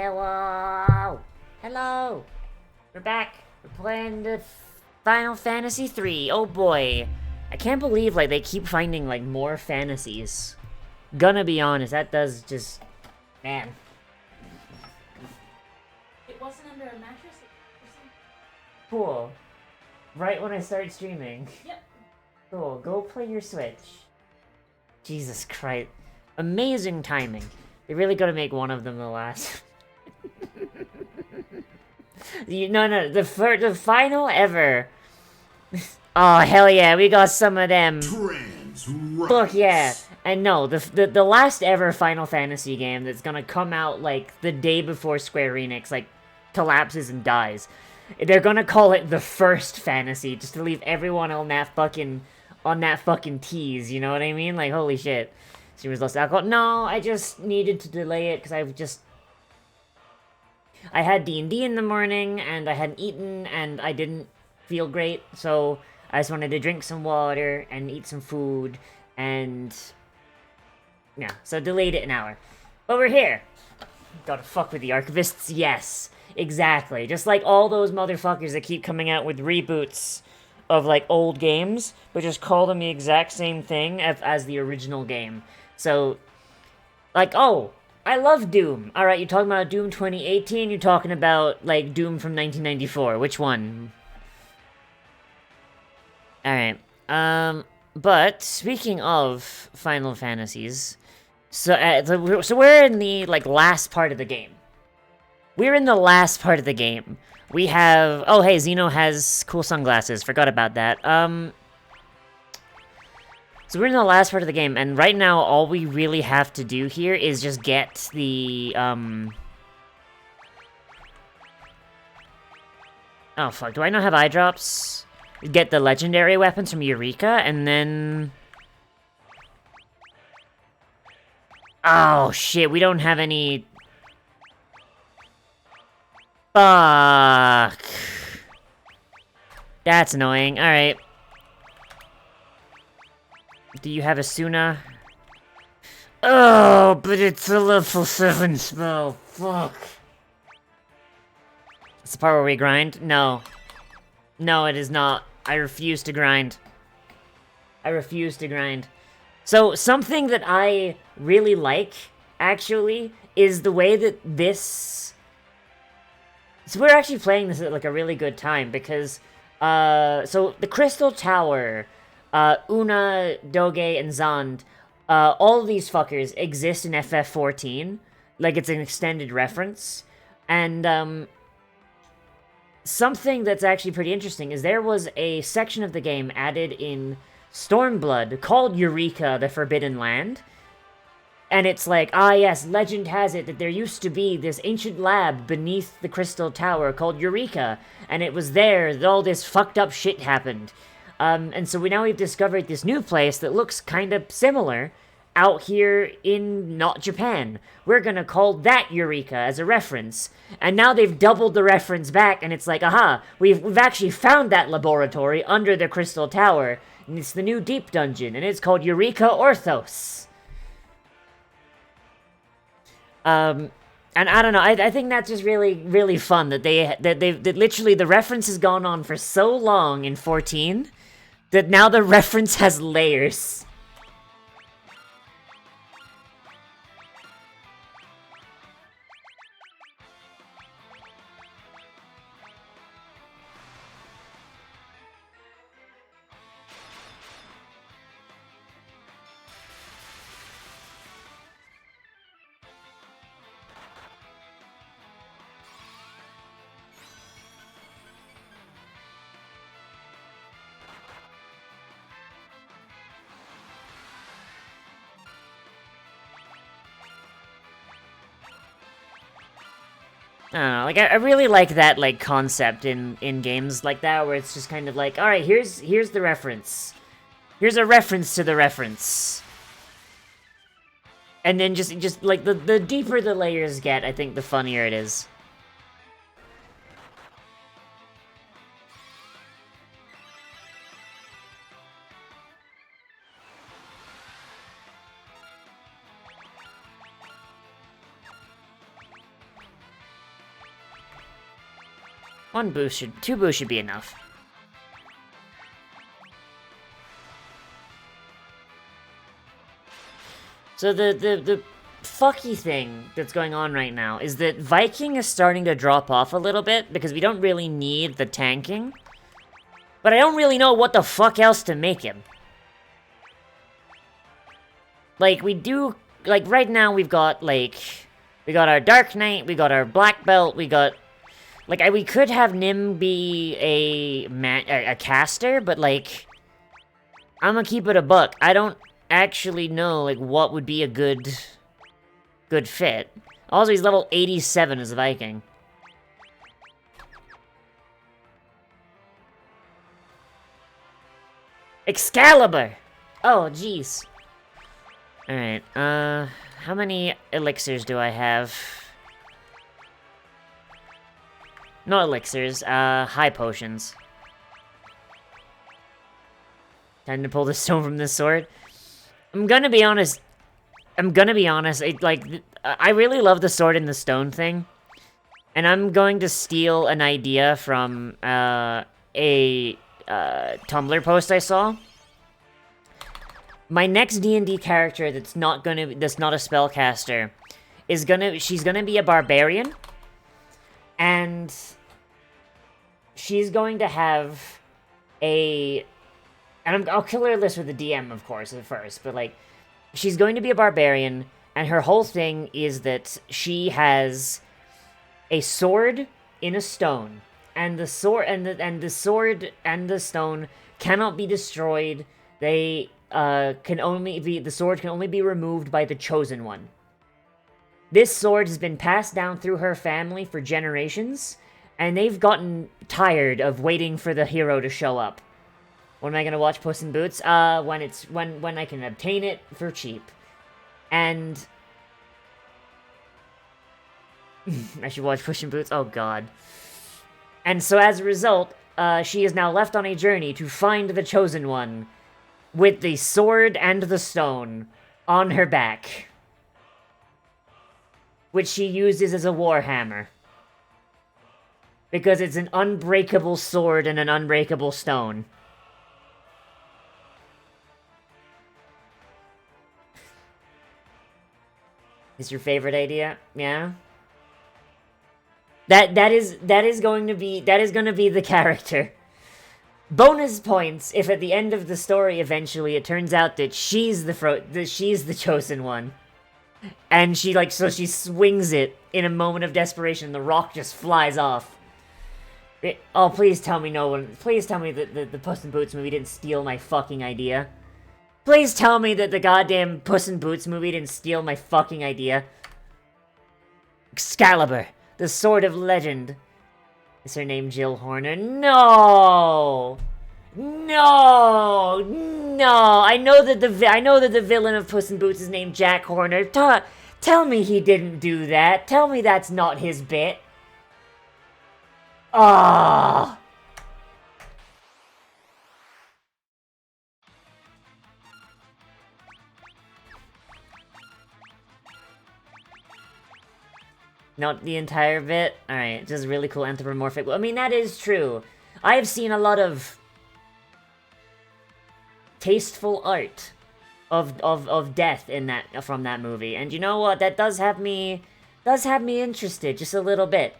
Hello! Hello! We're back. We're playing the Final Fantasy III. Oh boy. I can't believe, like, they keep finding, like, more fantasies. Gonna be honest, that does just... Man. It wasn't under a mattress? Cool. Right when I start streaming. Yep. Cool. Go play your Switch. Jesus Christ. Amazing timing. They really gotta make one of them the last. No, the final ever. Oh, hell yeah, we got some of them. Fuck yeah. And no, the last ever Final Fantasy game that's gonna come out, like, the day before Square Enix, like, collapses and dies. They're gonna call it the first fantasy, just to leave everyone on that fucking tease, you know what I mean? Like, holy shit. She was lost alcohol. No, I just needed to delay it, because I had D&D in the morning, and I hadn't eaten, and I didn't feel great, so I just wanted to drink some water, and eat some food, and... yeah, so delayed it an hour. But we're here! Gotta fuck with the archivists, yes. Exactly. Just like all those motherfuckers that keep coming out with reboots of, like, old games, but just call them the exact same thing as the original game. So, like, oh, I love Doom. Alright, you're talking about Doom 2018, you're talking about, like, Doom from 1994. Which one? Alright, but, speaking of Final Fantasies, so we're in the, like, last part of the game. We're in the last part of the game. We have... oh, hey, Zeno has cool sunglasses. Forgot about that. So we're in the last part of the game, and right now, all we really have to do here is just get the, oh, fuck. Do I not have eye drops? Get the legendary weapons from Eureka, and then... oh, shit. We don't have any... fuck. That's annoying. Alright. Do you have a Suna? Oh, but it's a level 7 spell. Fuck. It's the part where we grind? No. No, it is not. I refuse to grind. I refuse to grind. So, something that I really like, actually, is the way that this... so we're actually playing this at, like, a really good time, because, so, the Crystal Tower... Una, Doge, and Zand, all of these fuckers exist in FF14, like it's an extended reference, and, something that's actually pretty interesting is there was a section of the game added in Stormblood called Eureka, the Forbidden Land, and it's like, ah yes, legend has it that there used to be this ancient lab beneath the Crystal Tower called Eureka, and it was there that all this fucked up shit happened. And so we've discovered this new place that looks kind of similar out here in not Japan. We're gonna call that Eureka as a reference. And now they've doubled the reference back, and it's like, aha, we've actually found that laboratory under the Crystal Tower, and it's the new Deep Dungeon, and it's called Eureka Orthos. And I don't know, I think that's just really, really fun that that literally the reference has gone on for so long in 14, that now the reference has layers. I don't know, like, I really like that, like, concept in games like that, where it's just kind of like, alright, here's the reference. Here's a reference to the reference. And then just like, the deeper the layers get, I think the funnier it is. Two boosts should be enough. So the fucky thing that's going on right now is that Viking is starting to drop off a little bit because we don't really need the tanking. But I don't really know what the fuck else to make him. Like, we do... Like, right now we've got, like... We got our Dark Knight, we got our Black Belt, we got... Like, we could have Nim be a caster, but, like... I'm gonna keep it a buck. I don't actually know, like, what would be a good fit. Also, he's level 87 as a Viking. Excalibur! Oh, jeez. Alright, how many elixirs do I have? Not elixirs, high potions. Time to pull the stone from this sword. I'm gonna be honest, I really love the sword and the stone thing. And I'm going to steal an idea from, a Tumblr post I saw. My next D&D character that's not a spellcaster she's gonna be a barbarian, and she's going to have I'll kill her list with the DM, of course, at first, but like, she's going to be a barbarian, and her whole thing is that she has a sword in a stone. And the sword and the stone cannot be destroyed. The sword can only be removed by the chosen one. This sword has been passed down through her family for generations, and they've gotten tired of waiting for the hero to show up. When am I gonna watch Puss in Boots? When I can obtain it for cheap. And I should watch Puss in Boots. Oh god. And so as a result, she is now left on a journey to find the Chosen One, with the sword and the stone on her back, which she uses as a warhammer. Because it's an unbreakable sword and an unbreakable stone. Is your favorite idea? Yeah? That is going to be the character. Bonus points if at the end of the story eventually it turns out that she's the chosen one. And she swings it in a moment of desperation and the rock just flies off. Oh, please tell me please tell me that the Puss in Boots movie didn't steal my fucking idea. Please tell me that the goddamn Puss in Boots movie didn't steal my fucking idea. Excalibur, the sword of legend. Is her name Jill Horner? No! No! No! I know that the villain of Puss in Boots is named Jack Horner. Tell me he didn't do that. Tell me that's not his bit. Ah! Not the entire bit? Alright, just really cool anthropomorphic. I mean, that is true. I have seen a lot of tasteful art of death in from that movie. And you know what? That does have me interested just a little bit.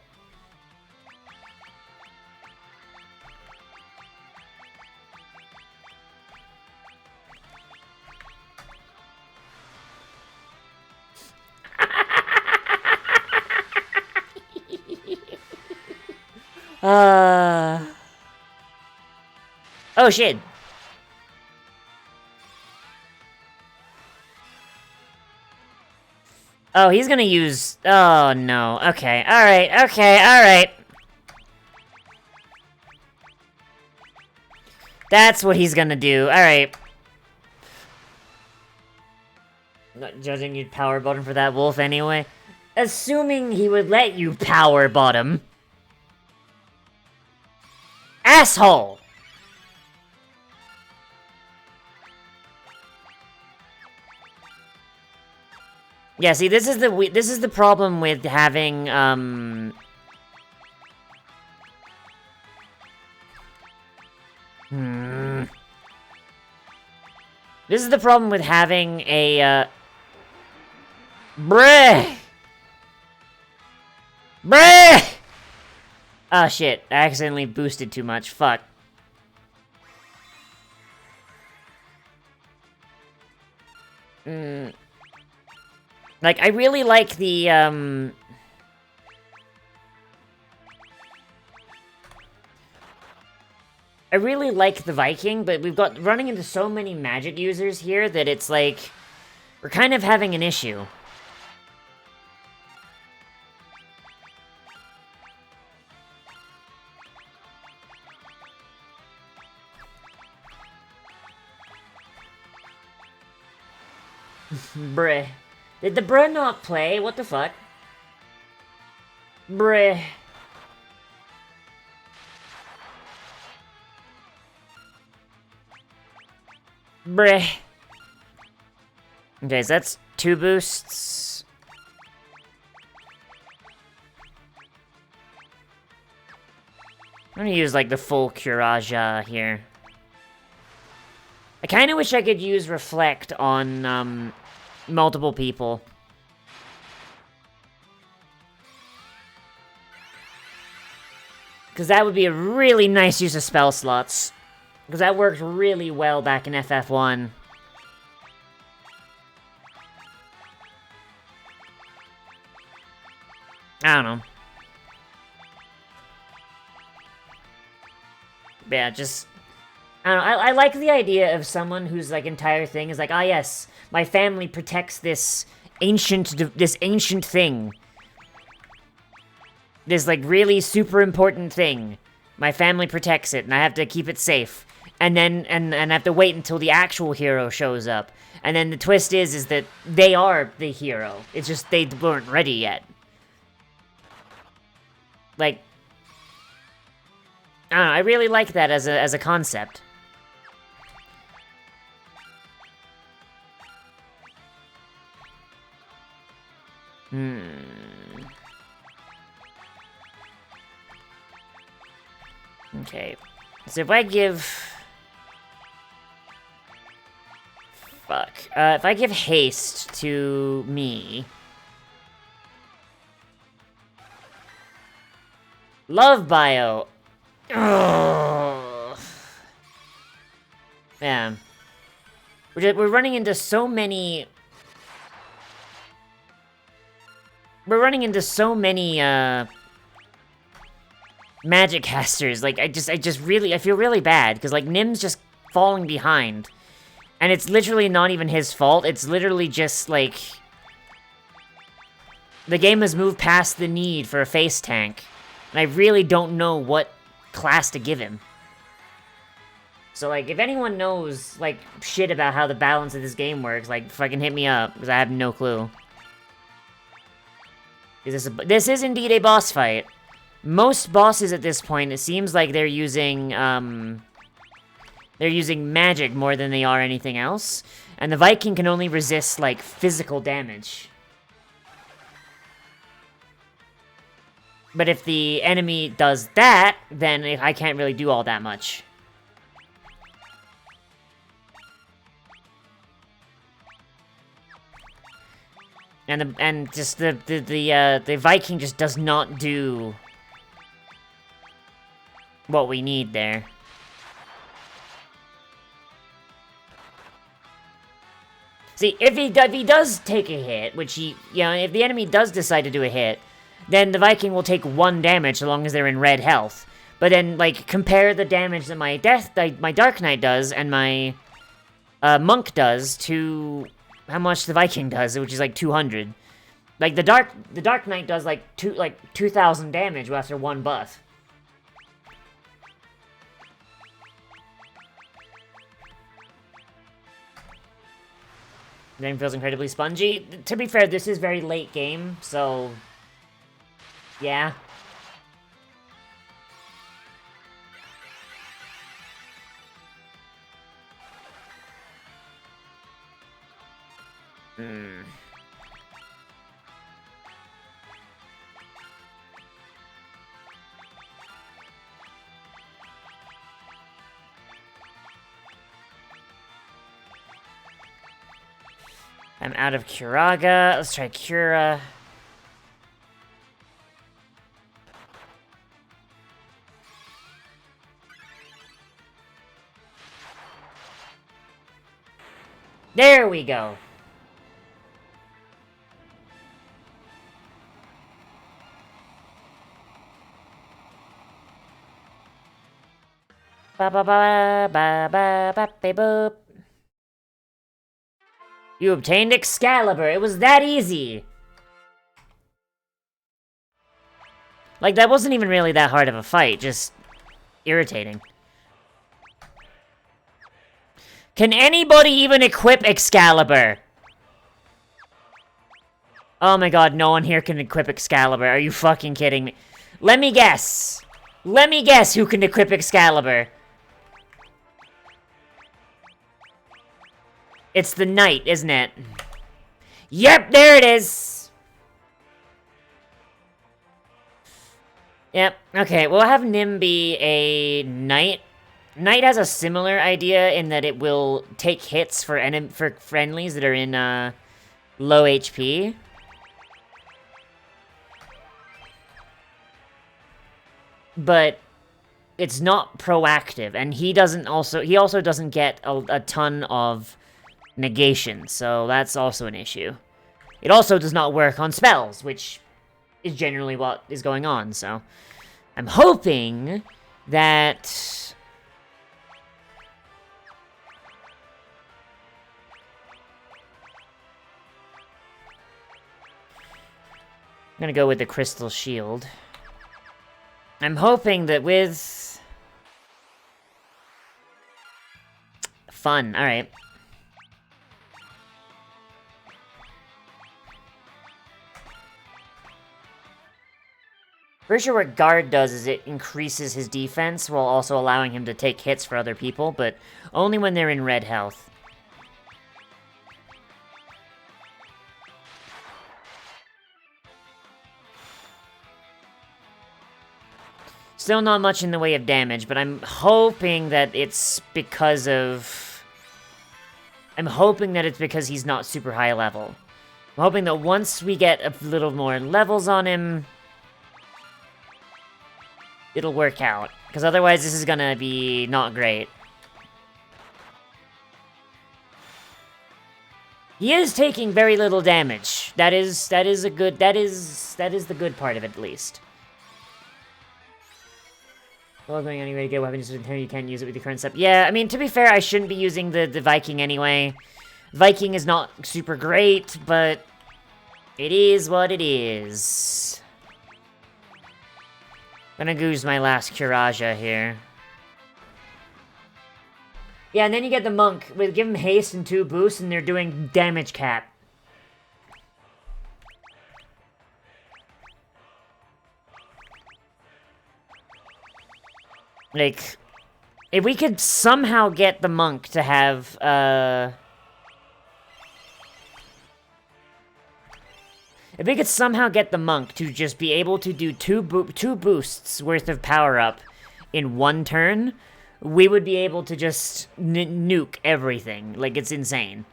Oh shit. Oh, he's gonna use... Oh, no. Okay, alright. That's what he's gonna do, alright. Not judging you'd power bottom for that wolf anyway. Assuming he would let you power bottom. Asshole! Yeah, see, this is the problem with having, Hmm. This is the problem with having a, Bruh! Bruh! Oh shit, I accidentally boosted too much, fuck. Like, I really like the, I really like the Viking, but we've got running into so many magic users here that it's like, we're kind of having an issue. Bruh. Did the bruh not play? What the fuck? Bruh. Bruh. Okay, so that's 2 boosts. I'm gonna use, like, the full Curaja here. I kinda wish I could use Reflect on, multiple people. Because that would be a really nice use of spell slots. Because that worked really well back in FF1. I don't know. Yeah, just... I don't know, I like the idea of someone whose, like, entire thing is like, ah yes, my family protects this ancient thing. This, like, really super important thing. My family protects it, and I have to keep it safe. And then, and I have to wait until the actual hero shows up. And then the twist is that they are the hero. It's just they weren't ready yet. Like, I don't know, I really like that as a concept. Okay. So if I give... Fuck. If I give haste to me... Love bio! Ugh. Yeah. We're running into so many... We're running into so many, magic casters. Like, I feel really bad, because, like, Nim's just falling behind. And it's literally not even his fault, it's literally just, like... The game has moved past the need for a face tank. And I really don't know what class to give him. So, like, if anyone knows, like, shit about how the balance of this game works, like, fucking hit me up, because I have no clue. This is indeed a boss fight. Most bosses at this point, it seems like they're using magic more than they are anything else. And the Viking can only resist, like, physical damage. But if the enemy does that, then I can't really do all that much. And just the Viking just does not do what we need there. See, if he does take a hit, which if the enemy does decide to do a hit, then the Viking will take 1 damage so long as they're in red health. But then, like, compare the damage that my Dark Knight does and my Monk does to how much the Viking does, which is like 200. Like, the Dark Knight does like 2,000 damage after 1 buff. Then feels incredibly spongy. To be fair, this is very late game, so yeah. I'm out of Curaga. Let's try Cura. There we go. Ba ba ba ba ba ba ba boop. You obtained Excalibur. It was that easy. Like, that wasn't even really that hard of a fight, just irritating. Can anybody even equip Excalibur? Oh my god, no one here can equip Excalibur. Are you fucking kidding me? Let me guess. Let me guess who can equip Excalibur. It's the knight, isn't it? Yep, there it is! Yep, okay, we'll have Nim be a knight. Knight has a similar idea in that it will take hits for friendlies that are in low HP. But it's not proactive, and he also doesn't get a ton of negation, so that's also an issue. It also does not work on spells, which is generally what is going on, so I'm hoping that I'm gonna go with the Crystal Shield. I'm hoping that with fun, alright. Pretty sure what Guard does is it increases his defense while also allowing him to take hits for other people, but only when they're in red health. Still not much in the way of damage, but I'm hoping that it's because of... I'm hoping that it's because he's not super high level. I'm hoping that once we get a little more levels on him, it'll work out. Because otherwise this is gonna be not great. He is taking very little damage. That is the good part of it, at least. Well, going anyway to get weapons until you can't use it with your current step. Yeah, I mean, to be fair, I shouldn't be using the Viking anyway. Viking is not super great, but it is what it is. Gonna use my last Curaja here. Yeah, and then you get the monk. Give him haste and 2 boosts, and they're doing damage cap. Like, if we could somehow get the monk to have, if we could somehow get the monk to just be able to do two boosts worth of power-up in 1 turn, we would be able to just nuke everything. Like, it's insane.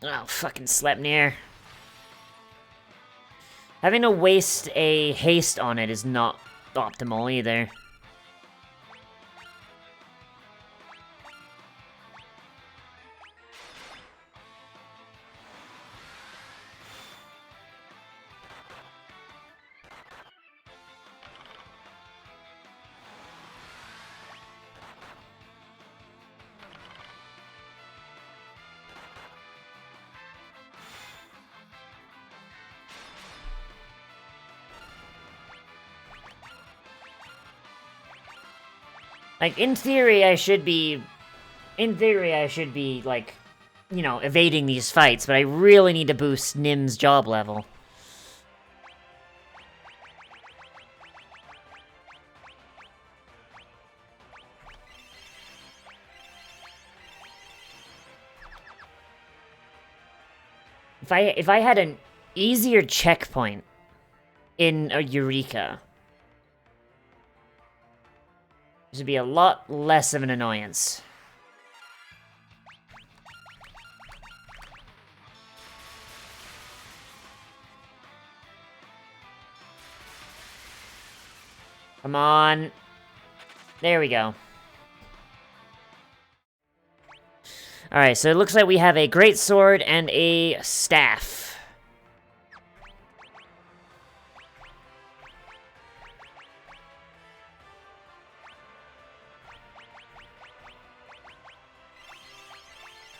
Oh, fucking Sleipnir. Having to waste a haste on it is not optimal either. Like, in theory, I should be, like, you know, evading these fights, but I really need to boost Nim's job level. If I had an easier checkpoint in a Eureka, this would be a lot less of an annoyance. Come on. There we go. Alright, so it looks like we have a great sword and a staff.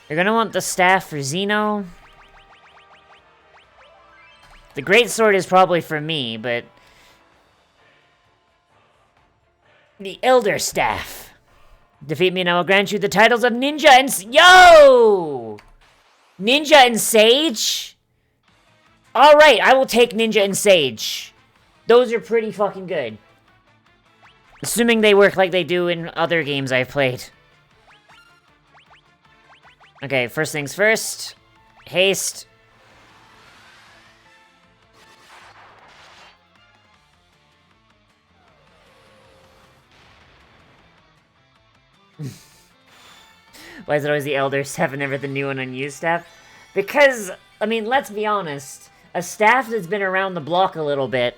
You're gonna want the staff for Xeno. The great sword is probably for me, but... the Elder Staff. Defeat me and I will grant you the titles of Ninja and... Yo! Ninja and Sage? Alright, I will take Ninja and Sage. Those are pretty fucking good. Assuming they work like they do in other games I've played. Okay, first things first. Haste. Why is it always the Elder Staff and never the new and unused staff? Because, I mean, let's be honest. A staff that's been around the block a little bit,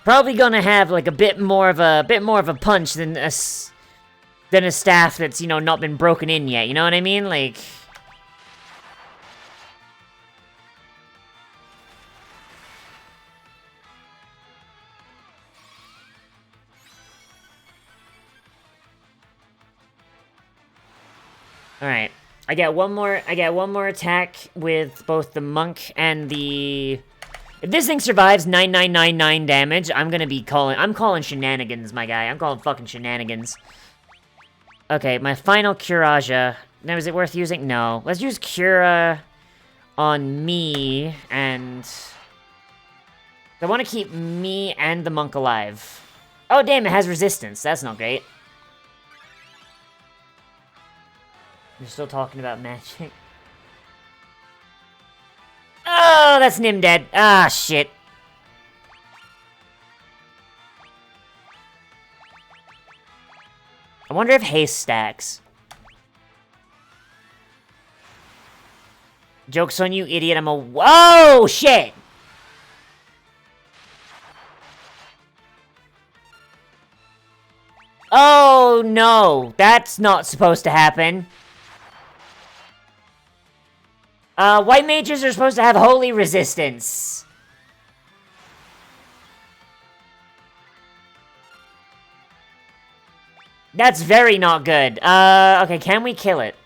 probably gonna have like a bit more of a punch than a staff that's, you know, not been broken in yet. You know what I mean? Like. Alright. I get one more attack with both the monk and the... If this thing survives 9999 damage, I'm calling shenanigans, my guy. I'm calling fucking shenanigans. Okay, my final Curaja. Now, is it worth using? No. Let's use Cura on me, and... I want to keep me and the monk alive. Oh, damn, it has resistance. That's not great. You're still talking about magic. Oh, that's Nim dead. Ah, shit. I wonder if haste stacks. Joke's on you, idiot. I'm a... Whoa, shit! Oh, no. That's not supposed to happen. White mages are supposed to have holy resistance. That's very not good. Okay, can we kill it?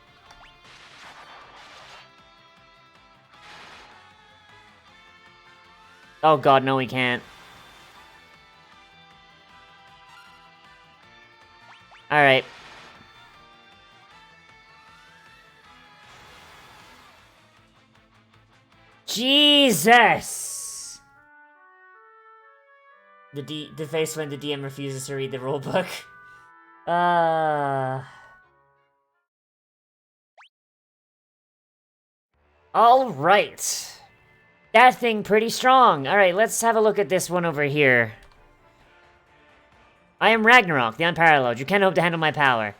Oh god, no we can't. Alright. Jesus! The face when the DM refuses to read the rulebook. Alright. That thing pretty strong. Alright, let's have a look at this one over here. I am Ragnarok, the Unparalleled. You can't hope to handle my power.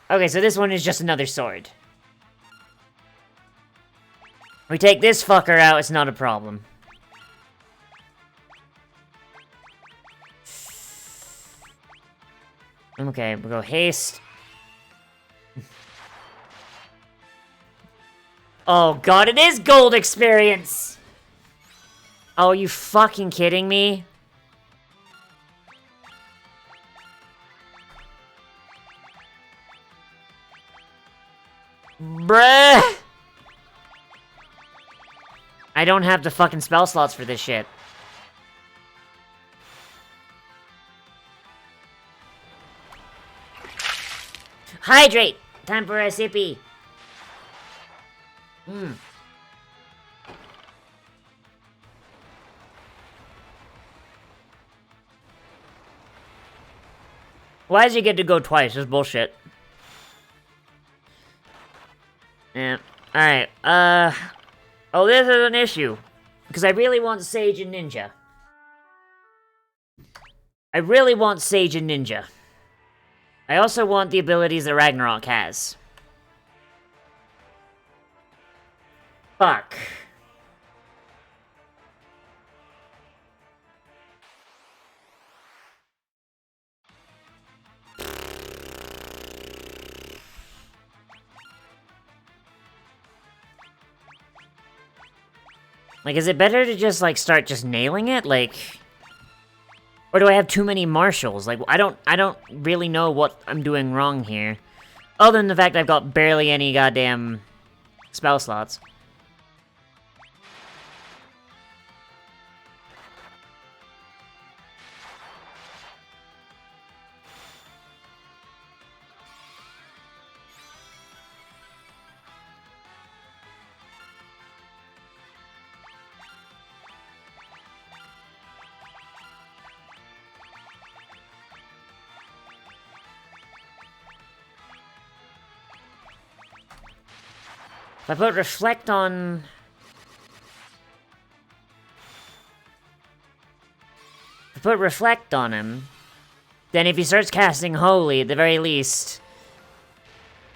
Okay, so this one is just another sword. We take this fucker out, it's not a problem. Okay, we'll go haste. Oh god, it is gold experience! Oh, are you fucking kidding me? Bruh! I don't have the fucking spell slots for this shit. Hydrate! Time for a sippy. Why does he get to go twice? That's bullshit. Yeah. Alright, oh, this is an issue. Because I really want Sage and Ninja. I really want Sage and Ninja. I also want the abilities that Ragnarok has. Fuck. Like, is it better to just, like, start just nailing it? Like... Or do I have too many marshals? Like, I don't really know what I'm doing wrong here. Other than the fact I've got barely any goddamn spell slots. If I put reflect on... If I put reflect on him, then if he starts casting holy, at the very least,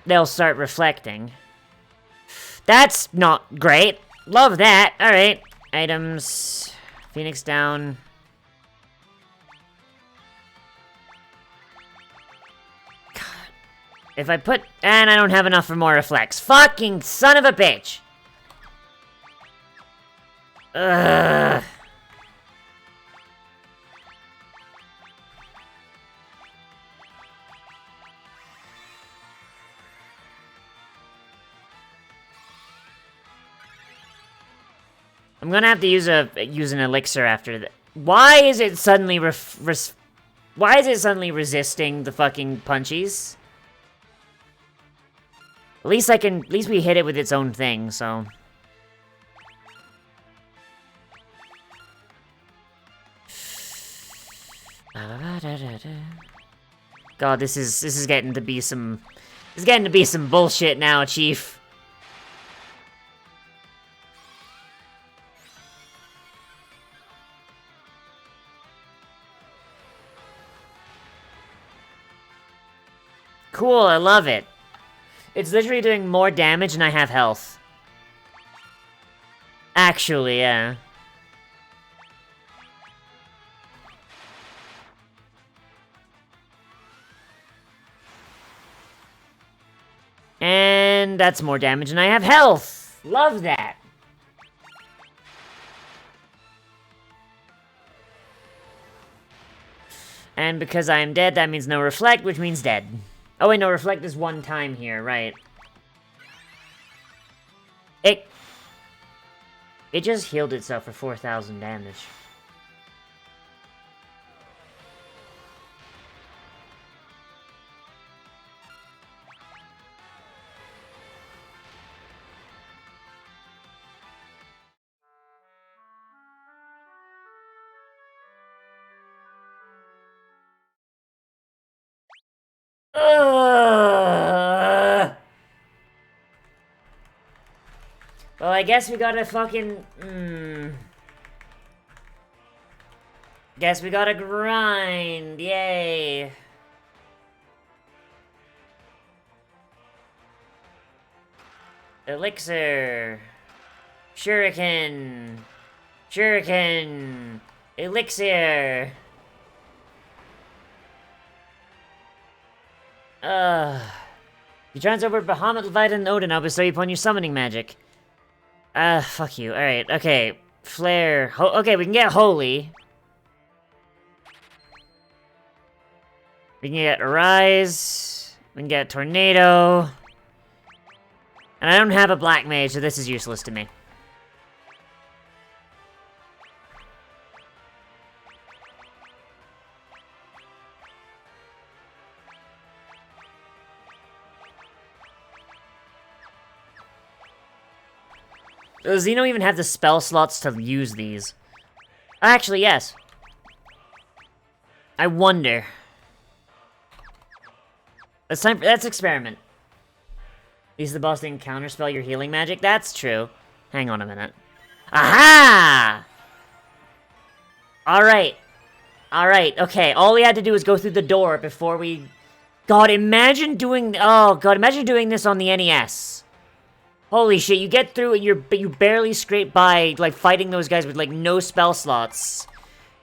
they'll start reflecting. That's not great. Love that. Alright. Items. Phoenix down. If I put... And I don't have enough for more reflex. Fucking son of a bitch! Ugh. I'm gonna have to use an elixir after that. Why is it suddenly why is it suddenly resisting the fucking punchies? At least we hit it with its own thing, so. God, this is getting to be some bullshit now, Chief. Cool, I love it. It's literally doing more damage and I have health. Actually, yeah. And that's more damage and I have health! Love that! And because I am dead, that means no reflect, which means dead. Oh wait, no, reflect is one time here, right. It just healed itself for 4,000 damage. Well, I guess we gotta fucking... Guess we gotta grind, yay! Elixir! Shuriken! Shuriken! Elixir! You trans over Bahamut, Leviathan, and Odin, I'll bestow you upon your summoning magic. Fuck you. Alright, okay. Flare. Okay, we can get Holy. We can get Arise. We can get Tornado. And I don't have a Black Mage, so this is useless to me. Does Xeno even have the spell slots to use these? Actually, yes. I wonder. Let's experiment. Use the boss thing counterspell your healing magic? That's true. Hang on a minute. Aha! Alright. Alright, okay. All we had to do was go through the door before we... God, imagine doing... Oh, God, imagine doing this on the NES. Holy shit, you get through and you barely scrape by, like, fighting those guys with, like, no spell slots.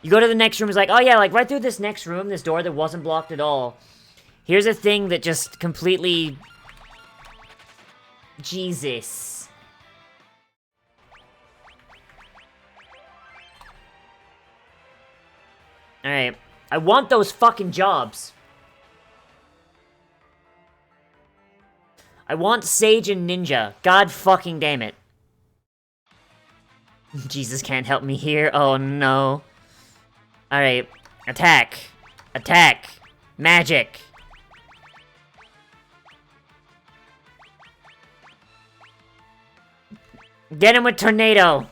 You go to the next room, it's like, oh yeah, like, right through this next room, this door that wasn't blocked at all. Here's a thing that just completely... Jesus. Alright. I want those fucking jobs. I want Sage and Ninja. God fucking damn it. Jesus can't help me here. Oh no. Alright. Attack. Attack. Magic. Get him with Tornado.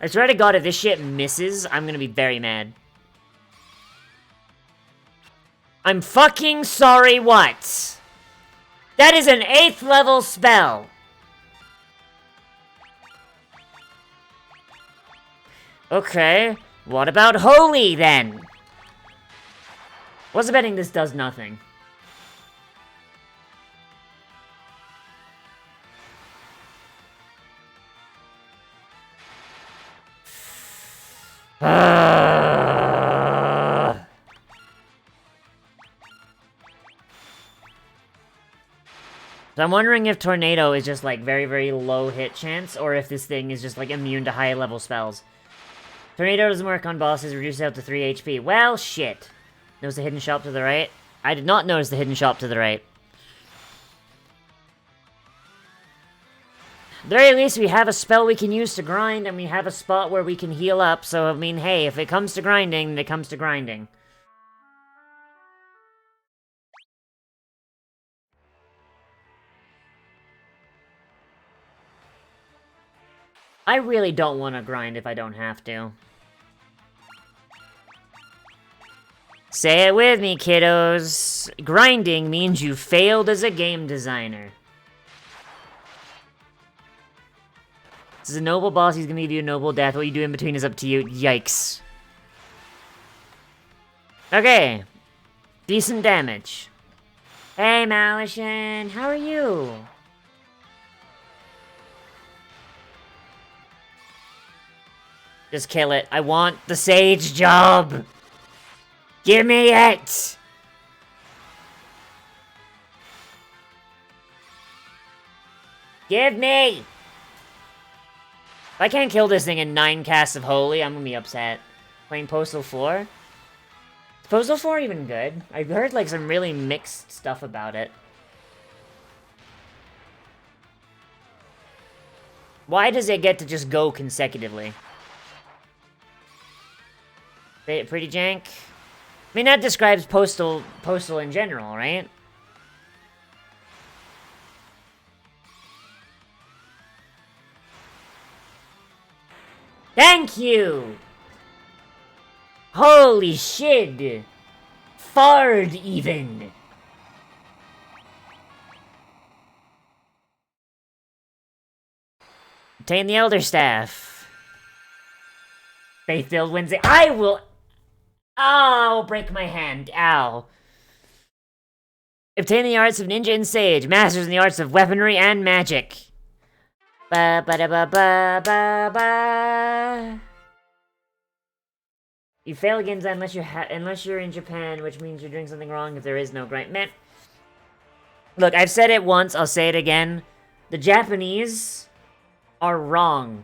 I swear to God, if this shit misses, I'm gonna be very mad. I'm fucking sorry, what? That is an 8th level spell. Okay, what about Holy, then? What's the betting this does nothing? So I'm wondering if Tornado is just, like, very, very low hit chance, or if this thing is just, like, immune to high level spells. Tornado doesn't work on bosses, reduces out to 3 HP. Well, shit. Notice the hidden shop to the right? I did not notice the hidden shop to the right. At the very least, we have a spell we can use to grind, and we have a spot where we can heal up, so, I mean, hey, if it comes to grinding, then it comes to grinding. I really don't want to grind if I don't have to. Say it with me, kiddos. Grinding means you failed as a game designer. This is a noble boss, he's gonna give you a noble death. What you do in between is up to you. Yikes. Okay. Decent damage. Hey, Malichan, how are you? Just kill it. I want the Sage job! Give me it! Give me! If I can't kill this thing in 9 casts of Holy, I'm gonna be upset. Playing Postal 4? Is Postal 4 even good? I've heard, like, some really mixed stuff about it. Why does it get to just go consecutively? Pretty jank? I mean, that describes Postal in general, right? Thank you! Holy shit! Fard, even! Obtain the Elder Staff. Faith-filled Wednesday. I will... Ow! Break my hand. Ow. Obtain the arts of ninja and sage. Masters in the arts of weaponry and magic. Ba ba da ba ba ba ba. You fail again unless you're in Japan, which means you're doing something wrong if there is no grind. Man, look, I've said it once. I'll say it again. The Japanese are wrong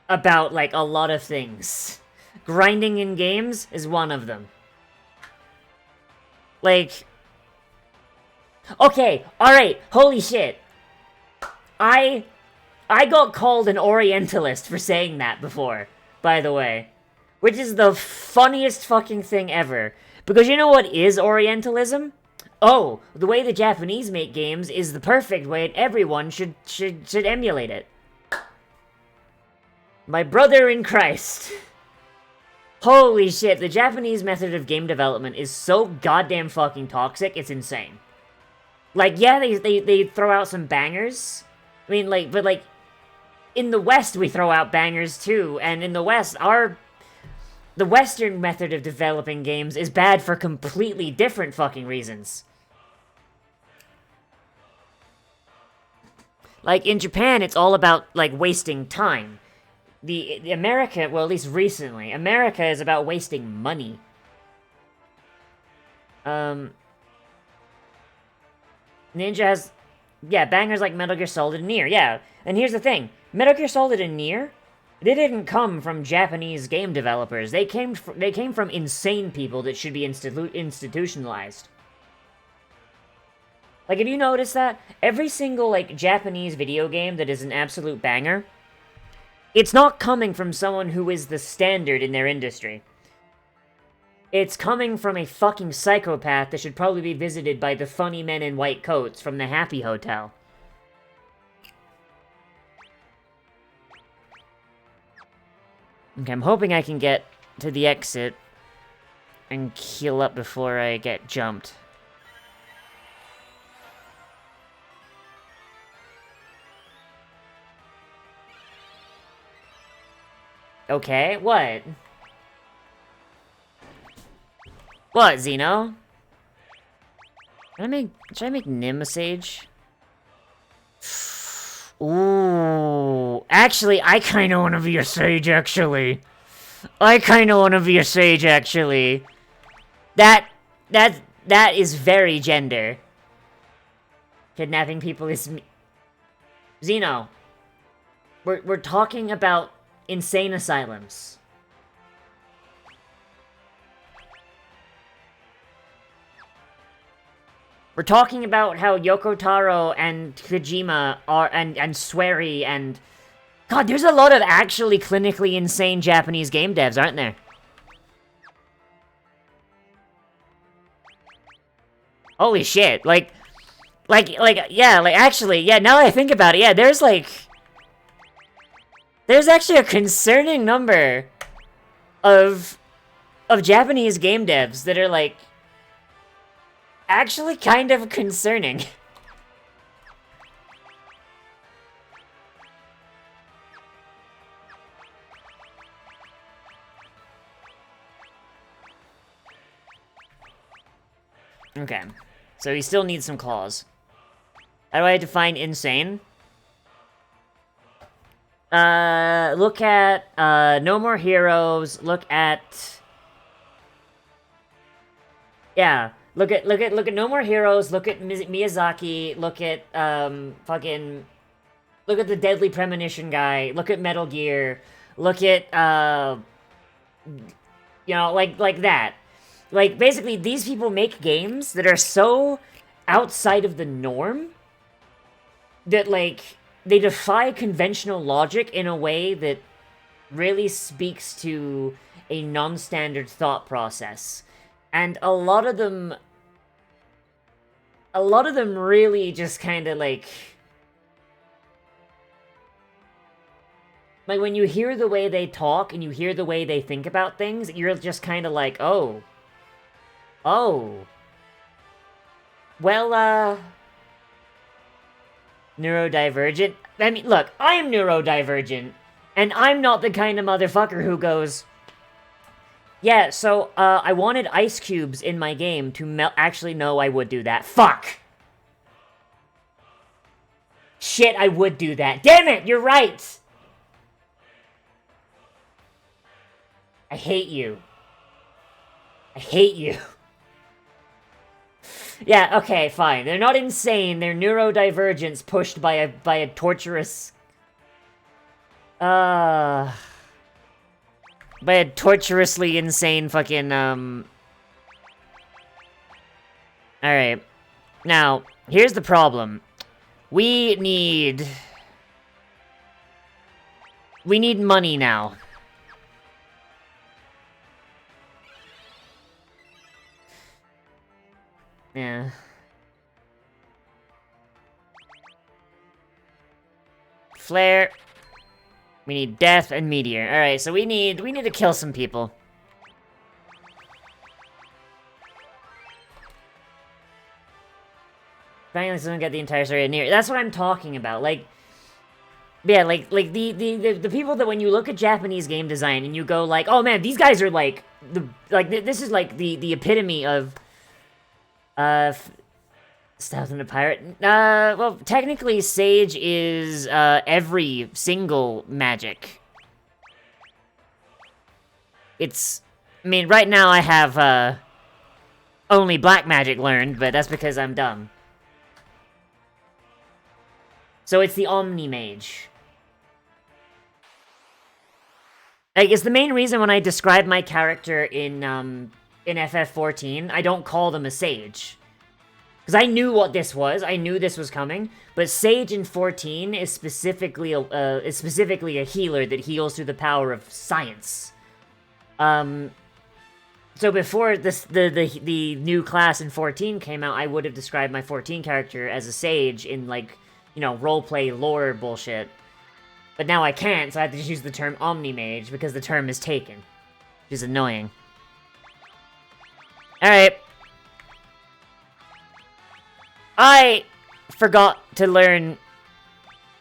about like a lot of things. Grinding in games is one of them. Like, okay, alright, holy shit. I got called an Orientalist for saying that before, by the way. Which is the funniest fucking thing ever. Because you know what is Orientalism? Oh, the way the Japanese make games is the perfect way and everyone should emulate it. My brother in Christ. Holy shit, the Japanese method of game development is so goddamn fucking toxic, it's insane. Like, yeah, they throw out some bangers. I mean, like, but like, in the West we throw out bangers too, and in the West, the Western method of developing games is bad for completely different fucking reasons. Like, in Japan, it's all about, like, wasting time. The America, well, at least recently, America is about wasting money. Ninja has, yeah, bangers like Metal Gear Solid and Nier, yeah. And here's the thing, Metal Gear Solid and Nier, They didn't come from Japanese game developers. They came from insane people that should be institutionalized. Like, have you noticed that? Every single, like, Japanese video game that is an absolute banger, it's not coming from someone who is the standard in their industry. It's coming from a fucking psychopath that should probably be visited by the funny men in white coats from the Happy Hotel. Okay, I'm hoping I can get to the exit and heal up before I get jumped. Okay, what? What, Xeno? Should I make Nim a sage? Ooh, actually, I kinda wanna be a sage, actually. That is very gender. Kidnapping people is Xeno. We're talking about insane asylums. We're talking about how Yoko Taro and Kojima are, and Swery and... God, there's a lot of actually clinically insane Japanese game devs, aren't there? Holy shit, actually, yeah, now that I think about it, yeah, there's actually a concerning number of Japanese game devs that are, like, actually kind of concerning. Okay, so he still needs some claws. How do I define insane? Look at, No More Heroes, look at... Yeah, look at No More Heroes, look at Miyazaki, look at, look at the Deadly Premonition guy, look at Metal Gear, look at, you know, like that. Like, basically, these people make games that are so outside of the norm that, like, they defy conventional logic in a way that really speaks to a non-standard thought process. And a lot of them really just kind of, like, when you hear the way they talk and you hear the way they think about things, you're just kind of like, oh, well, neurodivergent? I mean, look, I am neurodivergent, and I'm not the kind of motherfucker who goes, yeah, so, I wanted ice cubes in my game to melt. Actually, no, I would do that. Fuck! Shit, I would do that. Damn it, you're right! I hate you. I hate you. Yeah, okay, fine. They're not insane. They're neurodivergents pushed by a torturous... by a torturously insane fucking, Alright. Now, here's the problem. We need money now. Yeah. Flare. We need death and meteor. Alright, so we need to kill some people. Finally, someone get the entire story near. That's what I'm talking about. Like, yeah, like the people that when you look at Japanese game design and you go like, oh man, these guys are like this is like the epitome of Stealth and a Pirate. Well, technically, Sage is, every single magic. It's... I mean, right now I have, only black magic learned, but that's because I'm dumb. So it's the Omni Mage. Like, it's the main reason when I describe my character in FF14, I don't call them a sage. Because I knew what this was. I knew this was coming. But Sage in 14 is specifically a healer that heals through the power of science. So before the new class in 14 came out, I would have described my 14 character as a Sage in, like, you know, roleplay lore bullshit. But now I can't, so I have to just use the term Omni-Mage because the term is taken. Which is annoying. Alright. I forgot to learn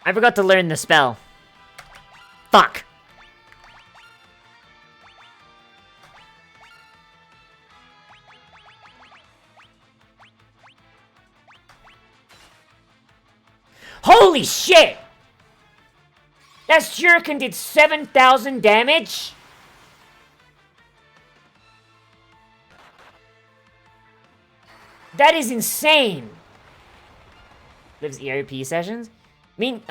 the spell. Fuck. Holy shit! That shuriken did 7,000 damage? That is insane! Lives ERP sessions? You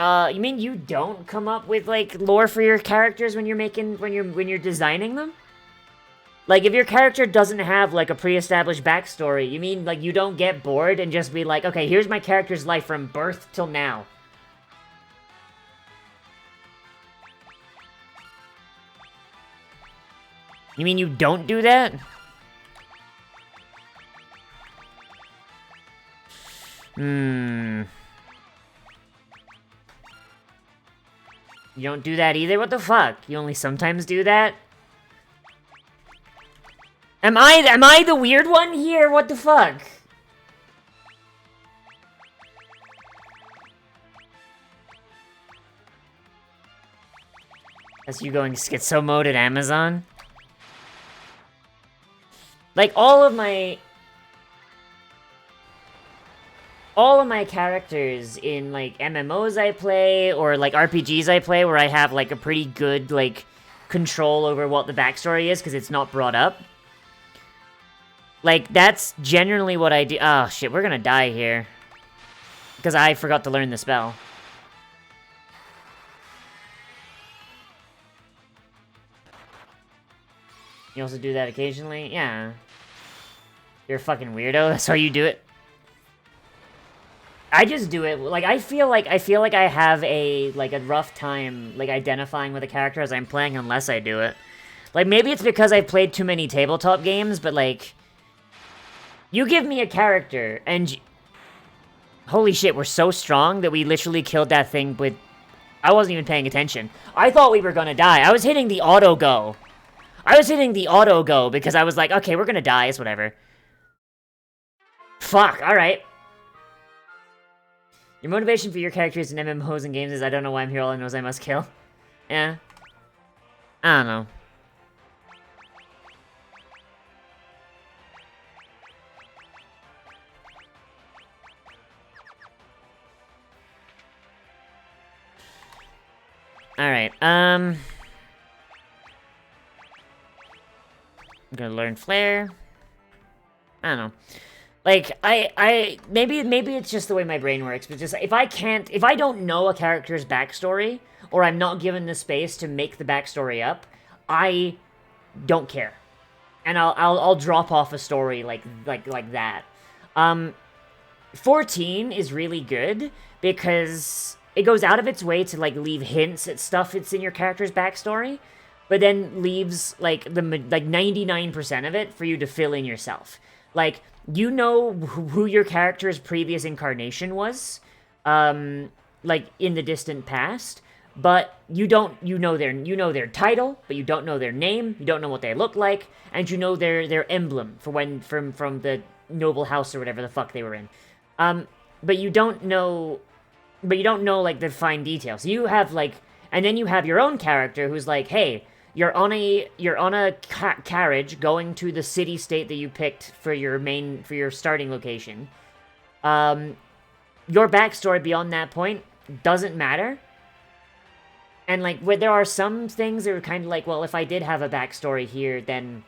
mean you don't come up with, like, lore for your characters when you're designing them? Like, if your character doesn't have, like, a pre-established backstory, you mean, like, you don't get bored and just be like, okay, here's my character's life from birth till now. You mean you don't do that? You don't do that either? What the fuck? You only sometimes do that? Am I the weird one here? What the fuck? That's you going schizo mode at Amazon? Like, all of my characters in, like, MMOs I play, or, like, RPGs I play, where I have, like, a pretty good, like, control over what the backstory is, because it's not brought up. Like, that's generally what I do. Oh, shit, we're gonna die here. Because I forgot to learn the spell. You also do that occasionally? Yeah. You're a fucking weirdo, that's how you do it? I just do it, like, I feel like I have a rough time, like, identifying with a character as I'm playing unless I do it. Like, maybe it's because I've played too many tabletop games, but, like, you give me a character, and holy shit, we're so strong that we literally killed that thing with... I wasn't even paying attention. I thought we were gonna die. I was hitting the auto-go. Because I was like, okay, we're gonna die, it's whatever. Fuck, alright. Your motivation for your characters in MMOs and games is I don't know why I'm here, all I know is I must kill. Yeah. I don't know. Alright, I'm gonna learn Flare. I don't know. Like, maybe it's just the way my brain works, but just, if I don't know a character's backstory, or I'm not given the space to make the backstory up, I don't care. And I'll drop off a story like that. 14 is really good, because it goes out of its way to, like, leave hints at stuff that's in your character's backstory, but then leaves, like, 99% of it for you to fill in yourself. Like, you know who your character's previous incarnation was, like, in the distant past, but you know their title, but you don't know their name, you don't know what they look like, and you know their emblem from the noble house or whatever the fuck they were in. But you don't know, like, the fine details. You have, like, and then you have your own character who's like, hey, you're on a carriage going to the city-state that you picked for your starting location. Your backstory beyond that point doesn't matter. And, like, there are some things that are kind of like, well, if I did have a backstory here, then,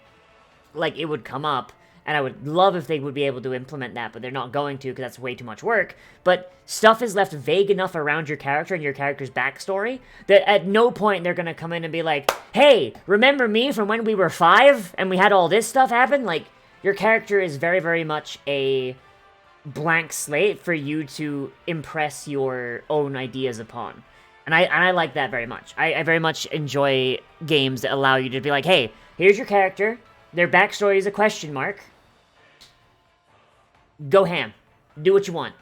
like, it would come up. and I would love if they would be able to implement that, but they're not going to because that's way too much work. But stuff is left vague enough around your character and your character's backstory that at no point they're going to come in and be like, hey, remember me from when we were 5 and we had all this stuff happen? Like, your character is very, very much a blank slate for you to impress your own ideas upon. And I like that very much. I very much enjoy games that allow you to be like, hey, here's your character. Their backstory is a question mark. Go ham. Do what you want.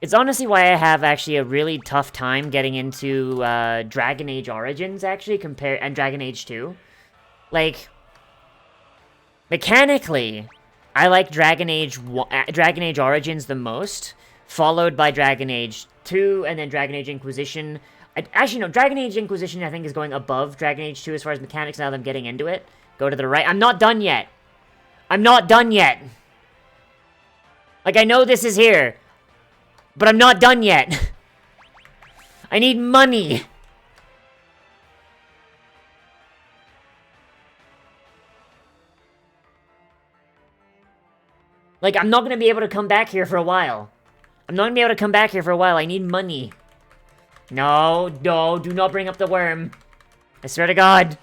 It's honestly why I have actually a really tough time getting into Dragon Age Origins, actually, and Dragon Age 2. Like, mechanically, I like Dragon Age Origins the most, followed by Dragon Age 2, and then Dragon Age Inquisition. Actually, no, Dragon Age Inquisition, I think, is going above Dragon Age 2 as far as mechanics now that I'm getting into it. Go to the right. I'm not done yet. I'm not done yet. Like, I know this is here, but I'm not done yet. I need money. Like, I'm not going to be able to come back here for a while. I'm not going to be able to come back here for a while. I need money. No, no, do not bring up the worm. I swear to God.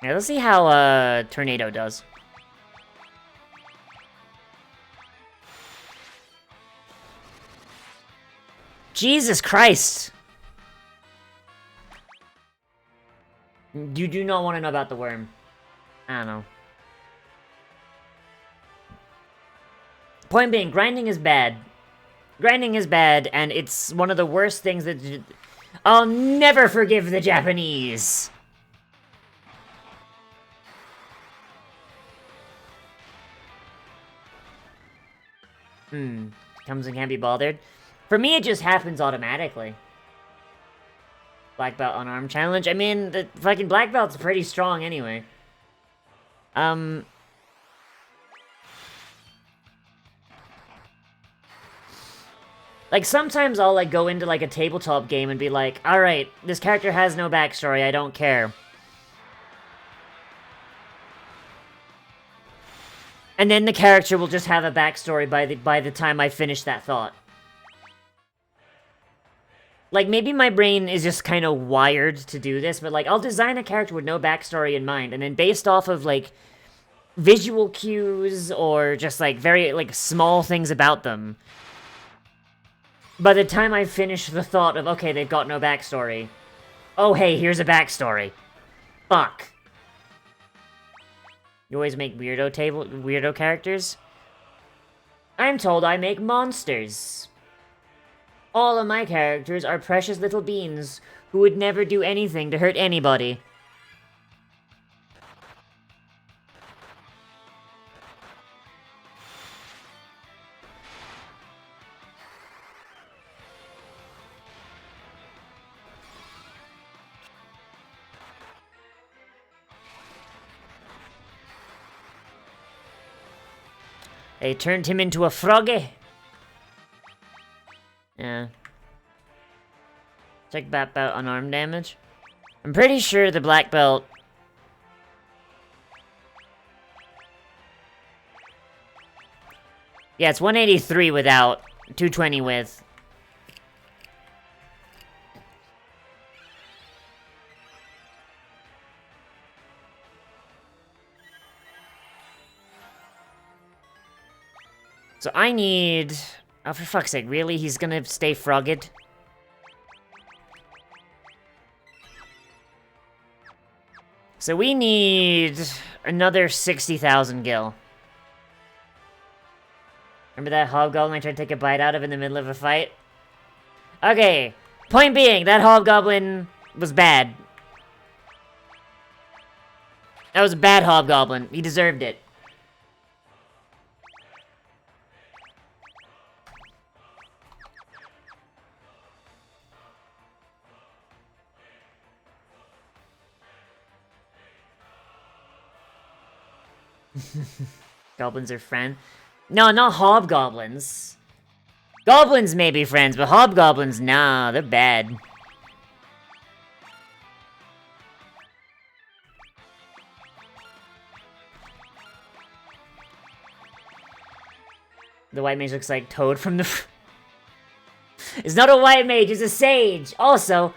Now, let's see how, Tornado does. Jesus Christ! You do not want to know about the worm. I don't know. Point being, grinding is bad. Grinding is bad, and it's one of the worst things that... I'll never forgive the Japanese! Comes and can't be bothered. For me, it just happens automatically. Black belt unarmed challenge. I mean, the fucking black belt's pretty strong anyway. Like, sometimes I'll, like, go into, like, a tabletop game and be like, alright, this character has no backstory, I don't care. And then the character will just have a backstory by the time I finish that thought. Like, maybe my brain is just kind of wired to do this, but, like, I'll design a character with no backstory in mind, and then based off of, like, visual cues or just, like, very, like, small things about them, by the time I finish the thought of, okay, they've got no backstory, oh, hey, here's a backstory. Fuck. You always make weirdo characters? I'm told I make monsters. All of my characters are precious little beans who would never do anything to hurt anybody. They turned him into a froggy. Yeah. Check that belt unarmed damage. I'm pretty sure the black belt... Yeah, it's 183 without, 220 with. So I need... Oh, for fuck's sake, really? He's gonna stay frogged? So we need another 60,000 gil. Remember that hobgoblin I tried to take a bite out of in the middle of a fight? Okay, point being, that hobgoblin was bad. That was a bad hobgoblin. He deserved it. Goblins are friend. No, not hobgoblins. Goblins may be friends, but hobgoblins, nah, they're bad. The white mage looks like Toad from the... It's not a white mage, it's a sage! Also,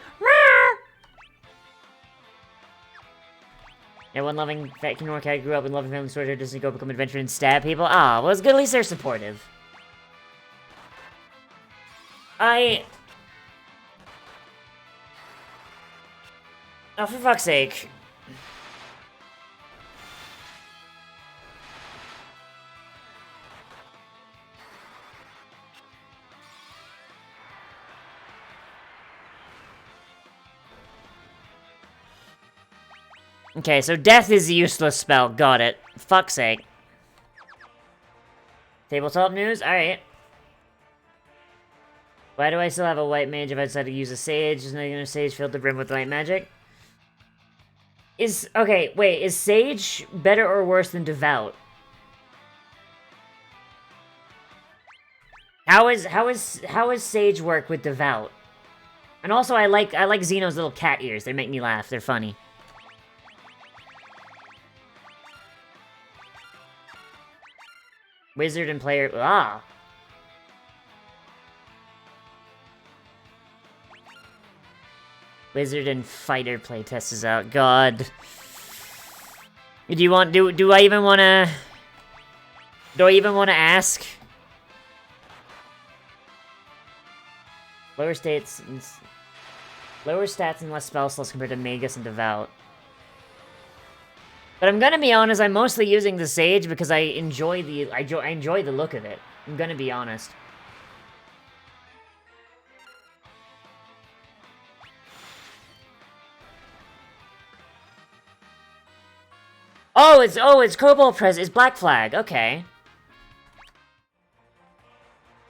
yeah, one loving fat Kinor cat grew up in loving family sorter, doesn't go become adventurer and stab people. Ah, well, it's good, at least they're supportive. Oh, for fuck's sake. Okay, so death is a useless spell. Got it. Fuck's sake. Tabletop news? Alright. Why do I still have a white mage if I decide to use a sage? Isn't a sage filled to brim with light magic? Okay, wait, is sage better or worse than devout? How is sage work with devout? And also I like Xeno's little cat ears. They make me laugh. They're funny. Wizard and player... Ah! Wizard and fighter playtest is out. God. Do I even wanna... Do I even wanna ask? Lower stats and less spell slots compared to Magus and Devout. But I'm gonna be honest, I'm mostly using the Sage because I enjoy the look of it. I'm gonna be honest. Oh, it's Cobalt Press. It's Black Flag. Okay.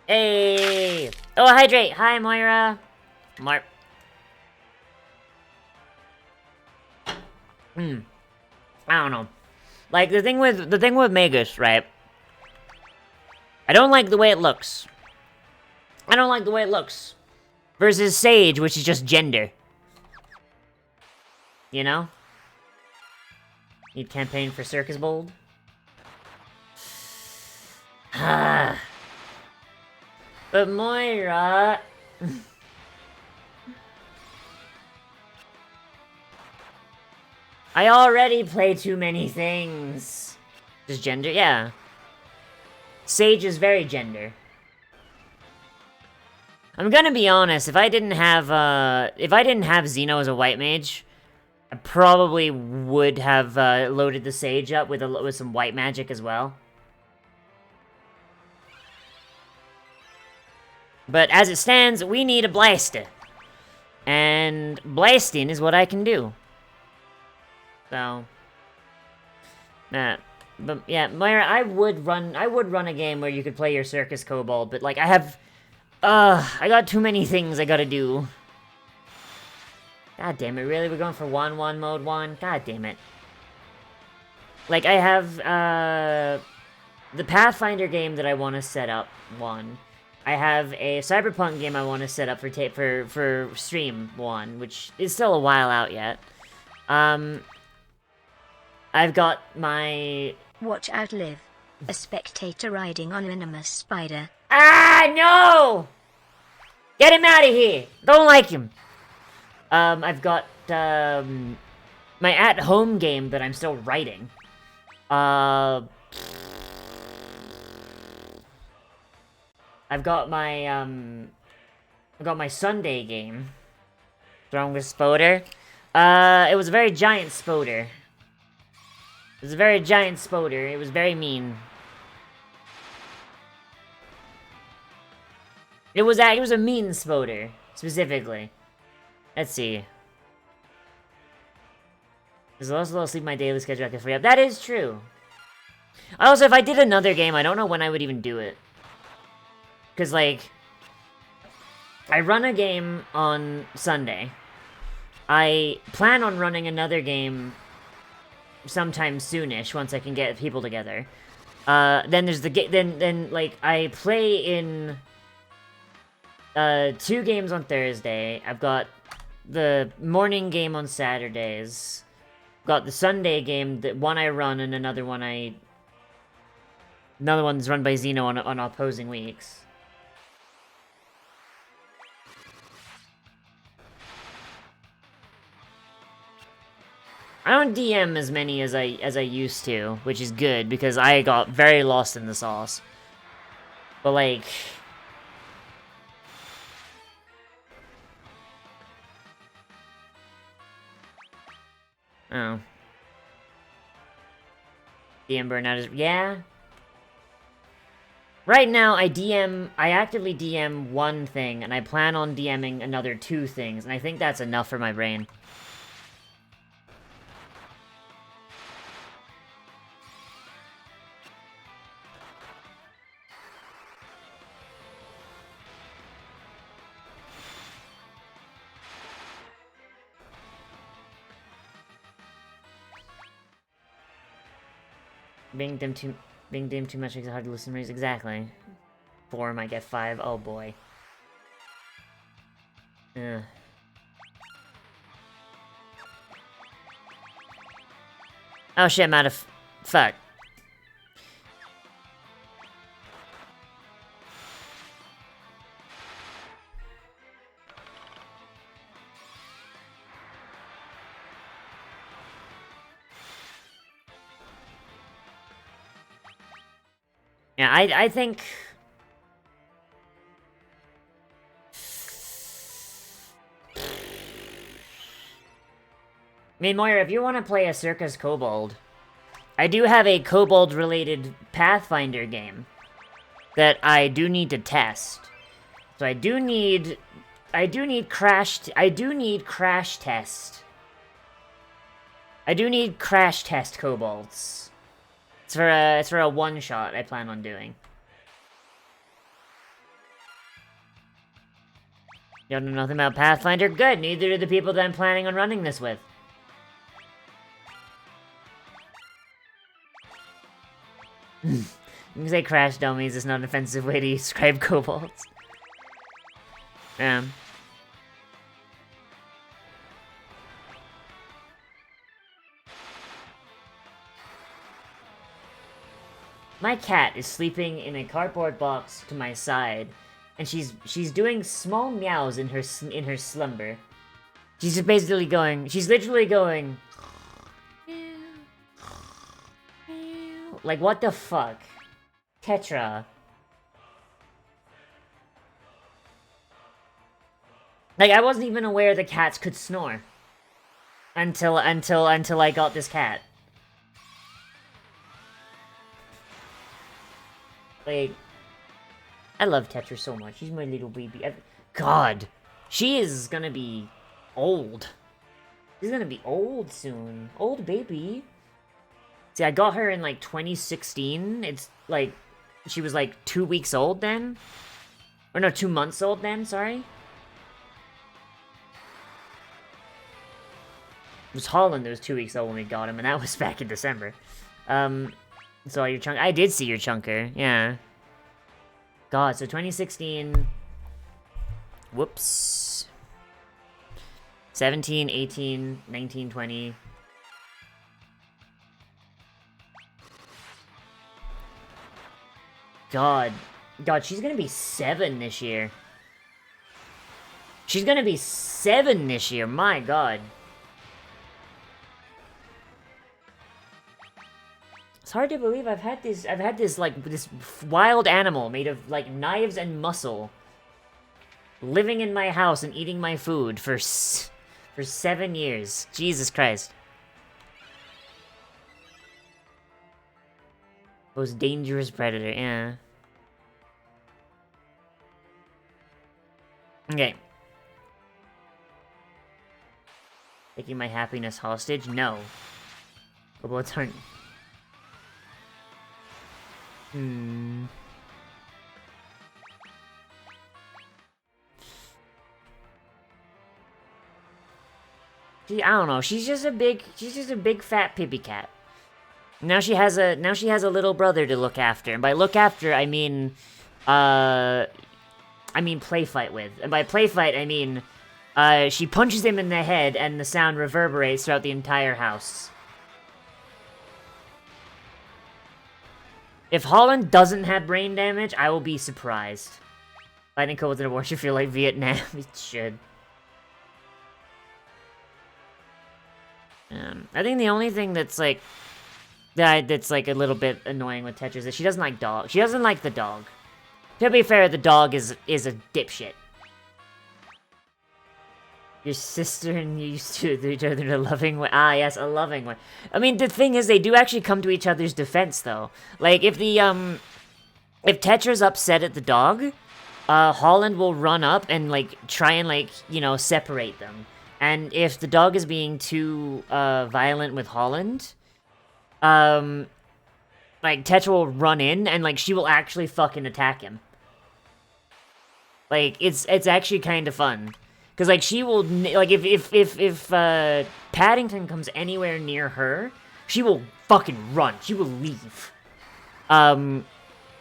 Hey. Oh, Hydrate. Hi, Moira. I don't know. Like the thing with Magus, right? I don't like the way it looks. I don't like the way it looks. Versus Sage, which is just gender. You know? Need campaign for Circus Bold? But Moira... I already play too many things. Just gender? Yeah. Sage is very gender. I'm gonna be honest, if I didn't have Xeno as a white mage, I probably would have loaded the Sage up with some white magic as well. But as it stands, we need a blaster. And blasting is what I can do. So, but yeah, Moira, I would run a game where you could play your Circus Kobold, but like I got too many things I gotta do. God damn it, really? We're going for 1-1 mode 1? God damn it. Like, I have, the Pathfinder game that I want to set up, 1. I have a Cyberpunk game I want to set up for stream, 1, which is still a while out yet. I've got my... Watch Outlive. A spectator riding on an enormous spider. Ah, no! Get him out of here! Don't like him! I've got, my at-home game that I'm still writing. I've got my Sunday game. Strongest Spoder. It was a very giant Spoder. It was a very giant Spoder. It was very mean. It was a mean Spoder, specifically. Let's see. There's also a little sleep my daily schedule I can free up. That is true. Also, if I did another game, I don't know when I would even do it. Because, like, I run a game on Sunday. I plan on running another game sometime soonish, once I can get people together. Then there's the game, then, like, I play in 2 games on Thursday. I've got the morning game on Saturdays. Got the Sunday game, the one I run, and another one's run by Zeno on opposing weeks. I don't DM as many as I used to, which is good because I got very lost in the sauce. But like, oh, DM burnout is, yeah. Right now, I actively DM one thing, and I plan on DMing another 2 things, and I think that's enough for my brain. Being dim too much makes it hard to listen to music. Exactly. 4 might get 5. Oh boy. Oh shit, I'm out of... Fuck. Yeah, I think... I mean, Moira, if you want to play a Circus Kobold, I do have a Kobold-related Pathfinder game that I do need to test. So I do need crash test. I do need crash test Kobolds. It's for a one-shot I plan on doing. You don't know nothing about Pathfinder? Good, neither do the people that I'm planning on running this with. You can say crash dummies, it's not an offensive way to describe kobolds. My cat is sleeping in a cardboard box to my side, and she's doing small meows in her slumber. She's just basically going. She's literally going. Like, what the fuck? Tetra. Like, I wasn't even aware the cats could snore. Until I got this cat. Like, I love Tetra so much. She's my little baby. God. She is gonna be old. She's gonna be old soon. Old baby. See, I got her in, like, 2016. It's, like, she was, like, 2 weeks old then? Or no, 2 months old then, sorry? It was Holland that was 2 weeks old when we got him, and that was back in December. So your chunk... I did see your chunker, yeah. God, so 2016... Whoops. 17, 18, 19, 20... God, she's gonna be 7 this year. She's gonna be 7 this year, my god. It's hard to believe I've had this, like, this wild animal made of, like, knives and muscle living in my house and eating my food for 7 years. Jesus Christ. Most dangerous predator, yeah. Okay. Taking my happiness hostage? No. Kobolds aren't... I don't know, she's just a big fat pippy cat. Now she has a little brother to look after. And by look after, I mean, play fight with. And by play fight, I mean, she punches him in the head and the sound reverberates throughout the entire house. If Holland doesn't have brain damage, I will be surprised. Lightning cold in a war should feel like Vietnam. It should. I think the only thing that's like that's like a little bit annoying with Tetra is that she doesn't like dogs. She doesn't like the dog. To be fair, the dog is a dipshit. Your sister and you used to each other in a loving way. Ah, yes, a loving way. I mean, the thing is, they do actually come to each other's defense, though. Like, if Tetra's upset at the dog, Holland will run up and, like, try and, like, you know, separate them. And if the dog is being too, violent with Holland, like, Tetra will run in and, like, she will actually fucking attack him. Like, it's actually kind of fun. Because, like, she will, like, if Paddington comes anywhere near her, she will fucking run. She will leave. But,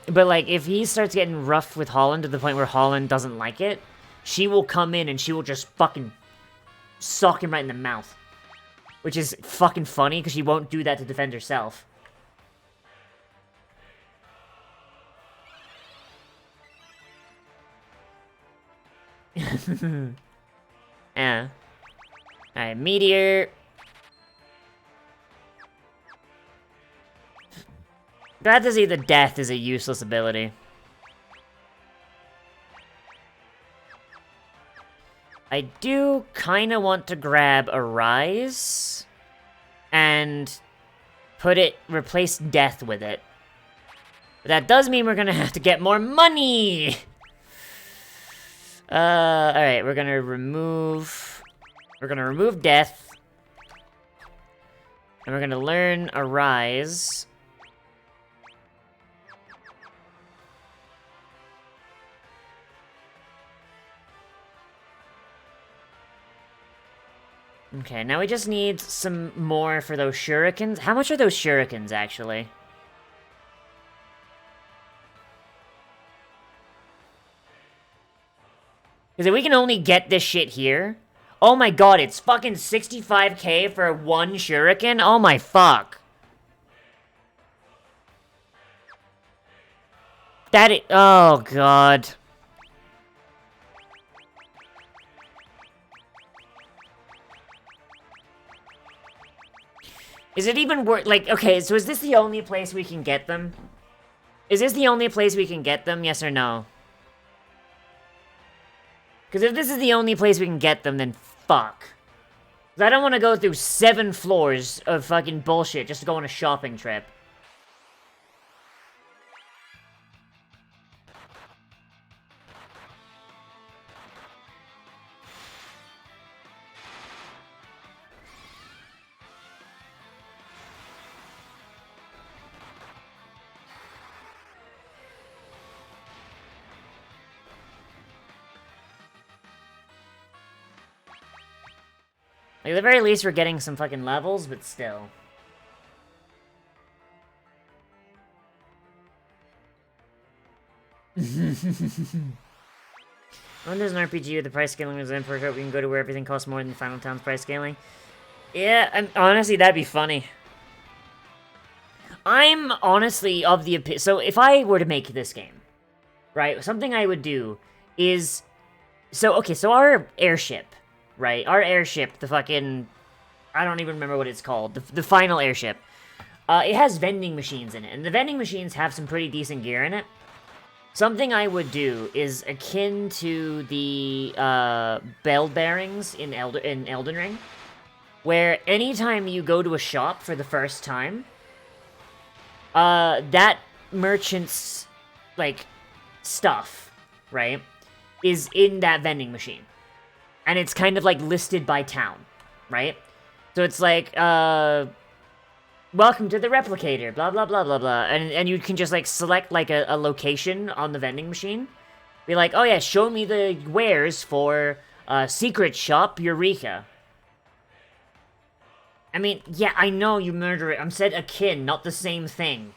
like, if he starts getting rough with Holland to the point where Holland doesn't like it, she will come in and she will just fucking sock him right in the mouth. Which is fucking funny, because she won't do that to defend herself. Yeah. Alright, meteor. Glad to see the death is a useless ability. I do kinda want to grab a rise and replace death with it. But that does mean we're gonna have to get more money! Alright, we're gonna remove death. And we're gonna learn a rise. Okay, now we just need some more for those shurikens. How much are those shurikens, actually? Because if we can only get this shit here... Oh my god, it's fucking 65k for one shuriken? Oh my fuck. Oh god. Is it even worth... Like, okay, so is this the only place we can get them? Is this the only place we can get them, yes or no? Because if this is the only place we can get them, then fuck. 'Cause I don't want to go through 7 floors of fucking bullshit just to go on a shopping trip. Like, at the very least, we're getting some fucking levels, but still. When there's an RPG with the price scaling is in for we can go to where everything costs more than Final Town's price scaling. Yeah, honestly, that'd be funny. I'm honestly of the opinion... So, if I were to make this game, right, something I would do is... So, okay, so our airship... Right, our airship, the fucking... I don't even remember what it's called. The final airship. It has vending machines in it, and the vending machines have some pretty decent gear in it. Something I would do is akin to the bell bearings in Elden Ring, where anytime you go to a shop for the first time, that merchant's, like, stuff, right, is in that vending machine. And it's kind of, like, listed by town, right? So it's like, welcome to the replicator, blah, blah, blah, blah, blah. And you can just, like, select, like, a location on the vending machine. Be like, oh, yeah, show me the wares for, Secret Shop Eureka. I mean, yeah, I know you murder it. I'm said akin, not the same thing.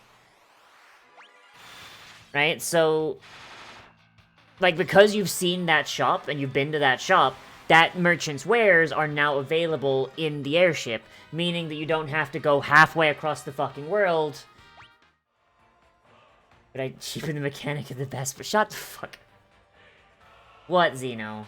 Right? So... like, because you've seen that shop and you've been to that shop, that merchant's wares are now available in the airship, meaning that you don't have to go halfway across the fucking world. But I cheapen the mechanic of the best, but shut the fuck. What, Xeno?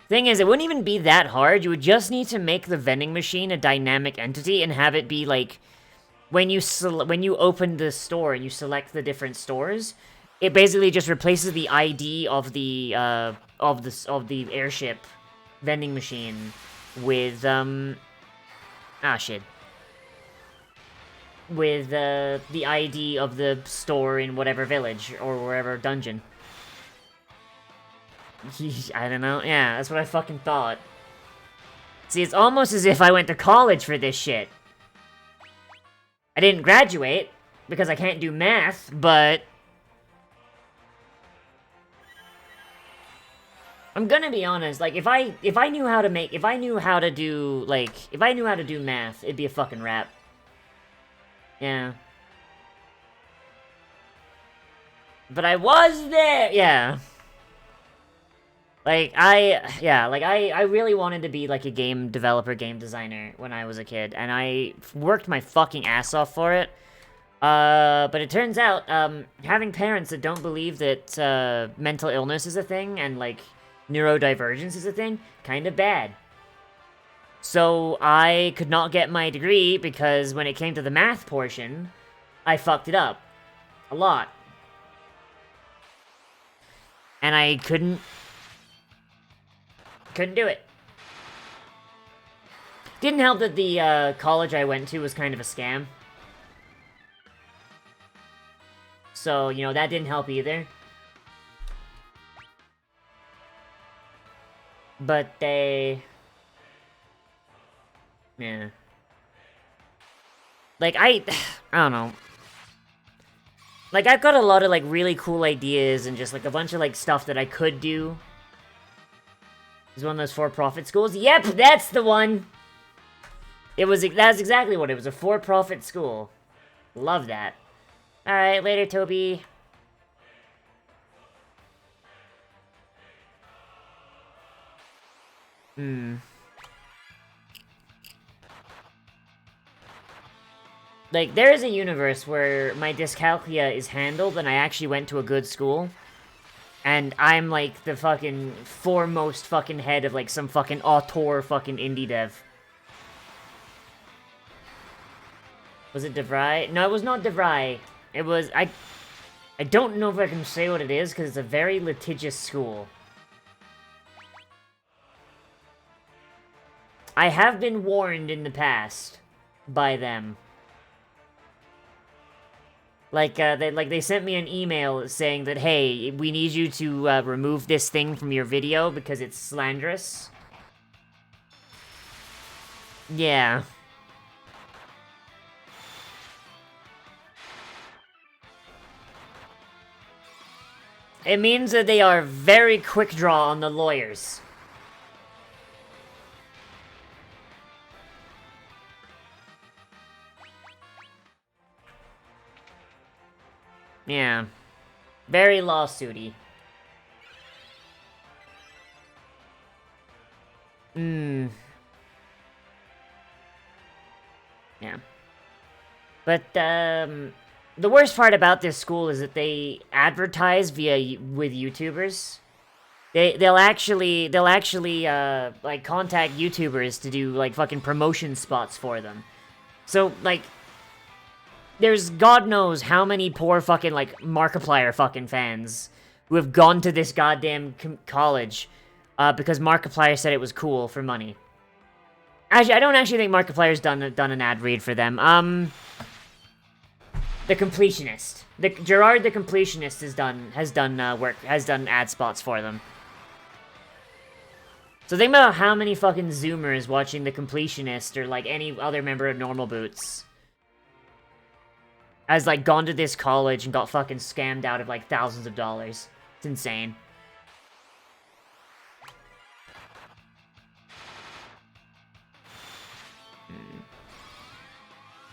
Thing is, it wouldn't even be that hard. You would just need to make the vending machine a dynamic entity and have it be like, when you open the store and you select the different stores, it basically just replaces the ID of the airship vending machine with with the ID of the store in whatever village or wherever dungeon. I don't know. Yeah, that's what I fucking thought. See, it's almost as if I went to college for this shit. I didn't graduate, because I can't do math, but... I'm gonna be honest, like, if I knew how to do math, it'd be a fucking rap. Yeah. But I was there! Yeah. Like, I really wanted to be, like, a game developer, game designer when I was a kid, and I worked my fucking ass off for it. But it turns out, having parents that don't believe that, mental illness is a thing, and, like, neurodivergence is a thing, kind of bad. So, I could not get my degree because when it came to the math portion, I fucked it up. A lot. And I couldn't do it. Didn't help that the college I went to was kind of a scam. So, you know, that didn't help either. But they... Yeah. Like, I don't know. Like, I've got a lot of, like, really cool ideas and just, like, a bunch of, like, stuff that I could do. Is one of those for-profit schools? Yep, that's the one! That's exactly what it was, a for-profit school. Love that. Alright, later, Toby. Like, there is a universe where my dyscalculia is handled and I actually went to a good school. And I'm, like, the fucking foremost fucking head of, like, some fucking auteur fucking indie dev. Was it DeVry? No, it was not DeVry. It was... I don't know if I can say what it is, because it's a very litigious school. I have been warned in the past by them. Like, they sent me an email saying that, hey, we need you to, remove this thing from your video because it's slanderous. Yeah. It means that they are very quick draw on the lawyers. Yeah. Very lawsuity. Yeah. But, the worst part about this school is that they advertise with YouTubers. They'll actually, like, contact YouTubers to do, like, fucking promotion spots for them. So, like, there's God knows how many poor fucking, like, Markiplier fucking fans who have gone to this goddamn college, because Markiplier said it was cool for money. Actually, I don't actually think Markiplier's done an ad read for them. The Completionist. Gerard the Completionist has done ad spots for them. So think about how many fucking Zoomers watching The Completionist or, like, any other member of Normal Boots has, like, gone to this college and got fucking scammed out of, like, thousands of dollars. It's insane.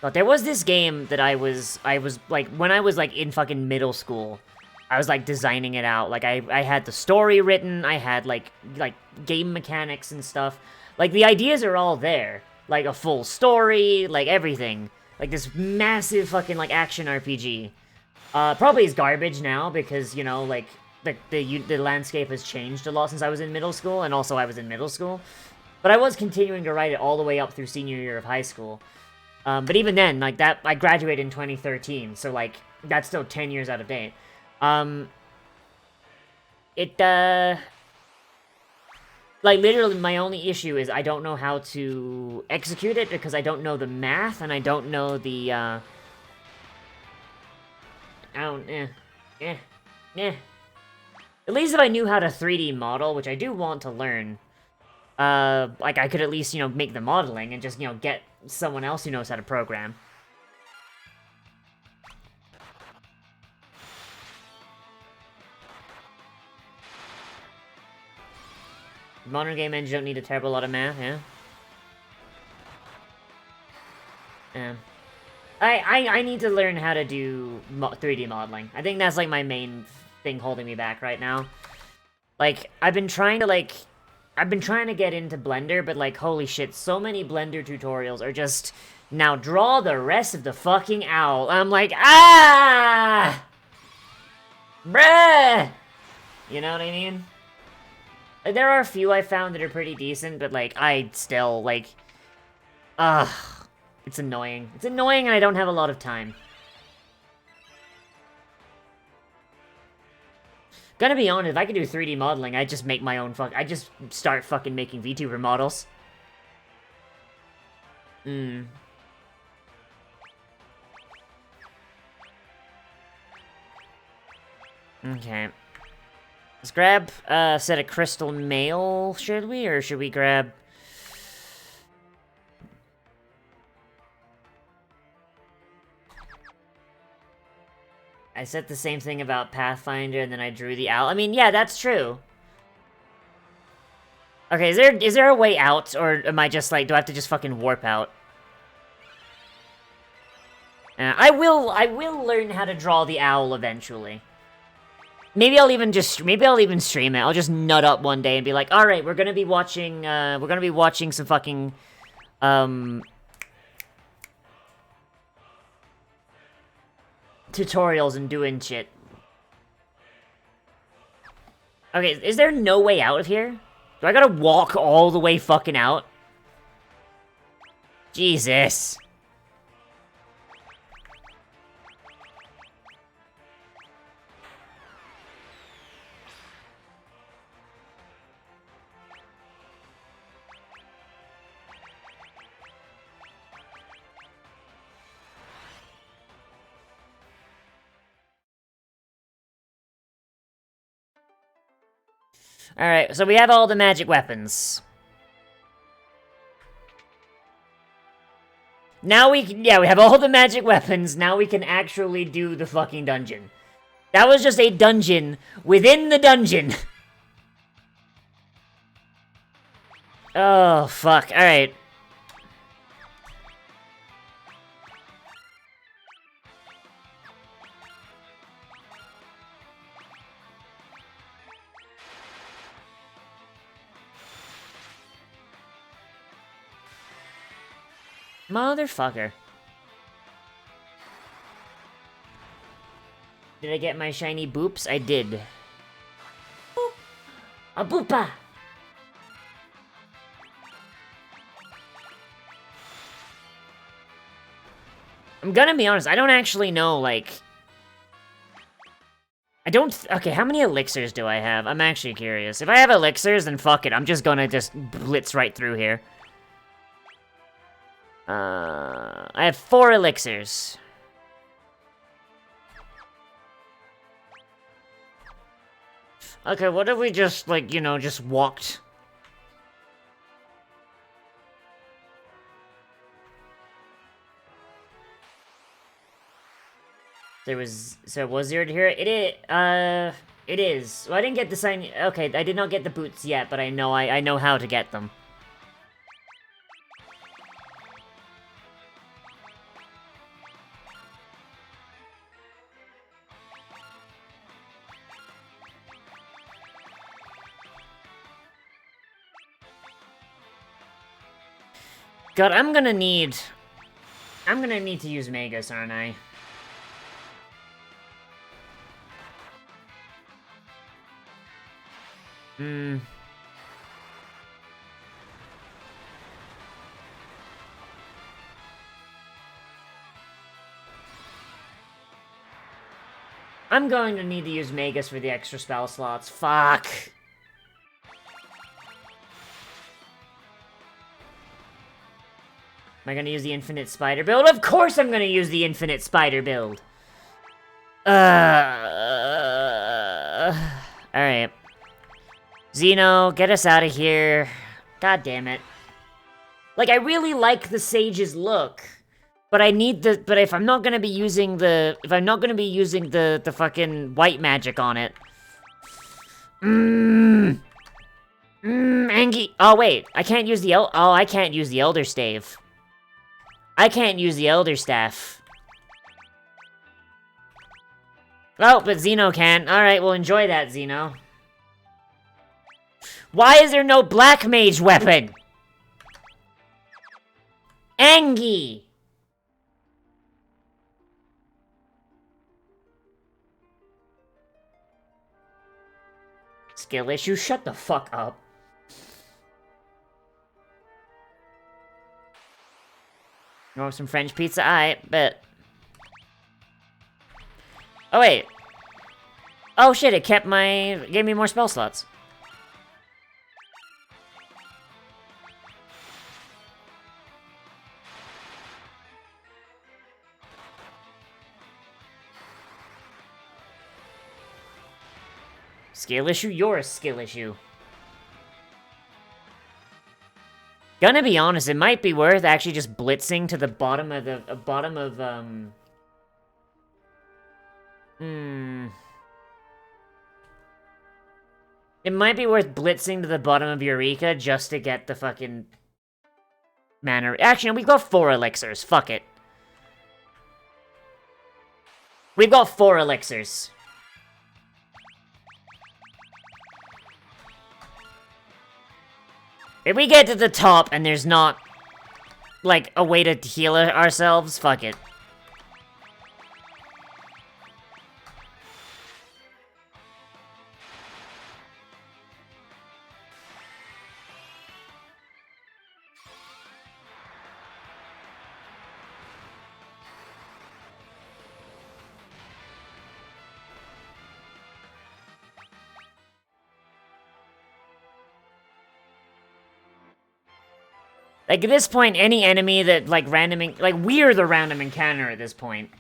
But there was this game that I was like, when I was like in fucking middle school, I was like designing it out. Like I had the story written, I had like game mechanics and stuff. Like the ideas are all there. Like a full story, like everything. Like this massive fucking like action RPG. Probably is garbage now because, you know, like the landscape has changed a lot since I was in middle school, and also I was in middle school. But I was continuing to write it all the way up through senior year of high school. But even then, like, that, I graduated in 2013, so, like, that's still 10 years out of date. Like, literally, my only issue is I don't know how to execute it because I don't know the math, and I don't know the, I don't, At least if I knew how to 3D model, which I do want to learn, like, I could at least, you know, make the modeling and just, you know, get someone else who knows how to program. Modern game engines don't need a terrible lot of math, yeah? Yeah. I need to learn how to do 3D modeling. I think that's, like, my main thing holding me back right now. Like, I've been trying to get into Blender, but, like, holy shit, so many Blender tutorials are just, now draw the rest of the fucking owl. I'm like, ah! Bruh! You know what I mean? Like, there are a few I found that are pretty decent, but, like, I still, like, ugh. It's annoying. It's annoying and I don't have a lot of time. Gonna be honest, if I could do 3D modeling, I'd just make my own I'd just start fucking making VTuber models. Okay. Let's grab a set of crystal mail, should we? Or should we grab... I said the same thing about Pathfinder, and then I drew the owl. I mean, yeah, that's true. Okay, is there a way out, or am I just, like, do I have to just fucking warp out? I will learn how to draw the owl eventually. Maybe I'll even stream it. I'll just nut up one day and be like, alright, we're gonna be watching some fucking, tutorials and doing shit. Okay, is there no way out of here? Do I gotta walk all the way fucking out? Jesus. Alright, so we have all the magic weapons. Now we have all the magic weapons, now we can actually do the fucking dungeon. That was just a dungeon within the dungeon. Oh, fuck, alright. Motherfucker. Did I get my shiny boops? I did. Boop. A boopa! I'm gonna be honest, I don't actually know, like... Okay, how many elixirs do I have? I'm actually curious. If I have elixirs, then fuck it. I'm just gonna blitz right through here. I have 4 elixirs. Okay, what if we just, like, you know, just walked? Was there here? It is. Well, I didn't get the sign. Okay, I did not get the boots yet, but I know how to get them. God, I'm gonna need to use Magus, aren't I? I'm going to need to use Magus for the extra spell slots. Fuck! Am I gonna use the Infinite Spider build? Of course I'm gonna use the Infinite Spider build! Alright. Xeno, get us out of here. God damn it. Like, I really like the Sage's look. But I need the... But if I'm not gonna be using the... If I'm not gonna be using the fucking white magic on it... Angie... Oh, wait. I can't use the I can't use the Elder Stave. I can't use the Elder Staff. Oh, but Xeno can. Alright, well, enjoy that, Xeno. Why is there no Black Mage weapon? Angie! Skill issue? Shut the fuck up. You want some French pizza? Aight, bet. Oh, wait. Oh, shit, it kept my... Gave me more spell slots. Skill issue? You're a skill issue. Gonna be honest, it might be worth actually just blitzing to the bottom of the... It might be worth blitzing to the bottom of Eureka just to get the fucking... mana... Actually, no, we've got 4 elixirs. Fuck it. We've got 4 elixirs. If we get to the top and there's not, like, a way to heal ourselves, fuck it. Like, at this point, any enemy that, like, like, we're the random encounter at this point.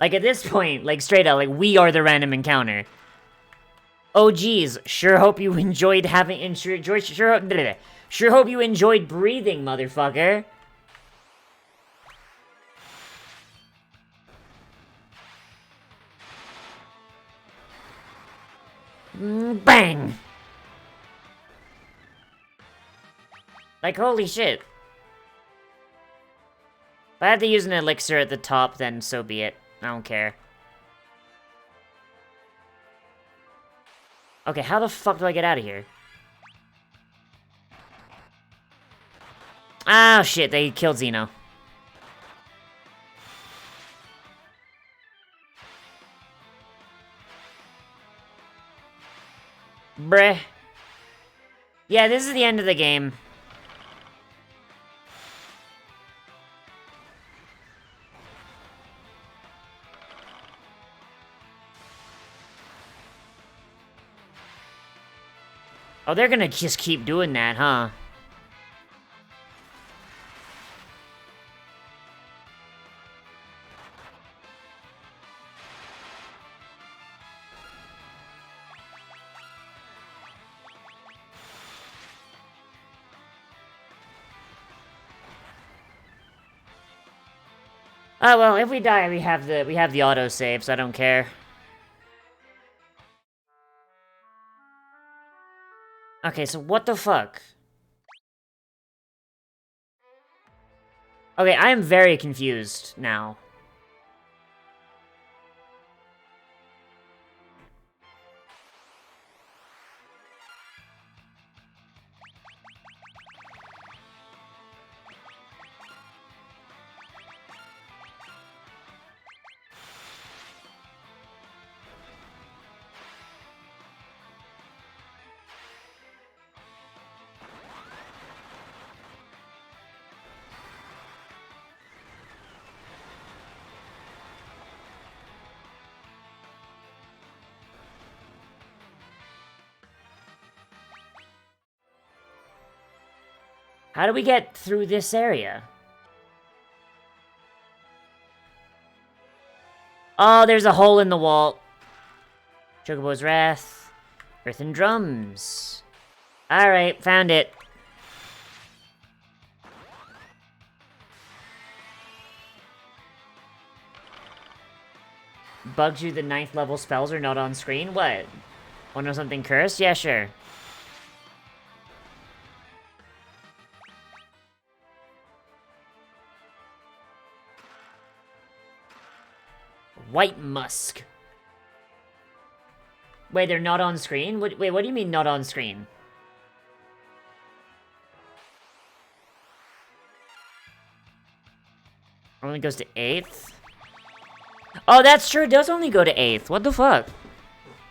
Like, at this point, like, straight up, like, we are the random encounter. Oh, geez, sure hope you enjoyed having, sure hope you enjoyed breathing, motherfucker. Bang! Like, holy shit. If I had to use an elixir at the top, then so be it. I don't care. Okay, how the fuck do I get out of here? Oh shit, they killed Xeno. Bruh. Yeah, this is the end of the game. Oh, they're gonna just keep doing that, huh? Oh well, if we die, we have the autosave, so I don't care. Okay, so what the fuck? Okay, I am very confused now. How do we get through this area? Oh, there's a hole in the wall. Chocobo's Wrath. Earthen Drums. Alright, found it. Bugs you the 9th level spells are not on screen? What? Wanna know something cursed? Yeah, sure. White Musk. Wait, they're not on screen? Wait, what do you mean not on screen? Only goes to 8th? Oh, that's true. It does only go to 8th. What the fuck?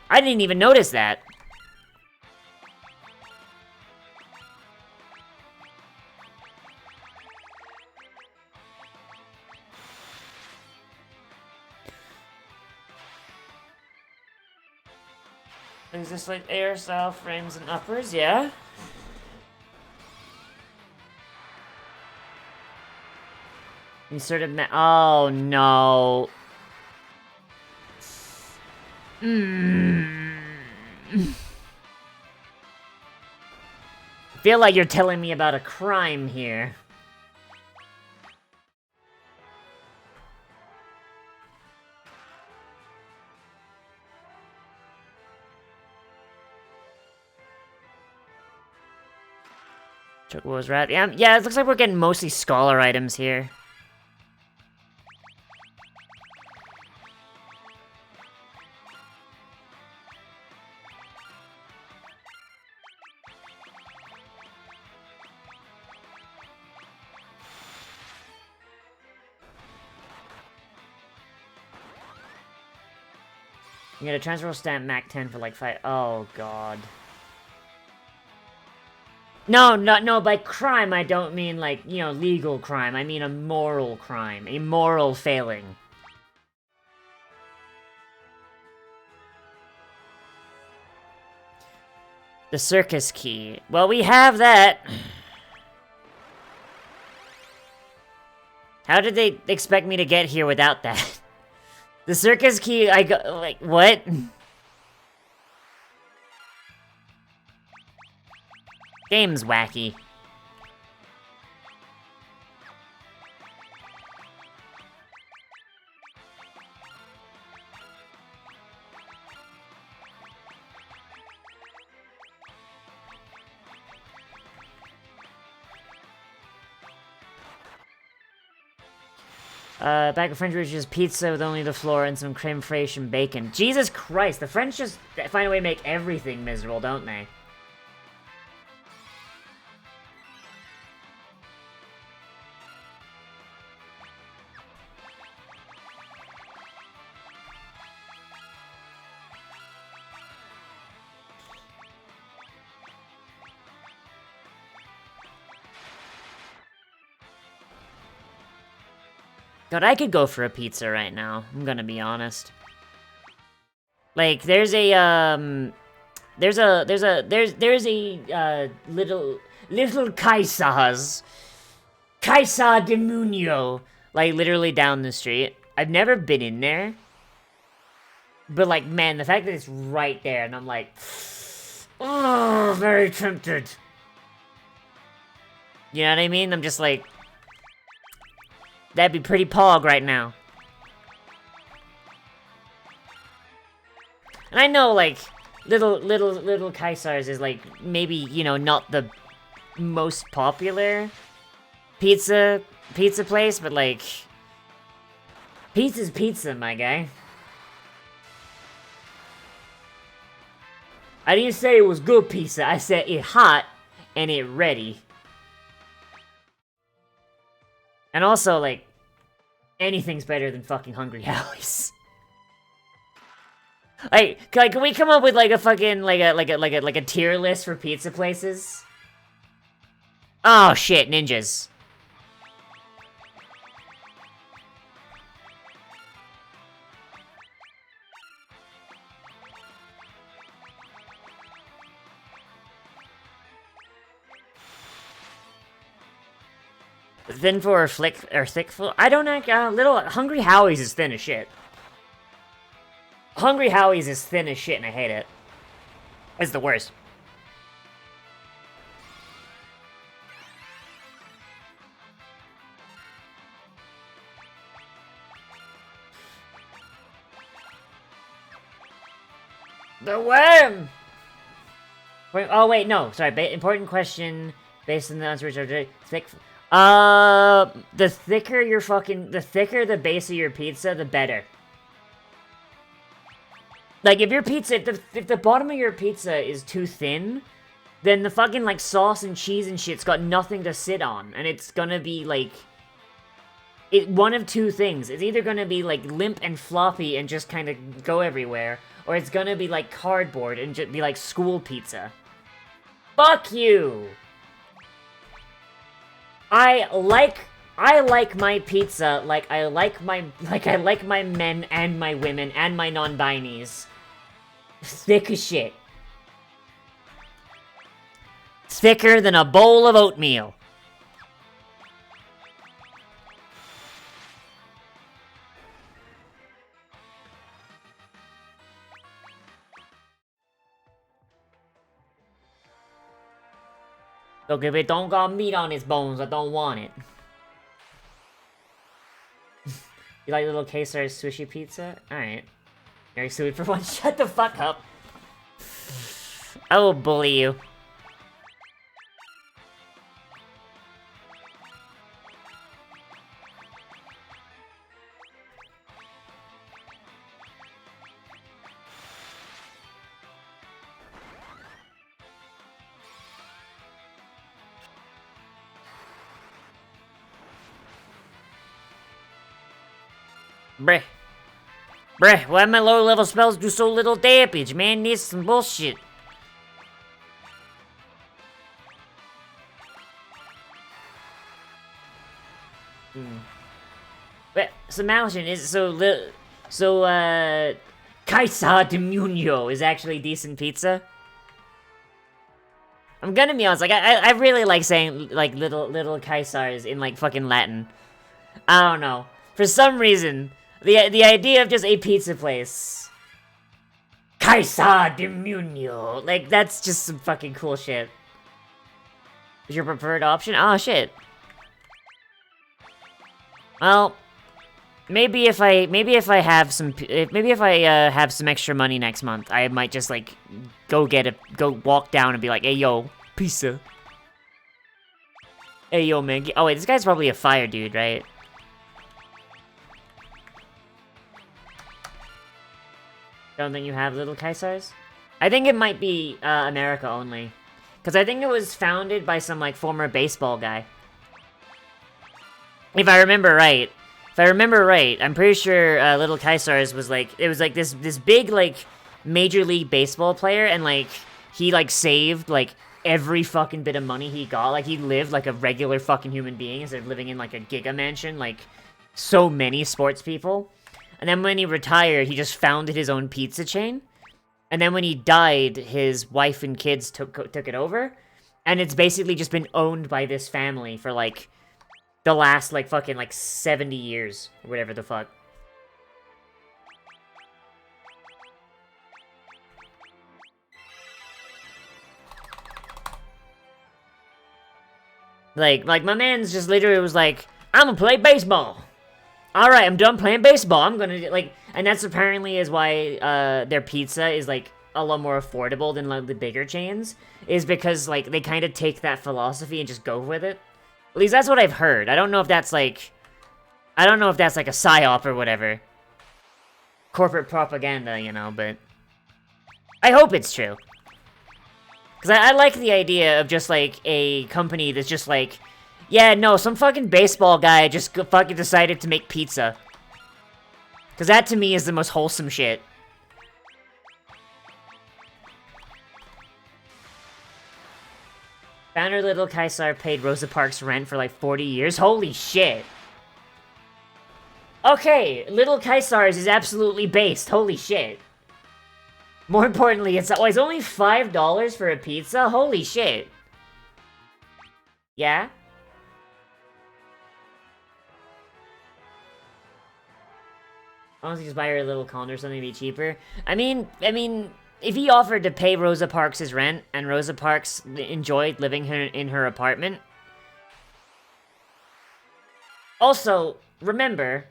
I didn't even notice that. Is this like air style frames and uppers? Yeah? You sort of oh no. I feel like you're telling me about a crime here. Chocobo's Wrath. Yeah, it looks like we're getting mostly scholar items here. You get a transfer stamp Mac 10 for like 5. Oh god. No, by crime I don't mean like, you know, legal crime. I mean a moral crime. A moral failing. The circus key. Well, we have that. How did they expect me to get here without that? The circus key, I go, like, what? Game's wacky. Bag of French Riches pizza with only the floor and some creme fraiche and bacon. Jesus Christ, the French just find a way to make everything miserable, don't they? God, I could go for a pizza right now. I'm gonna be honest. Like, there's a little Kaiser de Munio, like literally down the street. I've never been in there, but like, man, the fact that it's right there, and I'm like, oh, very tempted. You know what I mean? I'm just like, that'd be pretty pog right now. And I know, like, little Kaisar's is, like, maybe, you know, not the most popular pizza place, but, like, pizza's pizza, my guy. I didn't say it was good pizza, I said it hot and it ready. And also, like, anything's better than fucking Hungry Howie's. Like, can we come up with like a fucking like a tier list for pizza places? Oh shit, ninjas. Thin full or thick full? I don't know. Little Hungry Howie's is thin as shit. Hungry Howie's is thin as shit, and I hate it. It's the worst. The worm! Wait, oh, wait, no. Sorry, important question based on the answer which are thick. The thicker the base of your pizza, the better. Like, if your pizza, if the bottom of your pizza is too thin, then the fucking, like, sauce and cheese and shit's got nothing to sit on. And it's gonna be, like... one of two things. It's either gonna be, like, limp and floppy and just kind of go everywhere, or it's gonna be, like, cardboard and just be, like, school pizza. Fuck you! I like my pizza like I like my men and my women and my non-binies. Thick as shit. Thicker than a bowl of oatmeal. Look, if it don't got meat on its bones, I don't want it. You like little Quesar sushi pizza? Alright. Very sweet for one. Shut the fuck up. I will bully you. Bruh, why my lower level spells do so little damage, man? Needs some bullshit. But, so Malison, is Kaisa de Muño is actually decent pizza? I'm gonna be honest, like, I really like saying, like, little Kaisars in, like, fucking Latin. I don't know. For some reason, the idea of just a pizza place. Kaisa de Muño. Like, that's just some fucking cool shit. Is your preferred option? Oh, shit. Well, maybe if I have some extra money next month, I might just, like, go walk down and be like, hey, yo, pizza. Hey, yo, man. Oh, wait, this guy's probably a fire dude, right? Don't think you have little Kaisars? I think it might be, America only. Because I think it was founded by some, like, former baseball guy. If I remember right. I'm pretty sure, Little Kaisars was, like, it was, like, this big, like, Major League Baseball player, and, like, he, like, saved, like, every fucking bit of money he got. Like, he lived like a regular fucking human being instead of living in, like, a giga mansion, like so many sports people. And then when he retired, he just founded his own pizza chain. And then when he died, his wife and kids took it over. And it's basically just been owned by this family for, like, the last, like, fucking, like, 70 years. Or whatever the fuck. Like, my man's just literally was like, I'm gonna play baseball. Alright, I'm done playing baseball. I'm gonna, like, and that's apparently is why, their pizza is, like, a lot more affordable than, like, the bigger chains. Is because, like, they kind of take that philosophy and just go with it. At least that's what I've heard. I don't know if that's, like, a psyop or whatever. Corporate propaganda, you know, but I hope it's true. Because I like the idea of just, like, a company that's just, like, yeah, no, some fucking baseball guy just fucking decided to make pizza. Because that, to me, is the most wholesome shit. Founder Little Kaisar paid Rosa Parks rent for, like, 40 years? Holy shit. Okay, Little Kaisar's is absolutely based. Holy shit. More importantly, it's only $5 for a pizza? Holy shit. Yeah? Honestly, just buy her a little condo or something to be cheaper. I mean, if he offered to pay Rosa Parks' rent, and Rosa Parks enjoyed living in her apartment... Also, remember,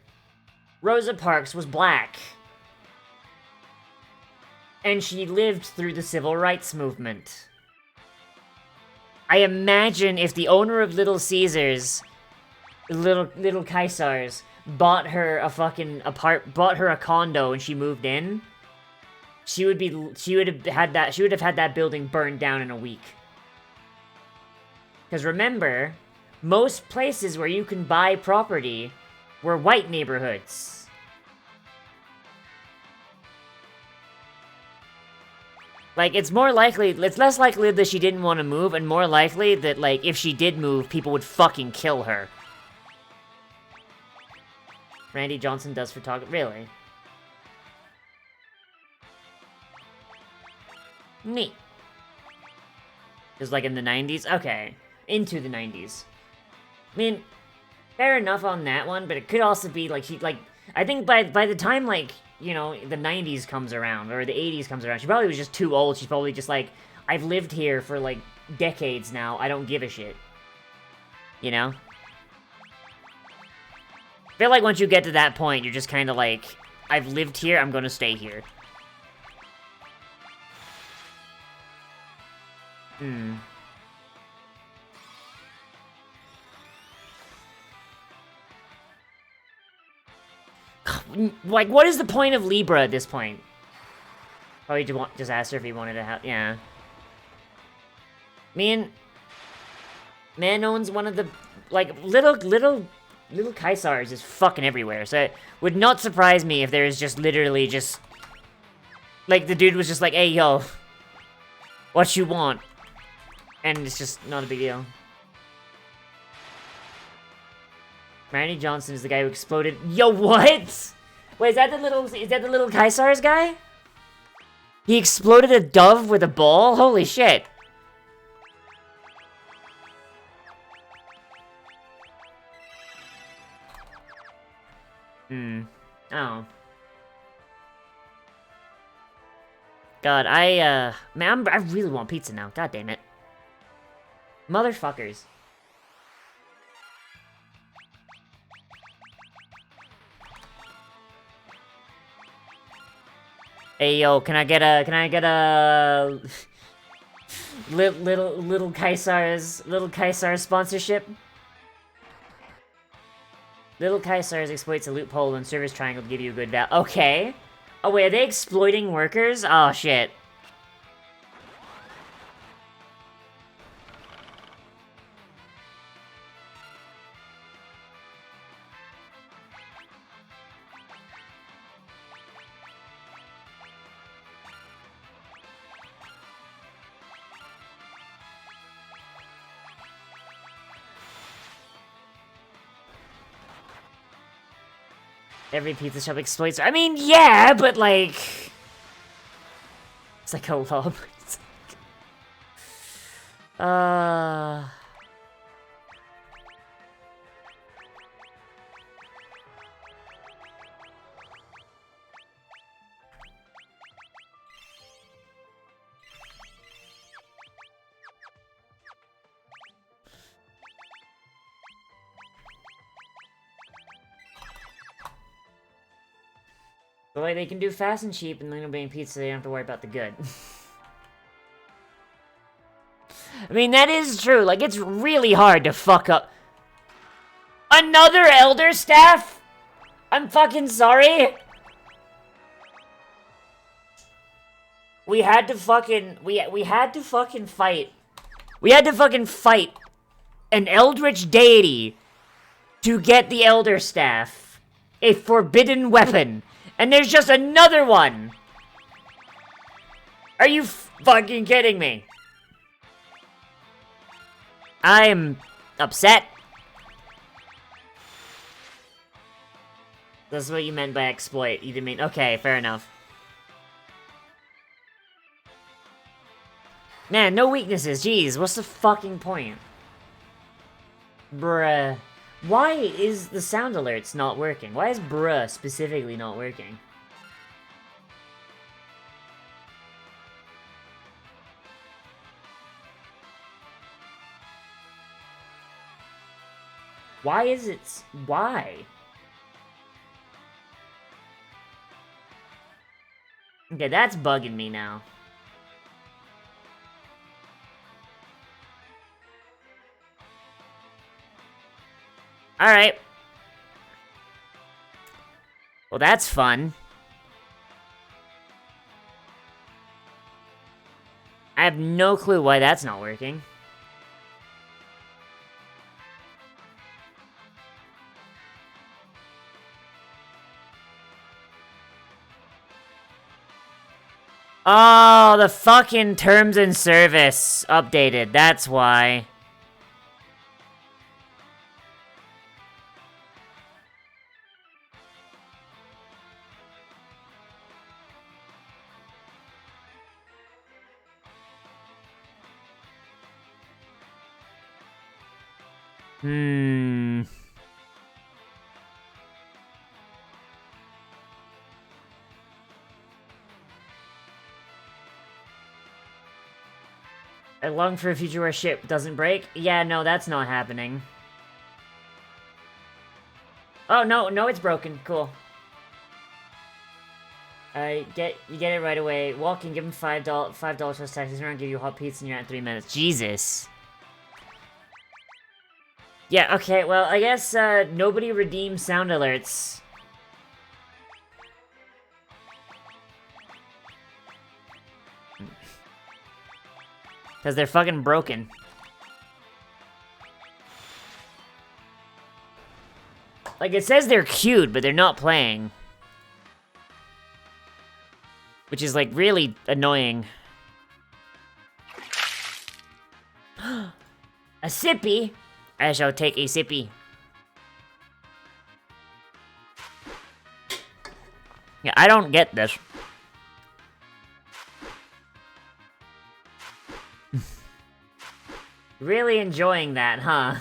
Rosa Parks was black. And she lived through the civil rights movement. I imagine if the owner of Little Caesars, Little Caesars, bought her a fucking bought her a condo and she moved in, she would have had that building burned down in a week. Because remember, most places where you can buy property were white neighborhoods. Like, it's less likely that she didn't want to move, and more likely that, like, if she did move, people would fucking kill her. Randy Johnson does photography. Really? Neat. Just like in the 90s? Okay. Into the 90s. I mean, fair enough on that one, but it could also be, like, I think by the time, like, you know, the 90s comes around, or the 80s comes around, she probably was just too old. She's probably just like, I've lived here for, like, decades now. I don't give a shit. You know? I feel like once you get to that point, you're just kind of like, I've lived here, I'm gonna stay here. Like, what is the point of Libra at this point? Probably just asked her if he wanted to have... Yeah. Man owns one of the... Like, little Caesars is fucking everywhere, so it would not surprise me if there is just literally just... Like, the dude was just like, hey, yo, what you want? And it's just not a big deal. Randy Johnson is the guy who exploded... Yo, what?! Wait, is that the little Caesars guy? He exploded a dove with a ball? Holy shit. Oh. God, man, I really want pizza now. God damn it. Motherfuckers. Hey, yo, can I get a little Caesars sponsorship? Little Caesars exploits a loophole in service triangle to give you a good value. Okay. Oh wait, are they exploiting workers? Oh shit. Every pizza shop exploits... I mean, yeah, but like... It's like a love. The way they can do fast and cheap, and then being pizza, they don't have to worry about the good. I mean, that is true. Like, it's really hard to fuck up. Another elder staff? I'm fucking sorry. We had to fucking fight. We had to fucking fight an eldritch deity to get the elder staff. A forbidden weapon. And there's just another one! Are you fucking kidding me? I'm upset. That's what you meant by exploit. You didn't mean... Okay, fair enough. Man, no weaknesses. Jeez, what's the fucking point? Bruh. Why is the sound alerts not working? Why is bruh specifically not working? Why is it... Why? Okay, that's bugging me now. Alright. Well, that's fun. I have no clue why that's not working. Oh, the fucking terms and service updated. That's why. I long for a future where shit doesn't break? Yeah, no, that's not happening. Oh, no, it's broken. Cool. You get it right away. Walk and give him $5 plus taxes around, give you hot pizza and you're at 3 minutes. Jesus. Yeah, okay, well, I guess, nobody redeems sound alerts. Because they're fucking broken. Like, it says they're cute, but they're not playing. Which is, like, really annoying. A sippy? I shall take a sippy. Yeah, I don't get this. Really enjoying that, huh?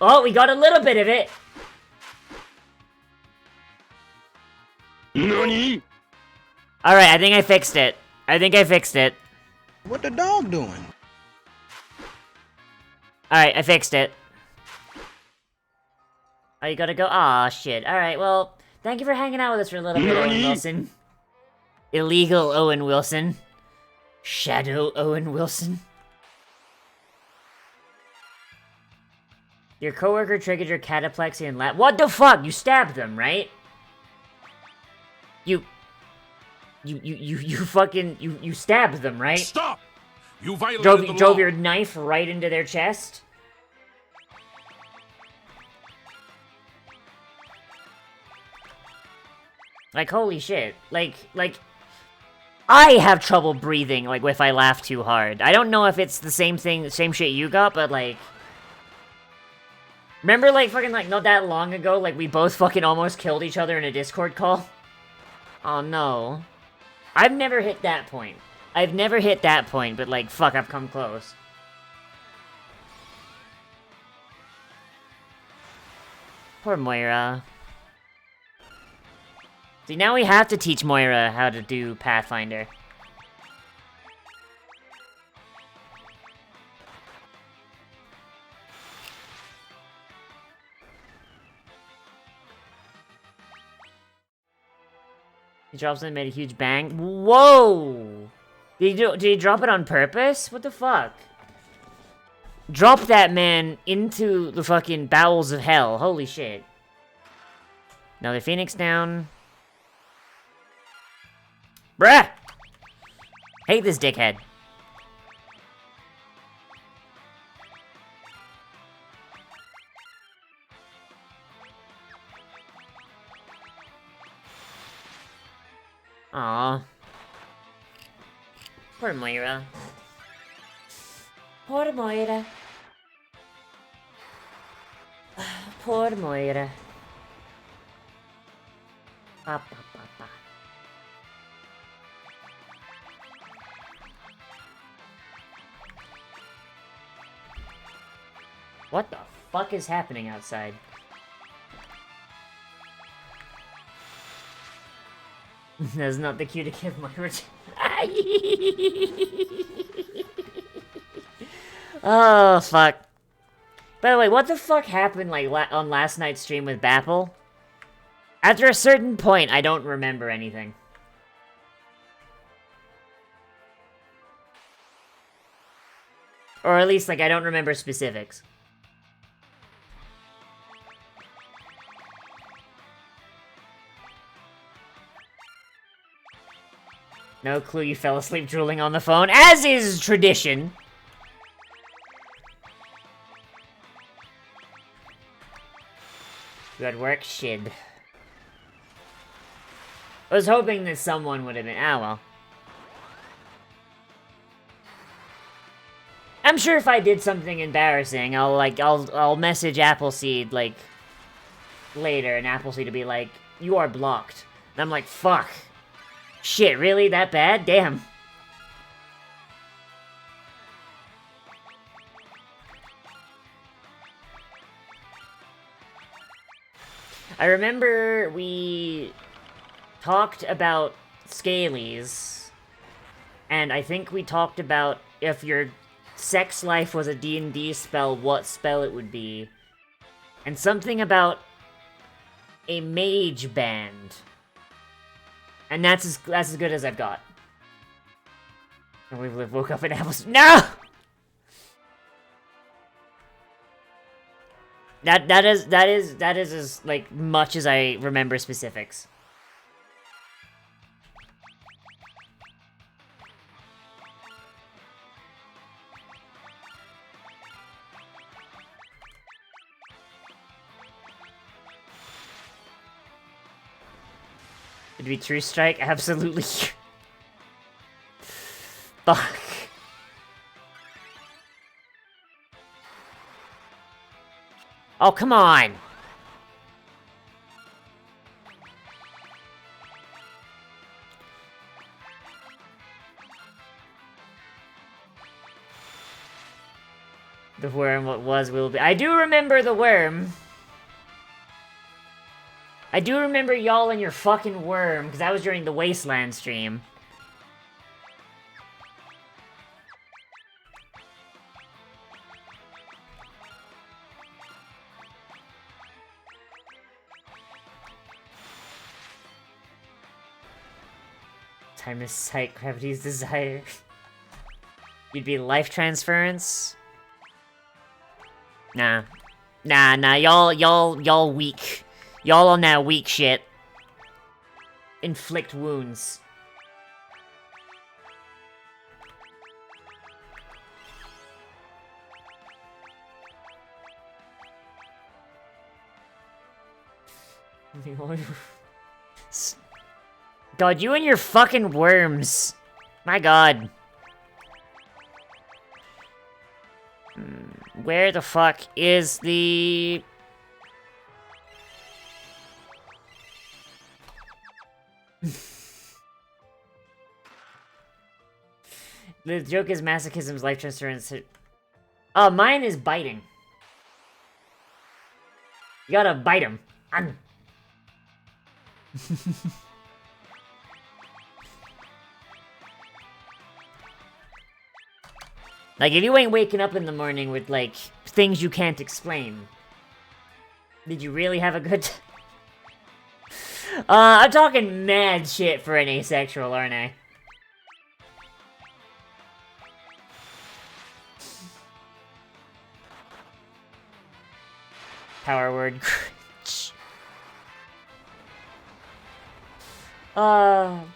Oh, we got a little bit of it. NANI? Alright, I think I fixed it. What the dog doing? Alright, I fixed it. Oh, you gotta go? Aw, shit. Alright, well, thank you for hanging out with us for a little bit, Owen Wilson. Illegal Owen Wilson. Shadow Owen Wilson. Your coworker triggered your cataplexy and what the fuck? You stabbed them, right? You stabbed them, right? Stop! You violated the law. Drove your knife right into their chest? Like, holy shit. Like, I have trouble breathing, like, if I laugh too hard. I don't know if it's the same shit you got, but, like... Remember, like, fucking, like, not that long ago, like, we both fucking almost killed each other in a Discord call? Oh, no. I've never hit that point. But, like, fuck, I've come close. Poor Moira. See, now we have to teach Moira how to do Pathfinder. He drops it and made a huge bang. Whoa! Did he drop it on purpose? What the fuck? Drop that man into the fucking bowels of hell. Holy shit. Another Phoenix down. Bruh! Hate this dickhead. Aww. Poor Moira. Poor Moira. Poor Moira. Pa, pa, pa, pa. What the fuck is happening outside? That's not the cue to give my return. Oh, fuck. By the way, what the fuck happened, like, on last night's stream with Bapple? After a certain point, I don't remember anything. Or at least, like, I don't remember specifics. No clue you fell asleep drooling on the phone, as is tradition. Good work, Shid. I was hoping that someone would have been. Ah, well. I'm sure if I did something embarrassing, I'll message Appleseed, like, later, and Appleseed will be like, "You are blocked." And I'm like, fuck. Shit, really? That bad? Damn. I remember we talked about Scalies, and I think we talked about if your sex life was a D&D spell, what spell it would be. And something about a mage band. And that's as good as I've got. And we woke up in apples. No! That is as, like, much as I remember specifics. It'd be True Strike? Absolutely. Fuck. Oh, come on! The worm, what was, will be. I do remember the worm. I do remember y'all and your fucking worm, because that was during the Wasteland stream. Time to sight gravity's desire. You'd be life transference? Nah. Nah, y'all weak. Y'all on that weak shit. Inflict wounds. God, you and your fucking worms. My god. Where the fuck is the... The joke is masochism's life transference. Oh, mine is biting. You gotta bite him. Like, if you ain't waking up in the morning with, like, things you can't explain, did you really have a good I'm talking mad shit for an asexual, aren't I? Power word.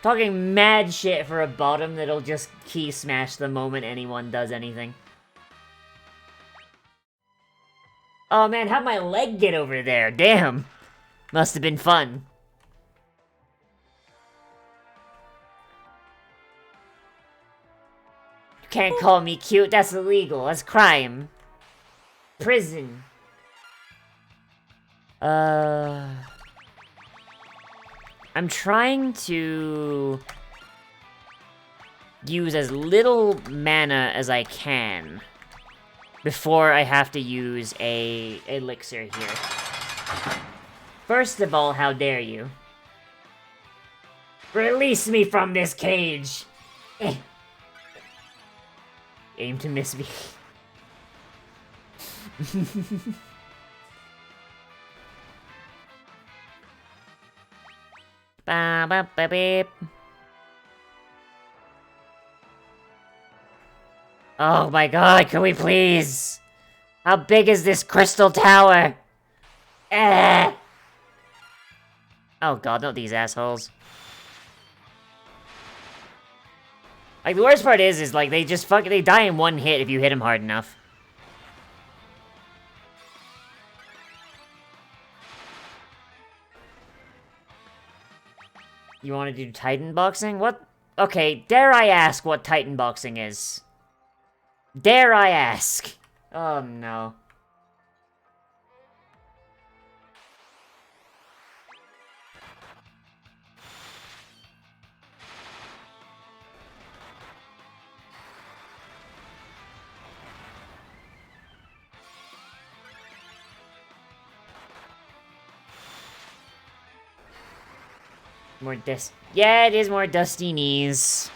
Talking mad shit for a bottom that'll just key smash the moment anyone does anything. Oh man, how'd my leg get over there? Damn. Must have been fun. You can't call me cute, that's illegal, that's crime. Prison. I'm trying to use as little mana as I can. before I have to use a elixir here. First of all, how dare you? Release me from this cage! Aim to miss me. Ba ba ba beep. Oh my god, can we please? How big is this crystal tower? Eh. Oh god, not these assholes. Like, the worst part is like, they just they die in one hit if you hit them hard enough. You want to do Titan boxing? What? Okay, dare I ask what Titan boxing is? Dare I ask? Oh no. More yeah, it is more dusty knees.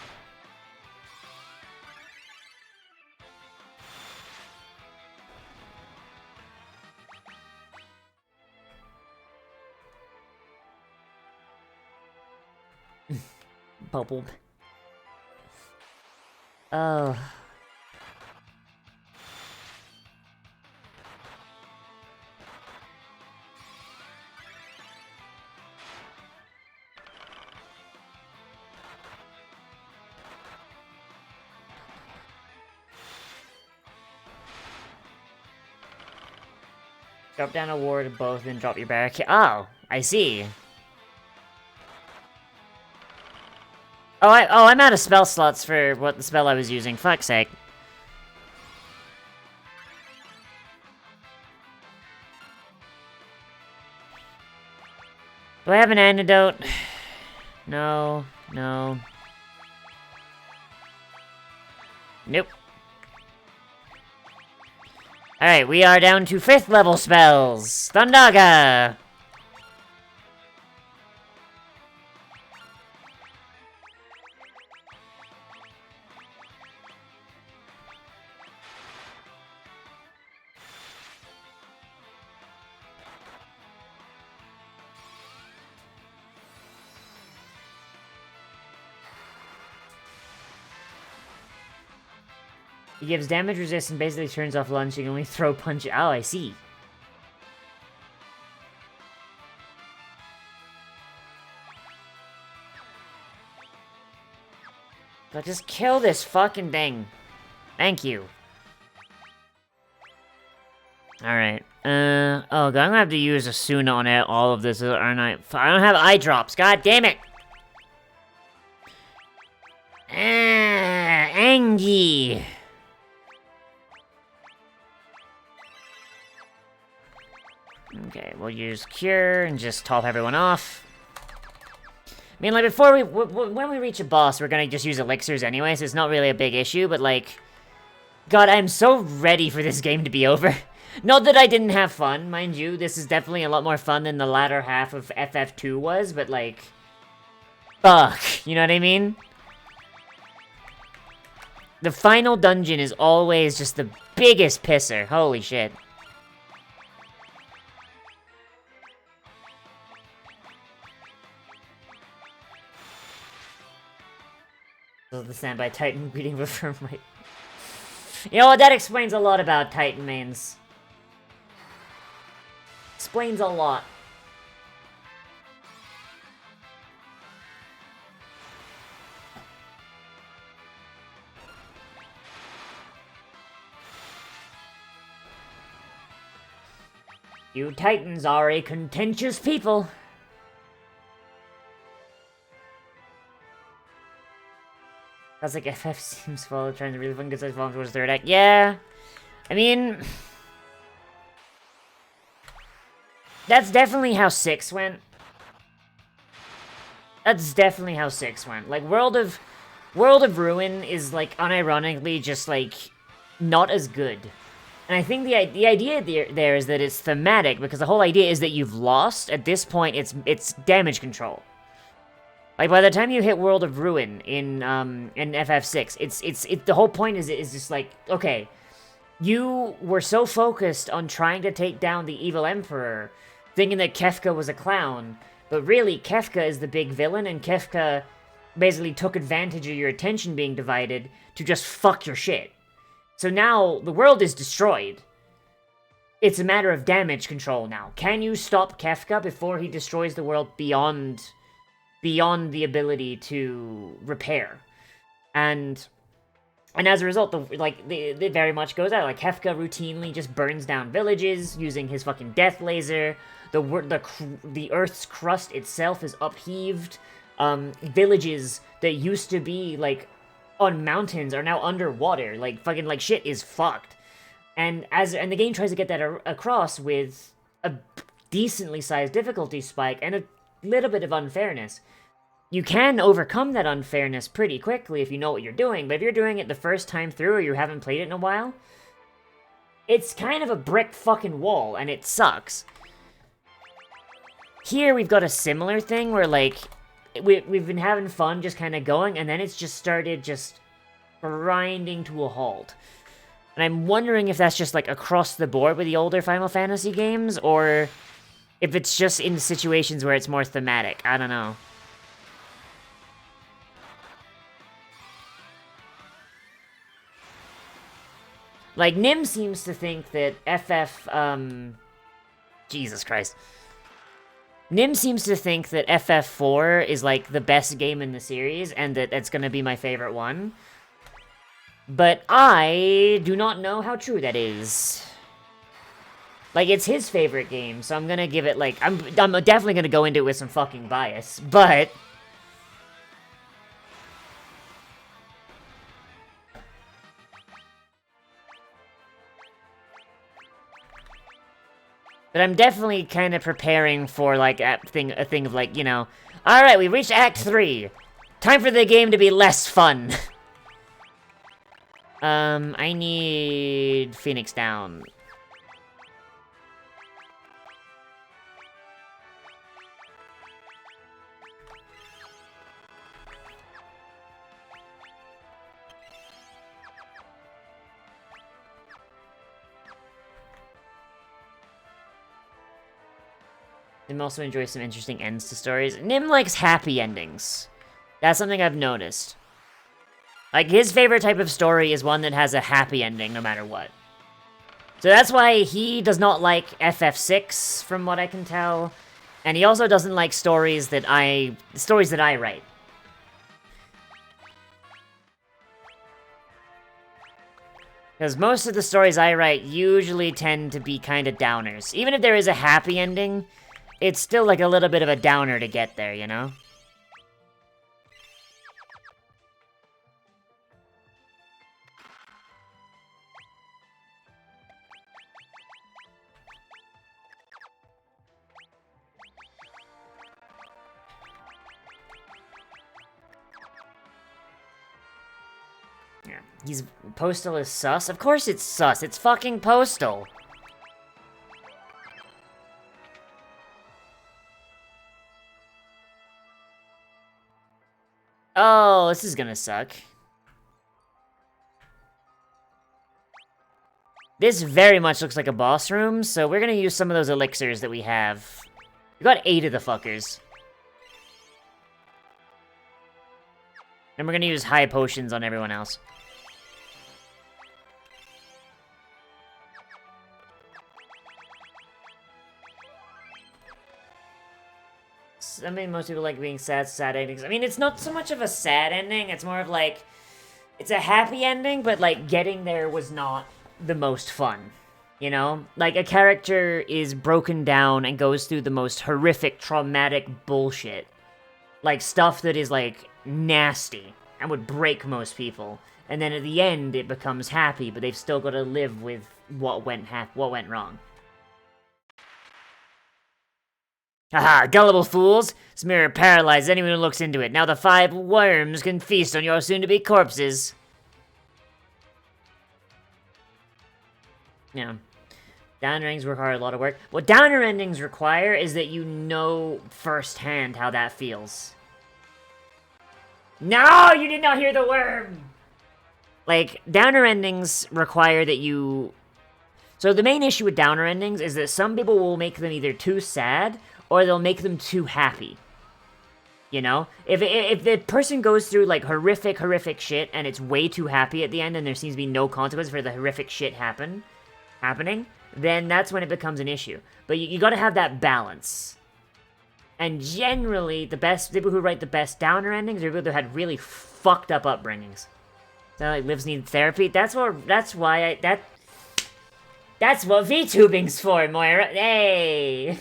Bubble. Oh. Drop down a ward of both, then drop your barricade. Oh, I see. Oh, I'm out of spell slots for what the spell I was using. Fuck's sake. Do I have an antidote? No, no. Nope. Alright, we are down to 5th level spells. Thundaga! He gives damage resist and basically turns off lunge. You can only throw punch. Oh, I see. But just kill this fucking thing. Thank you. Alright. Oh god, I'm gonna have to use Asuna on all of this, aren't I? I don't have eye drops. God damn it. Angie. Okay, we'll use Cure and just top everyone off. I mean, like, before when we reach a boss, we're gonna just use elixirs anyway, so it's not really a big issue, but, like... God, I'm so ready for this game to be over. Not that I didn't have fun, mind you, this is definitely a lot more fun than the latter half of FF2 was, but, like... Fuck, you know what I mean? The final dungeon is always just the biggest pisser, holy shit. The standby Titan greeting with firm right. You know what, that explains a lot about Titan mains. Explains a lot. You Titans are a contentious people. That's like FF seems full of trying to really fun good size bomb towards third act. Yeah. I mean, that's definitely how 6 went. That's definitely how 6 went. Like, World of Ruin is, like, unironically just, like, not as good. And I think the idea there is that it's thematic, because the whole idea is that you've lost. At this point, it's damage control. Like, by the time you hit World of Ruin in FF6, the whole point is just like, okay, you were so focused on trying to take down the evil Emperor, thinking that Kefka was a clown, but really, Kefka is the big villain, and Kefka basically took advantage of your attention being divided to just fuck your shit. So now, the world is destroyed. It's a matter of damage control now. Can you stop Kefka before he destroys the world beyond the ability to repair? And as a result, it very much goes out. Like, Kefka routinely just burns down villages using his fucking death laser. The Earth's crust itself is upheaved. Villages that used to be, like, on mountains are now underwater. Like, fucking, like, shit is fucked. And the game tries to get that across with a decently sized difficulty spike and a little bit of unfairness. You can overcome that unfairness pretty quickly if you know what you're doing, but if you're doing it the first time through or you haven't played it in a while, it's kind of a brick fucking wall, and it sucks. Here we've got a similar thing where, like, we've been having fun just kind of going, and then it's just started just grinding to a halt. And I'm wondering if that's just, like, across the board with the older Final Fantasy games, or if it's just in situations where it's more thematic. I don't know. Like, Nim seems to think that Jesus Christ. Nim seems to think that FF4 is, like, the best game in the series, and that it's gonna be my favorite one. But I do not know how true that is. Like, it's his favorite game, so I'm gonna give it, like, I'm definitely gonna go into it with some fucking bias, but I'm definitely kind of preparing for, like, a thing of, like, you know, alright, we reached Act 3. Time for the game to be less fun. I need Phoenix down. Nim also enjoys some interesting ends to stories. Nim likes happy endings. That's something I've noticed. Like, his favorite type of story is one that has a happy ending, no matter what. So that's why he does not like FF6, from what I can tell. And he also doesn't like stories that I write. Because most of the stories I write usually tend to be kind of downers. Even if there is a happy ending, it's still like a little bit of a downer to get there, you know? Yeah, Postal is sus? Of course it's sus, it's fucking Postal! Oh, this is gonna suck. This very much looks like a boss room, so we're gonna use some of those elixirs that we have. We got 8 of the fuckers. And we're gonna use high potions on everyone else. I mean, most people like being sad endings. I mean, it's not so much of a sad ending, it's more of like, it's a happy ending, but like, getting there was not the most fun, you know? Like, a character is broken down and goes through the most horrific, traumatic bullshit. Like, stuff that is, like, nasty and would break most people. And then at the end, it becomes happy, but they've still got to live with what went wrong. Haha, gullible fools! This mirror paralyzes anyone who looks into it. Now the 5 worms can feast on your soon-to-be corpses. Yeah. Downer endings require a lot of work. What downer endings require is that you know firsthand how that feels. No, you did not hear the worm! Like, downer endings require that you... So the main issue with downer endings is that some people will make them either too sad, or they'll make them too happy. You know? If the person goes through, like, horrific shit, and it's way too happy at the end, and there seems to be no consequence for the horrific shit happening, then that's when it becomes an issue. But you gotta have that balance. And generally, the people who write the best downer endings are people who had really fucked up upbringings. So, like, lives need therapy. That's what VTubing's for, Moira. Hey!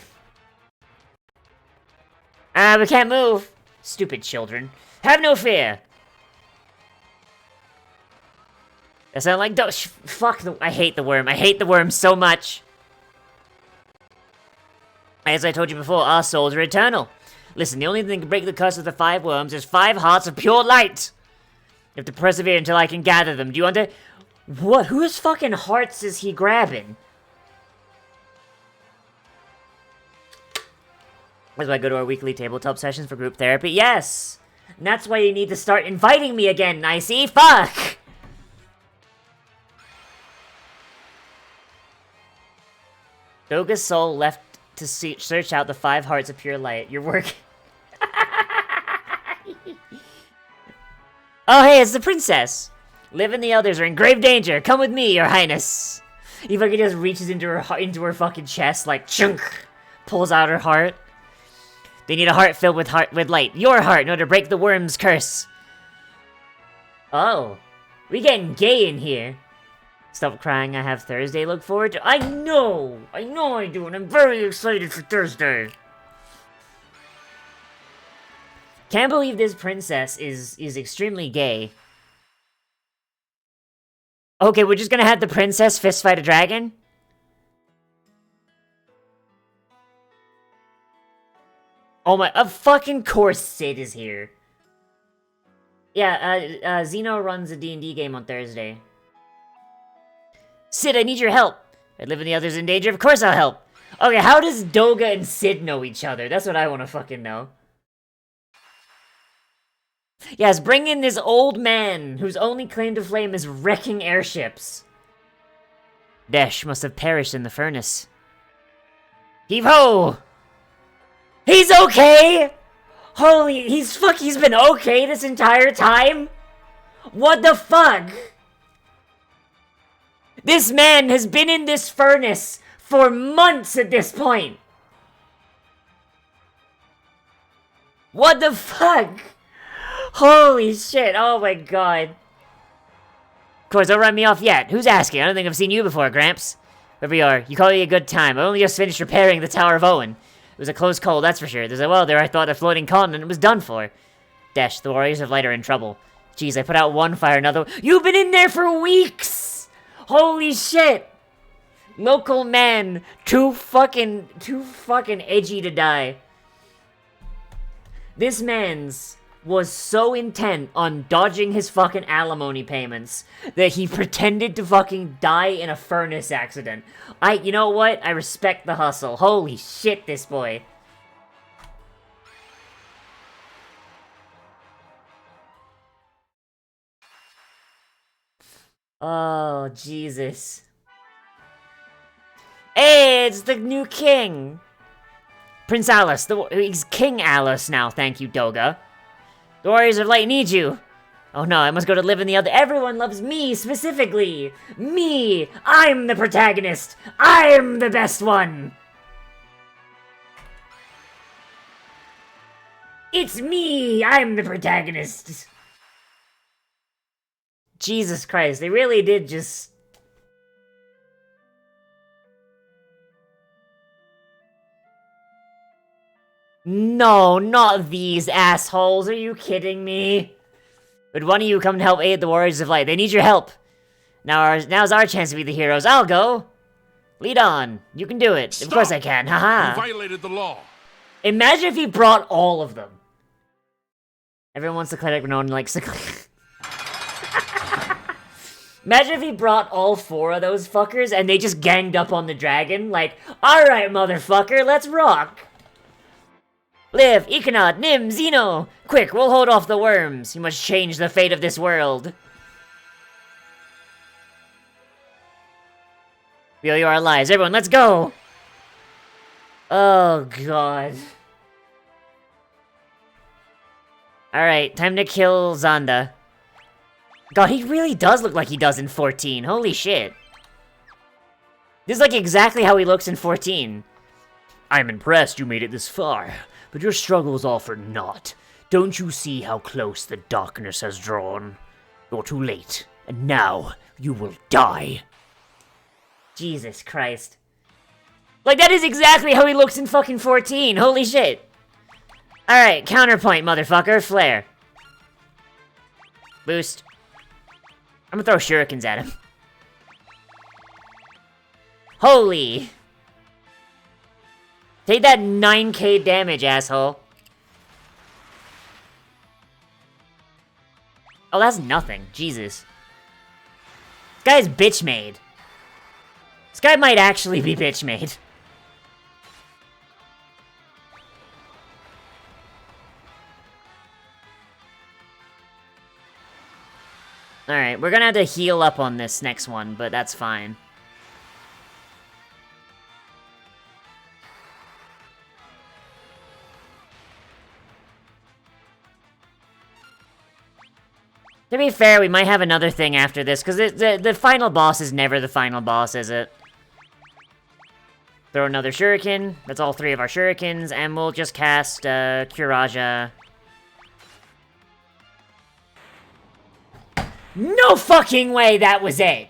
We can't move. Stupid children. Have no fear. That sound like I hate the worm. I hate the worm so much. As I told you before, our souls are eternal. Listen, the only thing that can break the curse of the 5 worms is 5 hearts of pure light. You have to persevere until I can gather them. Do you want to... What? Whose fucking hearts is he grabbing? That's why I go to our weekly tabletop sessions for group therapy. Yes! And that's why you need to start inviting me again, Nicey. Fuck! Doga's soul left to search out the 5 hearts of pure light. Your work... Oh, hey, it's the princess! Liv and the others are in grave danger. Come with me, your highness. He fucking just reaches into her fucking chest, like, chunk! Pulls out her heart. They need a heart filled with light. Your heart in order to break the worm's curse. Oh. We getting gay in here. Stop crying, I have Thursday look forward to. I know I do, and I'm very excited for Thursday. Can't believe this princess is extremely gay. Okay, we're just gonna have the princess fist fight a dragon? Oh my, of fucking course Sid is here. Yeah, Zeno runs a D&D game on Thursday. Sid, I need your help. I live and the others in danger, of course I'll help. Okay, how does Doga and Sid know each other? That's what I want to fucking know. Yes, bring in this old man, whose only claim to fame is wrecking airships. Desh must have perished in the furnace. Heave-ho! He's okay! Holy, he's been okay this entire time? What the fuck? This man has been in this furnace for months at this point. What the fuck? Holy shit, oh my god. Of course, don't run me off yet. Who's asking? I don't think I've seen you before, Gramps. Wherever you are, you call it a good time. I only just finished repairing the Tower of Owen. It was a close call, that's for sure. There's a well there I thought a floating continent was done for. Dash, the Warriors of Light are in trouble. Jeez, I put out one fire, another... You've been in there for weeks! Holy shit! Local man, too fucking edgy to die. This man's was so intent on dodging his fucking alimony payments that he pretended to fucking die in a furnace accident. You know what? I respect the hustle. Holy shit, this boy. Oh, Jesus. Hey, it's the new king! Prince Alice, he's King Alice now, thank you, Doga. The Warriors of Light need you! Oh no, I must go to live in the other- Everyone loves me, specifically! Me! I'm the protagonist! I'm the best one! It's me! I'm the protagonist! Jesus Christ, they really did just... No, not these assholes, are you kidding me? Would one of you come and help aid the Warriors of Light? They need your help. Now's our chance to be the heroes. I'll go. Lead on. You can do it. Stop. Of course I can, haha. You violated the law. Imagine if he brought all of them. Everyone wants to cleric, but no one likes the cleric. Imagine if he brought all 4 of those fuckers and they just ganged up on the dragon, like, alright, motherfucker, let's rock! Liv, Econod, Nim, Xeno! Quick, we'll hold off the worms. You must change the fate of this world. We owe you our lives. Everyone, let's go! Oh, God. Alright, time to kill Zonda. God, he really does look like he does in 14. Holy shit. This is like exactly how he looks in 14. I'm impressed you made it this far, but your struggle is all for naught. Don't you see how close the darkness has drawn? You're too late, and now you will die. Jesus Christ. Like, that is exactly how he looks in fucking 14. Holy shit. Alright, counterpoint, motherfucker. Flare. Boost. I'm gonna throw shurikens at him. Holy. Take that 9k damage, asshole. Oh, that's nothing. Jesus. This guy's bitch-made. This guy might actually be bitch-made. Alright, we're gonna have to heal up on this next one, but that's fine. To be fair, we might have another thing after this, because the final boss is never the final boss, is it? Throw another shuriken. That's all 3 of our shurikens, and we'll just cast, Kuraja. No fucking way that was it!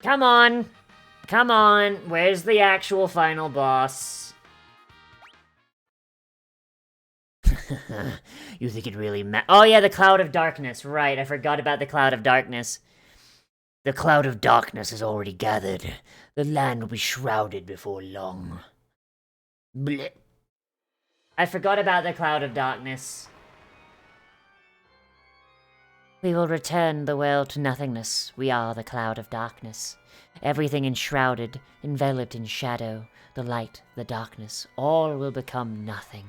Come on. Come on. Where's the actual final boss? You think it really Oh yeah, the Cloud of Darkness. Right, I forgot about the Cloud of Darkness. The Cloud of Darkness has already gathered. The land will be shrouded before long. Blech. I forgot about the Cloud of Darkness. We will return the world to nothingness. We are the Cloud of Darkness. Everything enshrouded, enveloped in shadow, the light, the darkness, all will become nothing.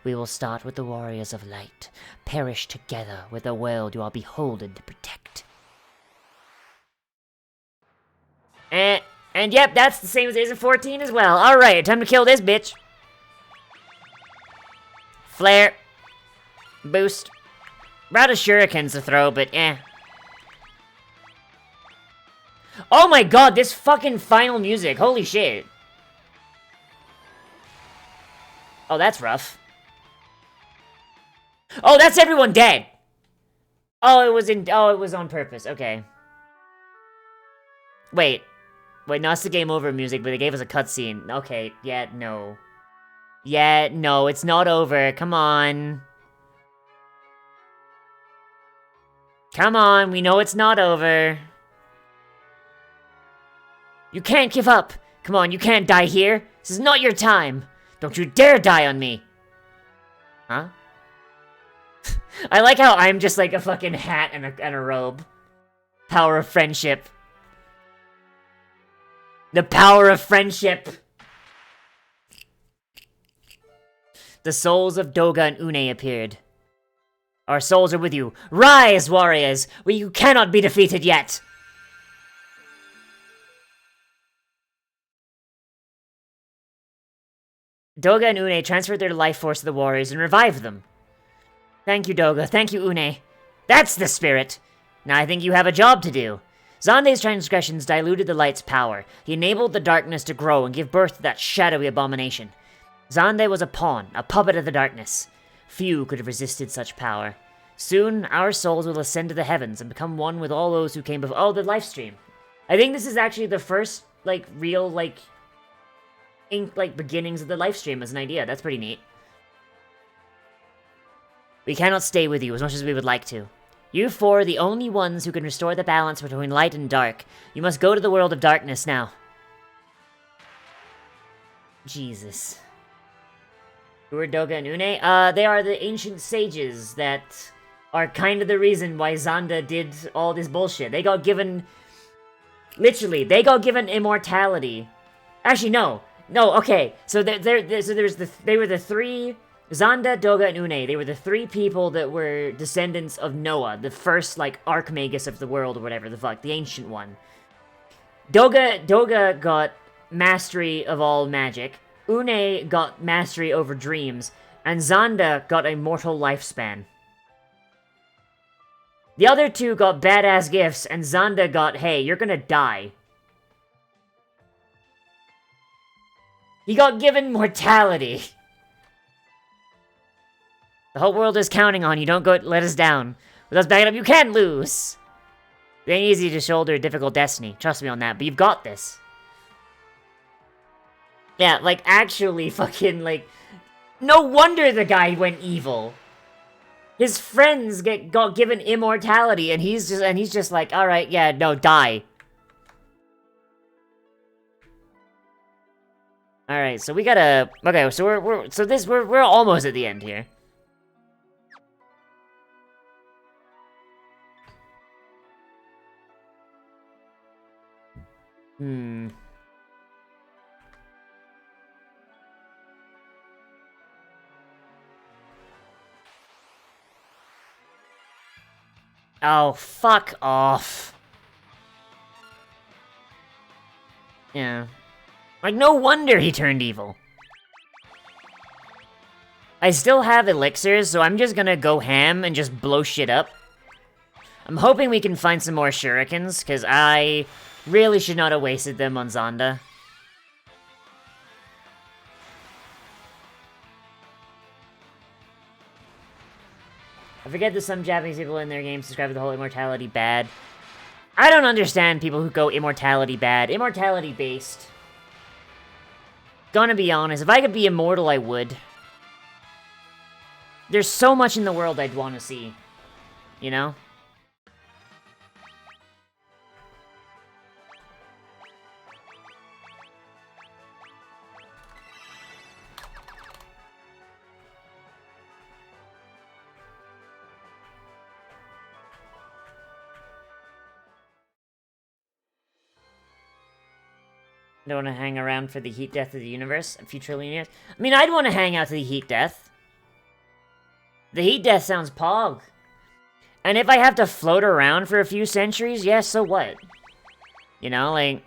We will start with the warriors of light, perish together with the world you are beholden to protect. And yep, that's the same as it is in 14 as well. Alright, time to kill this bitch. Flare. Boost. We're out of shurikens to throw, but eh. Oh my god, this fucking final music. Holy shit. Oh, that's rough. Oh, that's everyone dead. Oh, it was on purpose. Okay. Wait. Wait, no, it's the game over music, but they gave us a cutscene. Okay, yeah, no. Yeah, no, it's not over. Come on. Come on, we know it's not over. You can't give up. Come on, you can't die here. This is not your time. Don't you dare die on me. Huh? I like how I'm just like a fucking hat and a robe. Power of friendship. The power of friendship. The souls of Doga and Une appeared. Our souls are with you. Rise, warriors! You cannot be defeated yet! Doga and Une transferred their life force to the warriors and revived them. Thank you, Doga. Thank you, Une. That's the spirit! Now I think you have a job to do. Zande's transgressions diluted the light's power. He enabled the darkness to grow and give birth to that shadowy abomination. Zande was a pawn, a puppet of the darkness. Few could have resisted such power. Soon, our souls will ascend to the heavens and become one with all those who came before. Oh, the live stream. I think this is actually the first, like, real, like, beginnings of the live stream as an idea. That's pretty neat. We cannot stay with you as much as we would like to. You 4 are the only ones who can restore the balance between light and dark. You must go to the world of darkness now. Jesus. Who are Doga and Une? They are the ancient sages that are kind of the reason why Xanda did all this bullshit. They got given... Literally, they got given immortality. Actually, no. No, okay. So they were the three... Xanda, Doga, and Une. They were the three people that were descendants of Noah, the first, like, Archmagus of the world, or whatever the fuck, the ancient one. Doga got mastery of all magic, Une got mastery over dreams, and Xanda got a mortal lifespan. The other two got badass gifts, and Xanda got, hey, you're gonna die. He got given mortality. The whole world is counting on you. Don't go let us down. With us backing up, you can lose. It ain't easy to shoulder a difficult destiny. Trust me on that, but you've got this. Yeah, like, actually fucking, like... No wonder the guy went evil. His friends got given immortality, and he's just like, alright, yeah, no, die. Alright, so we gotta... Okay, so we're almost at the end here. Oh, fuck off. Yeah. Like, no wonder he turned evil. I still have elixirs, so I'm just gonna go ham and just blow shit up. I'm hoping we can find some more shurikens, because I really should not have wasted them on Xanda. I forget that some Japanese people in their games describe the whole immortality bad. I don't understand people who go immortality bad. Immortality based. Gonna be honest, if I could be immortal, I would. There's so much in the world I'd want to see. You know? Don't want to hang around for the heat death of the universe a few trillion years. I mean, I'd want to hang out to the heat death. The heat death sounds pog. And if I have to float around for a few centuries, yeah, so what? You know, like...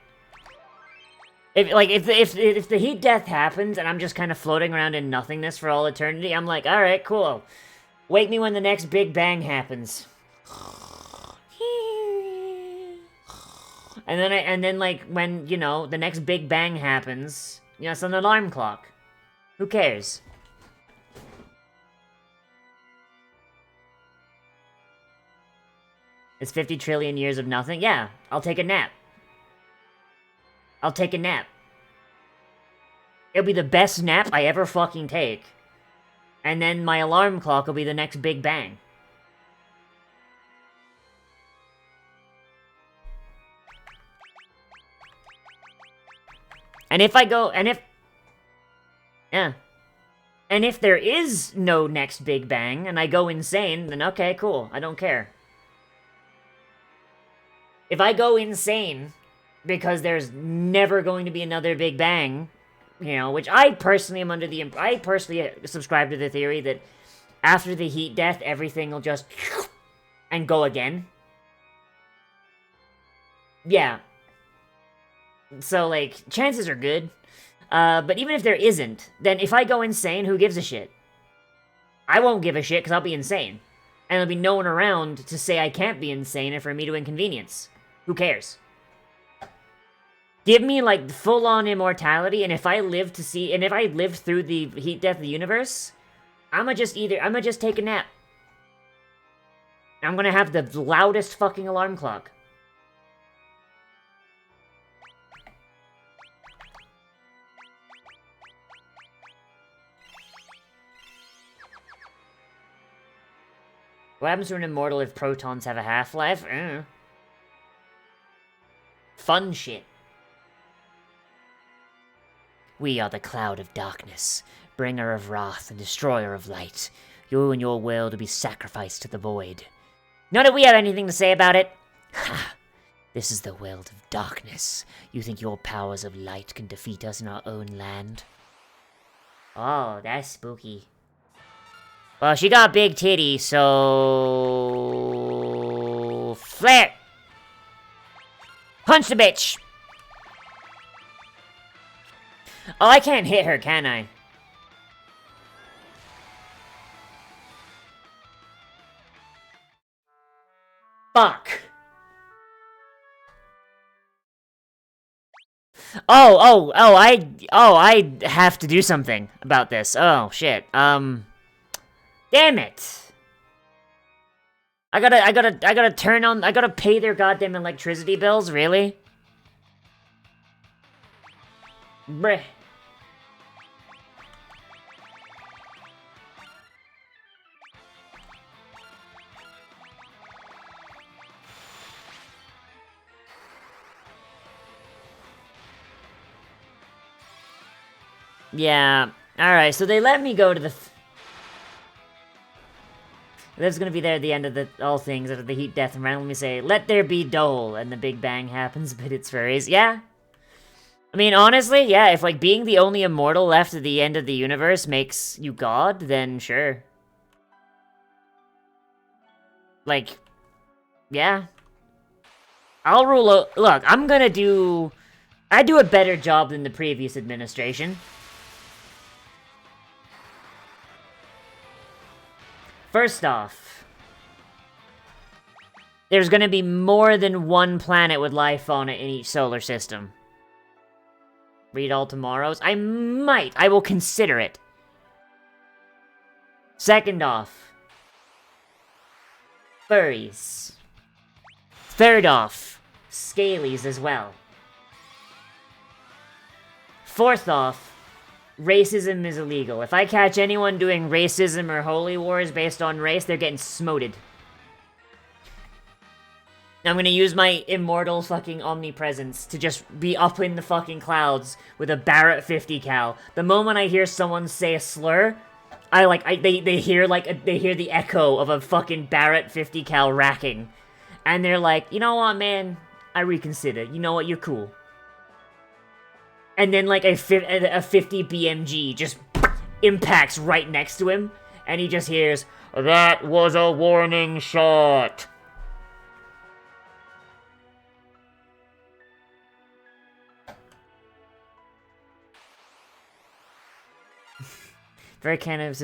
If the heat death happens and I'm just kind of floating around in nothingness for all eternity, I'm like, alright, cool. Wake me when the next Big Bang happens. And then like when, you know, the next Big Bang happens, you know, it's an alarm clock. Who cares? It's 50 trillion years of nothing? Yeah, I'll take a nap. I'll take a nap. It'll be the best nap I ever fucking take. And then my alarm clock will be the next Big Bang. And if I go, yeah. And if there is no next Big Bang, and I go insane, then okay, cool, I don't care. If I go insane, because there's never going to be another Big Bang, you know, which I personally am I personally subscribe to the theory that after the heat death, everything will just and go again. Yeah. So, like, chances are good. But even if there isn't, then if I go insane, who gives a shit? I won't give a shit because I'll be insane. And there'll be no one around to say I can't be insane and for me to inconvenience. Who cares? Give me, like, full-on immortality, and if I live through the heat death of the universe, I'ma just take a nap. I'm gonna have the loudest fucking alarm clock. What happens to an immortal if protons have a half-life? Fun shit. We are the cloud of darkness, bringer of wrath and destroyer of light. You and your world will be sacrificed to the void. Not that we have anything to say about it. Ha! This is the world of darkness. You think your powers of light can defeat us in our own land? Oh, that's spooky. Well, she got big titty, so... Flare! Punch the bitch! Oh, I can't hit her, can I? Fuck! I have to do something about this. Oh, shit. Damn it. I gotta pay their goddamn electricity bills, really? Bruh. Yeah. Alright, so they let me go to the... That's gonna be there at the end of all things, after the heat, death, and randomly say, let there be dole, and the big bang happens, but it's furries. Yeah. I mean, honestly, yeah, if, like, being the only immortal left at the end of the universe makes you God, then sure. Like, yeah. I'll rule out... Look, I'm gonna do... I do a better job than the previous administration. First off, there's gonna be more than one planet with life on it in each solar system. Read all tomorrows? I will consider it. Second off, furries. Third off, scalies as well. Fourth off, racism is illegal. If I catch anyone doing racism or holy wars based on race, they're getting smoted. I'm gonna use my immortal fucking omnipresence to just be up in the fucking clouds with a Barrett 50 cal. The moment I hear someone say a slur, they hear the echo of a fucking Barrett 50 cal racking. And they're like, you know what, man? I reconsider. You know what? You're cool. And then, like, a 50 BMG just impacts right next to him, and he just hears, that was a warning shot. Very kind of,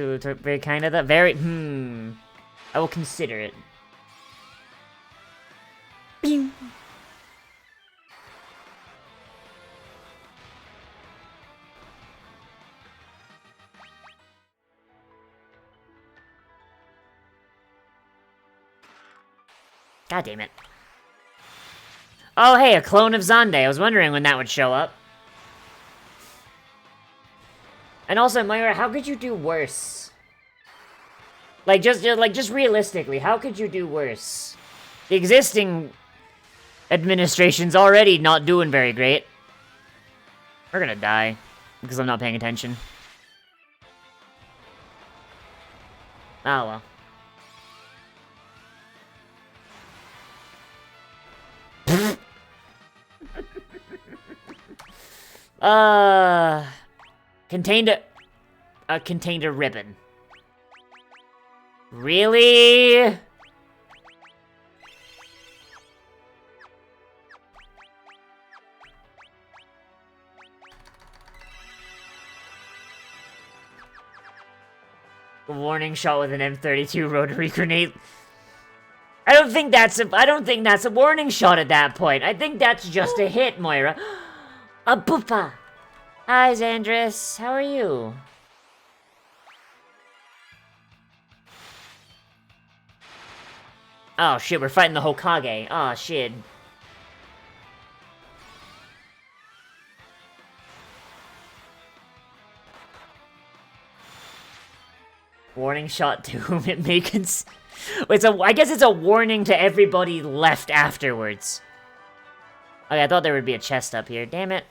I will consider it. Bing. God damn it. Oh, hey, a clone of Zonde. I was wondering when that would show up. And also, Myra, how could you do worse? Like, just realistically, how could you do worse? The existing administration's already not doing very great. We're gonna die, because I'm not paying attention. Oh, well. Contained a ribbon. Really? A warning shot with an M32 rotary grenade. I don't think that's a warning shot at that point. I think that's just a hit, Moira. A boopa. Hi, Xandris. How are you? Oh, shit, we're fighting the Hokage. Oh, shit. Warning shot to whom it may I guess it's a warning to everybody left afterwards. Okay, I thought there would be a chest up here. Damn it.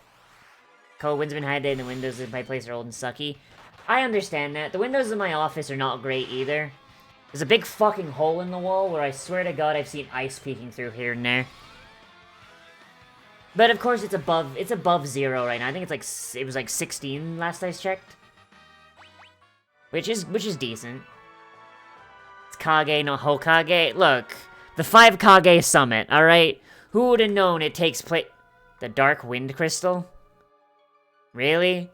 Cold wind's been hiding in the windows in my place are old and sucky. I understand that. The windows in my office are not great either. There's a big fucking hole in the wall where I swear to God I've seen ice peeking through here and there. But of course it's above 0 right now. I think it's like, it was like 16 last I checked. Which is decent. It's Kage no Hokage. Look, the 5 Kage Summit, alright? Who would have known it takes place... The Dark Wind Crystal? Really?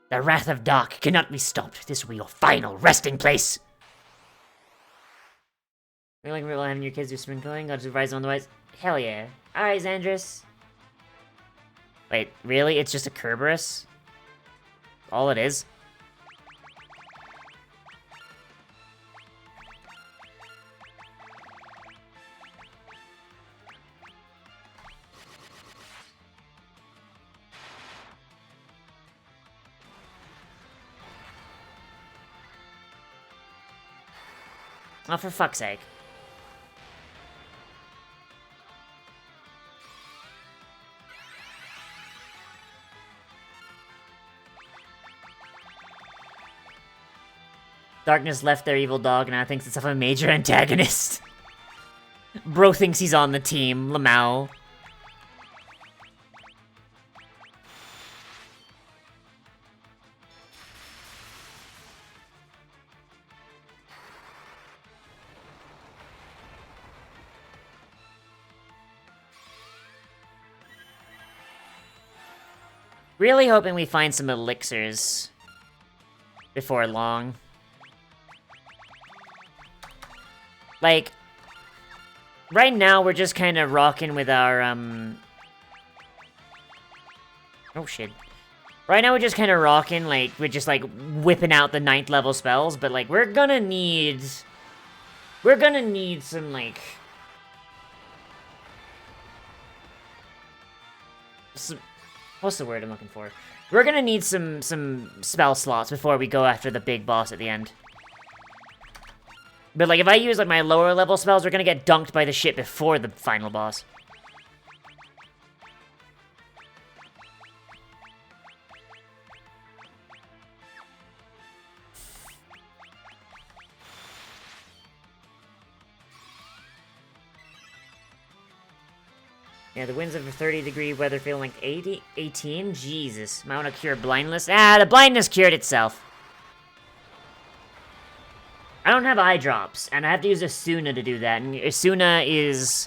The Wrath of Dark cannot be stopped. This will be your final resting place. You like real having your kids do sprinkling? Got to advise on the wise. Hell yeah. Alright, Xandris. Wait, really? It's just a Kerberos? All it is? Oh, for fuck's sake. Darkness left their evil dog, and now thinks it's of a major antagonist. Bro thinks he's on the team, Lamau. Really hoping we find some elixirs before long. Like, right now we're just kind of rocking with our, oh shit. Right now we're just kind of rocking, like, we're just, like, whipping out the 9th level spells, but, like, we're gonna need some, like... What's the word I'm looking for? We're gonna need some spell slots before we go after the big boss at the end. But, like, if I use, like, my lower level spells, we're gonna get dunked by the shit before the final boss. Yeah, the winds of a 30-degree weather feeling like 18? Jesus. Mount a cure blindness? Ah, the blindness cured itself. I don't have eye drops, and I have to use Asuna to do that, and Asuna is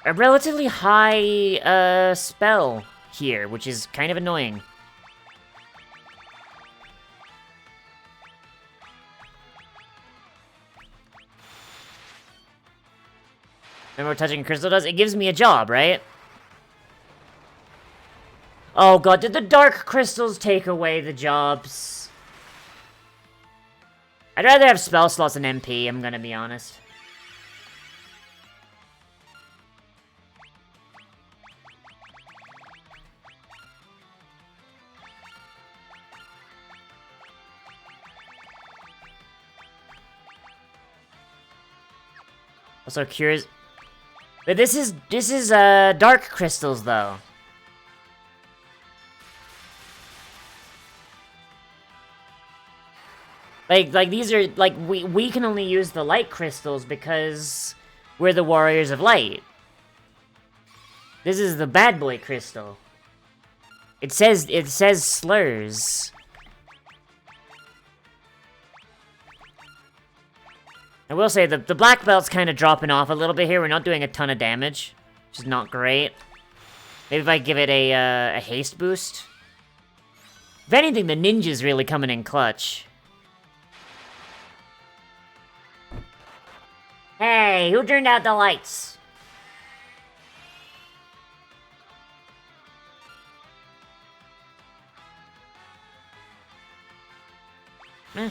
a relatively high, spell here, which is kind of annoying. Remember what touching a crystal does? It gives me a job, right? Oh god, did the dark crystals take away the jobs? I'd rather have spell slots than MP, I'm gonna be honest. Also cures... But this is dark crystals, though. Like these are, like, we can only use the light crystals because we're the warriors of light. This is the bad boy crystal. It says slurs. I will say, the black belt's kind of dropping off a little bit here. We're not doing a ton of damage, which is not great. Maybe if I give it a haste boost. If anything, the ninja's really coming in clutch. Hey, who turned out the lights? Eh.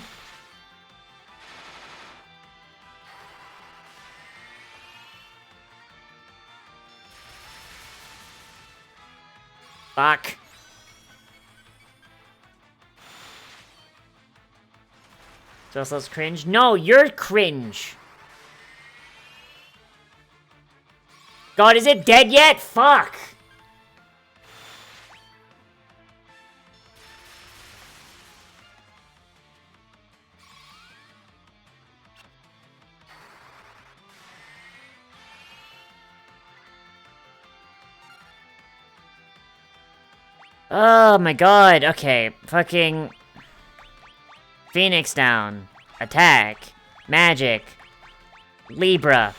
Fuck. So let's cringe? No, you're cringe. God, is it dead yet? Fuck. Oh my god, okay. Fucking... Phoenix down. Attack. Magic. Libra.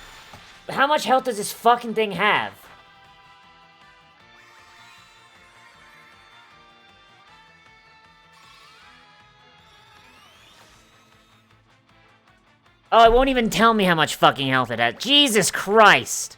How much health does this fucking thing have? Oh, it won't even tell me how much fucking health it has. Jesus Christ!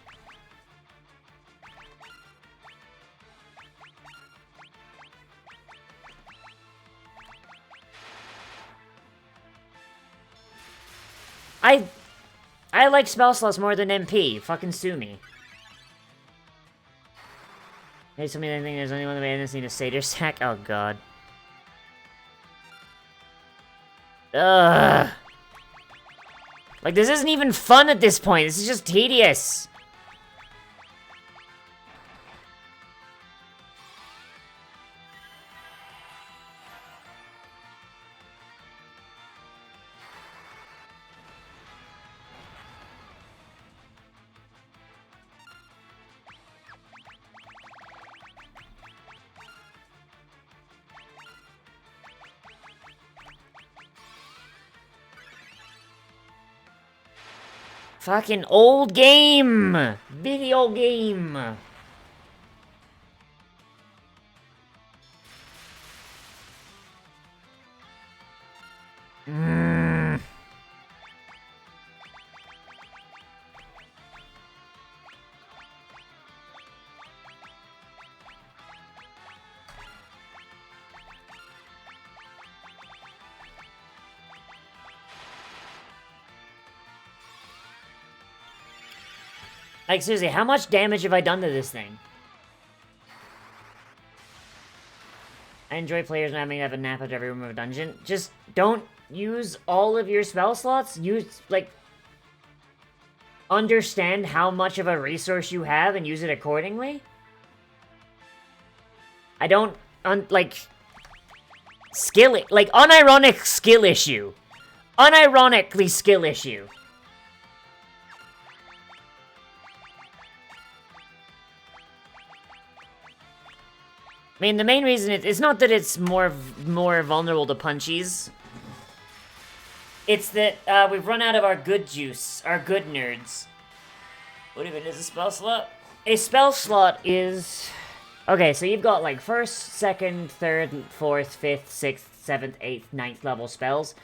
I like spell slots more than MP. Fucking sue me. Hey, somebody didn't think there's only one way need a satyr sack? Oh god. Ugh. Like, this isn't even fun at this point. This is just tedious. Fucking old game! Video game! Like, seriously, how much damage have I done to this thing? I enjoy players not having to have a nap after every room of a dungeon. Just don't use all of your spell slots. Use, like... Understand how much of a resource you have and use it accordingly. I don't, like... unironic skill issue. Unironically skill issue. I mean, the main reason it's not that it's more vulnerable to punchies. It's that we've run out of our good juice, our good nerds. What even is a spell slot? A spell slot is... Okay, so you've got like 1st, 2nd, 3rd, 4th, 5th, 6th, 7th, 8th, 9th level spells.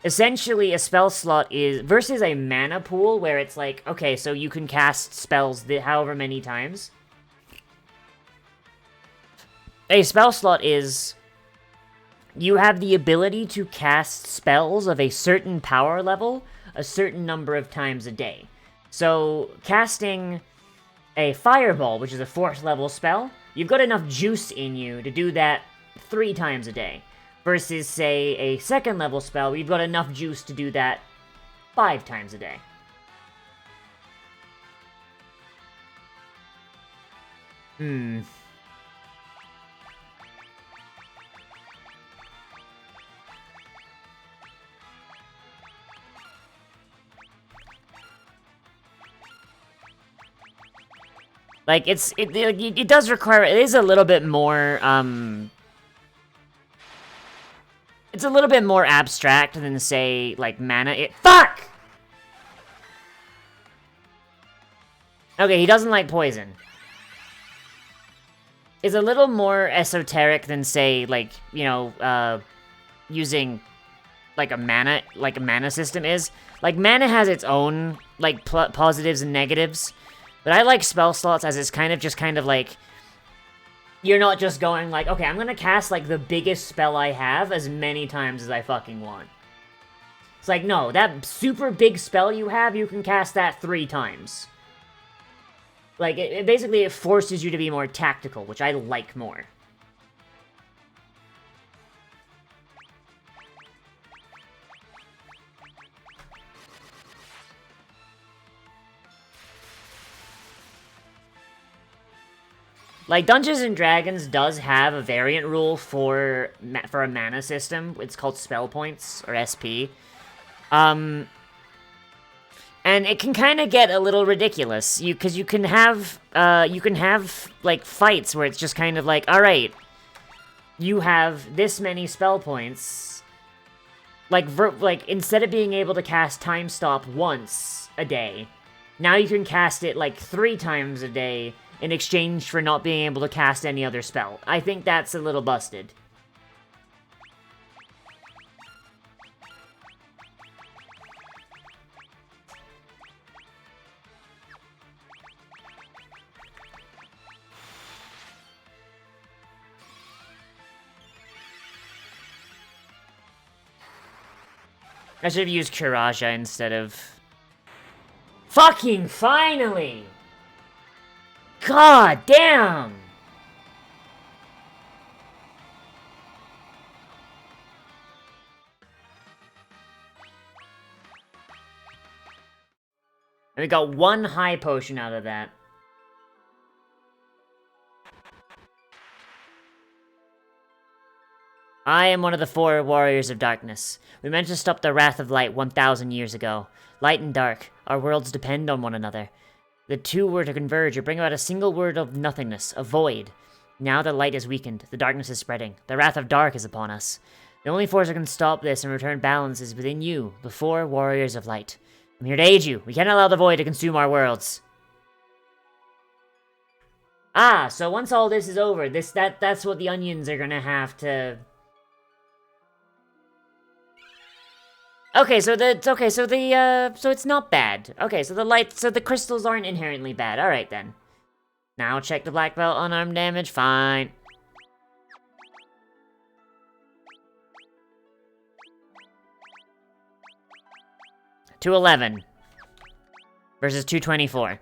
Essentially, a spell slot is... Versus a mana pool, where it's like, okay, so you can cast spells however many times. A spell slot is... You have the ability to cast spells of a certain power level a certain number of times a day. So, casting a fireball, which is a 4th level spell, you've got enough juice in you to do that 3 times a day. Versus, say, a 2nd level spell, where you've got enough juice to do that 5 times a day. Like, it does require, it is a little bit more, it's a little bit more abstract than, say, like, mana. Fuck! Okay, he doesn't like poison. It's a little more esoteric than, say, like, you know, using, like, a mana system is. Like, mana has its own, like, positives and negatives. But I like spell slots as it's kind of like... You're not just going like, okay, I'm gonna cast, like, the biggest spell I have as many times as I fucking want. It's like, no, that super big spell you have, you can cast that 3 times. Like, it basically forces you to be more tactical, which I like more. Like, Dungeons & Dragons does have a variant rule for a mana system. It's called Spell Points, or SP. And it can kind of get a little ridiculous. Because you can have, like, fights where it's just kind of like, alright, you have this many spell points. Like, instead of being able to cast Time Stop once a day, now you can cast it, like, 3 times a day in exchange for not being able to cast any other spell. I think that's a little busted. I should have used Kiraja instead of... Fucking finally! God damn! And we got 1 high potion out of that. I am one of the 4 warriors of darkness. We meant to stop the wrath of light 1,000 years ago. Light and dark, our worlds depend on one another. The 2 were to converge or bring about a single word of nothingness, a void. Now the light is weakened, the darkness is spreading, the wrath of dark is upon us. The only force that can stop this and return balance is within you, the 4 warriors of light. I'm here to aid you. We can't allow the void to consume our worlds. Ah, so once all this is over, that's what the onions are gonna have to... Okay, so it's not bad. Okay, so the crystals aren't inherently bad. Alright then. Now check the black belt, unarmed damage, fine. $211 versus $224.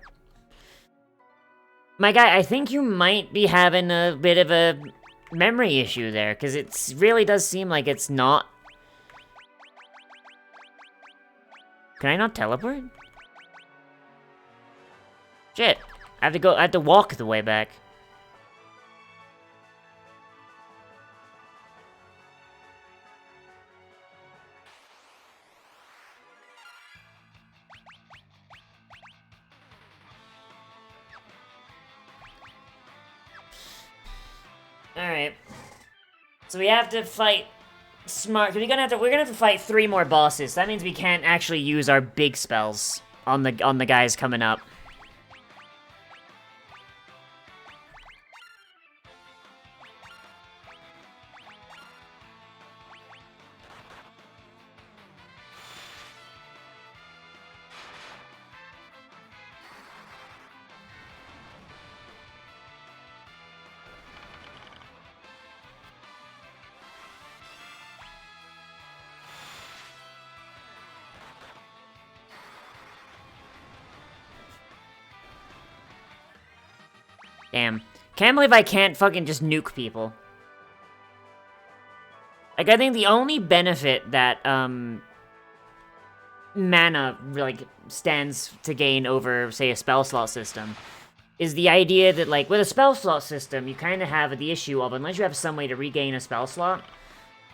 My guy, I think you might be having a bit of a memory issue there, because it really does seem like it's not. Can I not teleport? Shit. I have to walk the way back. Alright. So we have to fight smart. We're gonna have to fight 3 more bosses. That means we can't actually use our big spells on the guys coming up. Damn. Can't believe I can't fucking just nuke people. Like, I think the only benefit that, mana, like, stands to gain over, say, a spell slot system is the idea that, like, with a spell slot system, you kind of have the issue of, unless you have some way to regain a spell slot,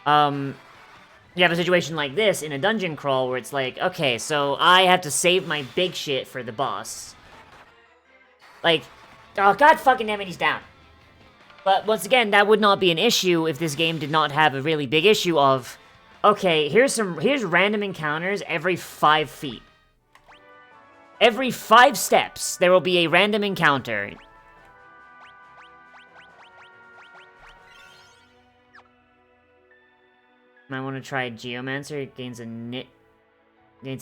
you have a situation like this in a dungeon crawl where it's like, okay, so I have to save my big shit for the boss. Like... Oh, god fucking damn it, he's down. But once again, that would not be an issue if this game did not have a really big issue of, okay, here's random encounters every 5 feet. Every 5 steps, there will be a random encounter. Might want to try Geomancer, it gains a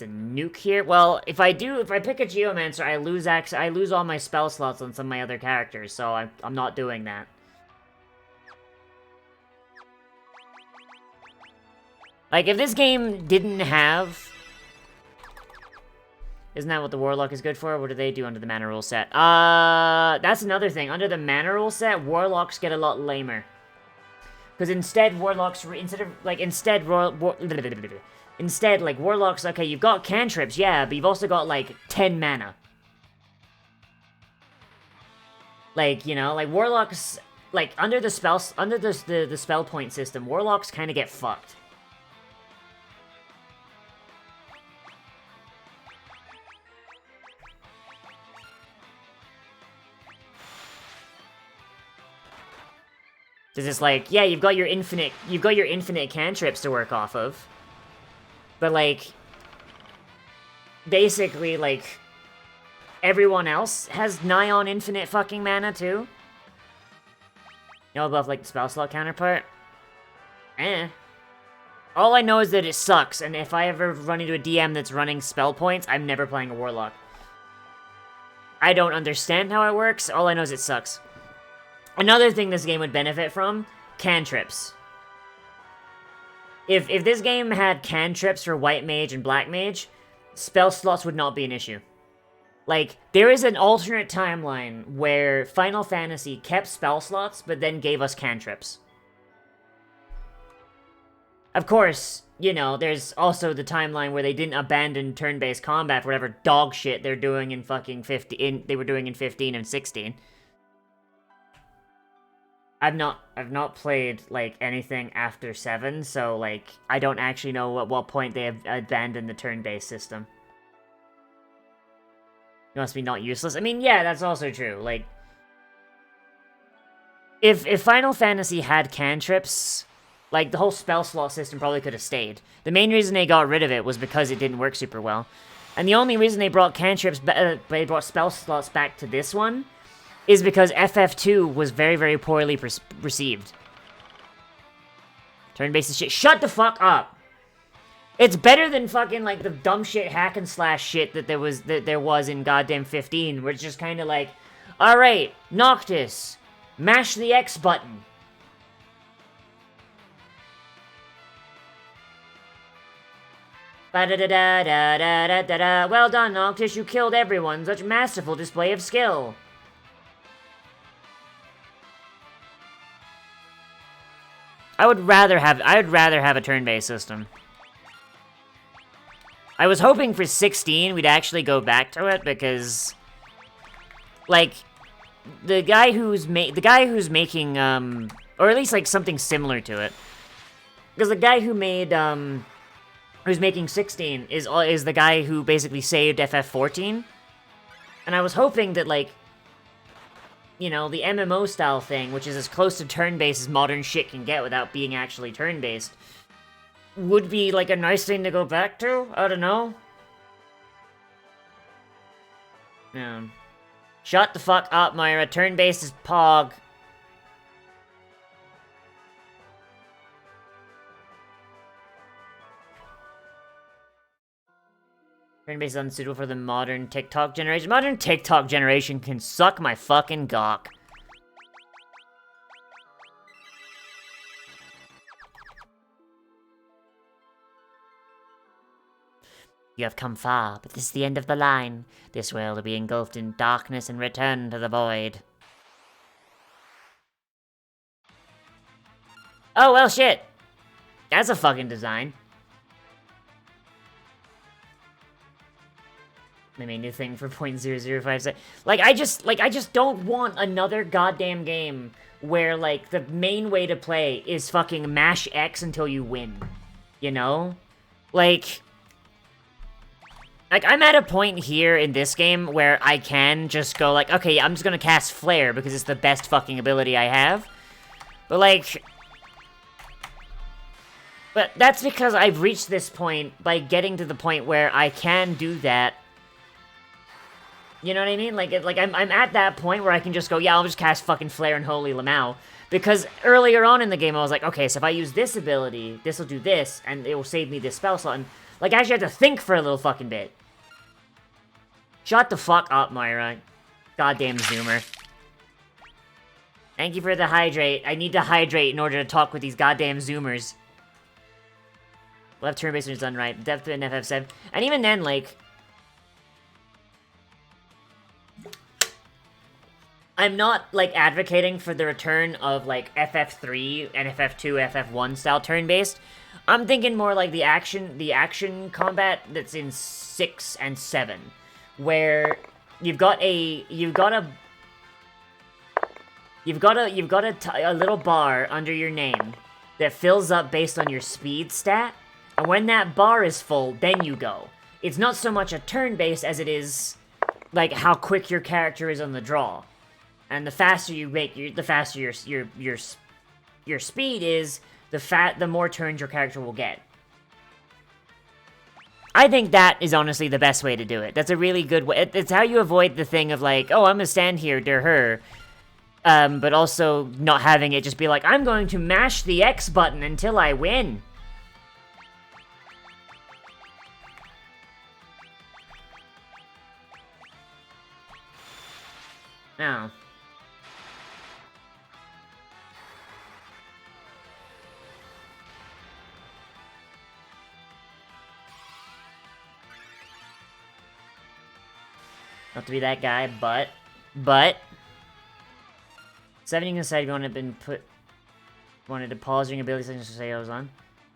nuke here. Well, if I pick a Geomancer, I lose all my spell slots on some of my other characters, so I'm not doing that. Like, if this game didn't have... Isn't that what the Warlock is good for? What do they do under the mana rule set? That's another thing. Under the mana rule set, Warlocks get a lot lamer. Because instead, Warlocks, Instead, like, Warlocks, okay, you've got cantrips, yeah, but you've also got, like, 10 mana. Like, you know, like, Warlocks, like, under the spell point system, Warlocks kind of get fucked. Cause it's like, yeah, you've got your infinite cantrips to work off of. But like, basically, like, everyone else has nigh on infinite fucking mana too. You know, above like the spell slot counterpart. All I know is that it sucks, and if I ever run into a DM that's running spell points, I'm never playing a Warlock. I don't understand how it works, all I know is it sucks. Another thing this game would benefit from, cantrips. If this game had cantrips for White Mage and Black Mage, spell slots would not be an issue. Like, there is an alternate timeline where Final Fantasy kept spell slots, but then gave us cantrips. Of course, you know, there's also the timeline where they didn't abandon turn-based combat for whatever dog shit they're doing in fucking 15. They were doing in 15 and 16. I've not played like anything after 7, so like I don't actually know at what point they have abandoned the turn-based system. It must be not useless. I mean, yeah, that's also true. Like, if Final Fantasy had cantrips, like, the whole spell slot system probably could have stayed. The main reason they got rid of it was because it didn't work super well. And the only reason they brought cantrips, they brought spell slots back to this one, is because FF2 was very, very poorly received. Turn-based shit. Shut the fuck up! It's better than fucking, like, the dumb shit hack and slash shit that there was in goddamn 15, where it's just kind of like, alright, Noctis, mash the X button. Ba-da-da-da-da-da-da-da. Well done, Noctis, you killed everyone. Such masterful display of skill. I would rather have a turn-based system. I was hoping for 16 we'd actually go back to it because, like, the guy who's making or at least like something similar to it, because the guy who made who's making 16 is the guy who basically saved FF14, and I was hoping that, like, you know, the MMO style thing, which is as close to turn-based as modern shit can get without being actually turn-based, would be, like, a nice thing to go back to? I don't know. Shut the fuck up, Myra. Turn-based is Pog. Turn-based is unsuitable for the modern TikTok generation. Modern TikTok generation can suck my fucking gawk. You have come far, but this is the end of the line. This world will be engulfed in darkness and return to the void. Oh, well, shit. That's a fucking design. They made a new thing for .0056. Like, I just don't want another goddamn game where, like, the main way to play is fucking mash X until you win. You know? Like, I'm at a point here in this game where I can just go, like, okay, I'm just gonna cast Flare because it's the best fucking ability I have. But, like, but that's because I've reached this point by getting to the point where I can do that. You know what I mean? Like, I'm at that point where I can just go, yeah, I'll just cast fucking Flare and Holy Lamau. Because earlier on in the game, I was like, okay, so if I use this ability, this will do this, and it will save me this spell slot. And, like, I actually have to think for a little fucking bit. Shut the fuck up, Myra. Goddamn Zoomer. Thank you for the hydrate. I need to hydrate in order to talk with these goddamn Zoomers. Left turn-based when it's done right. Depth in FF7. And even then, like, I'm not, like, advocating for the return of, like, FF3 and FF2, FF1 style turn-based. I'm thinking more like the action combat that's in 6 and 7, where you've got a little bar under your name that fills up based on your speed stat, and when that bar is full, then you go. It's not so much a turn-based as it is, like, how quick your character is on the draw. And the faster you make, the faster your your speed is, the more turns your character will get. I think that is honestly the best way to do it. That's a really good way. It's how you avoid the thing of like, oh, I'm gonna stand here, her. But also not having it just be like, I'm going to mash the X button until I win. No. Not to be that guy, but... 7, you can decide if you wanted to pause your ability settings to say I was on.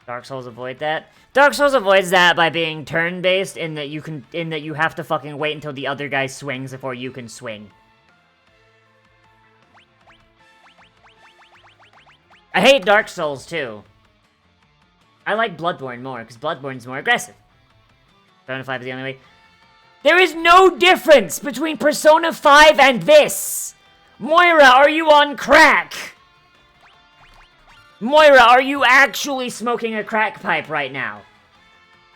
Dark Souls avoid that. Dark Souls avoids that by being turn-based in that you have to fucking wait until the other guy swings before you can swing. I hate Dark Souls too. I like Bloodborne more, because Bloodborne's more aggressive. Persona 5 is the only way. There is no difference between Persona 5 and this! Moira, are you on crack? Moira, are you actually smoking a crack pipe right now?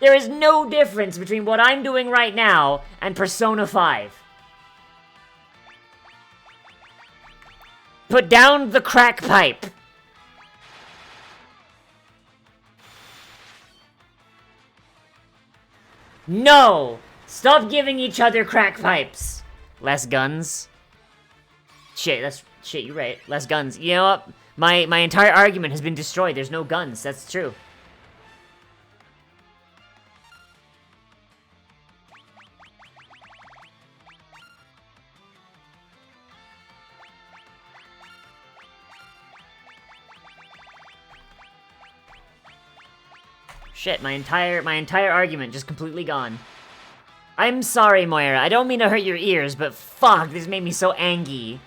There is no difference between what I'm doing right now and Persona 5. Put down the crack pipe. No! Stop giving each other crack pipes. Less guns. Shit, you're right. Less guns. You know what? My entire argument has been destroyed. There's no guns. That's true. Shit, my entire argument just completely gone. I'm sorry, Moira. I don't mean to hurt your ears, but fuck, this made me so angry.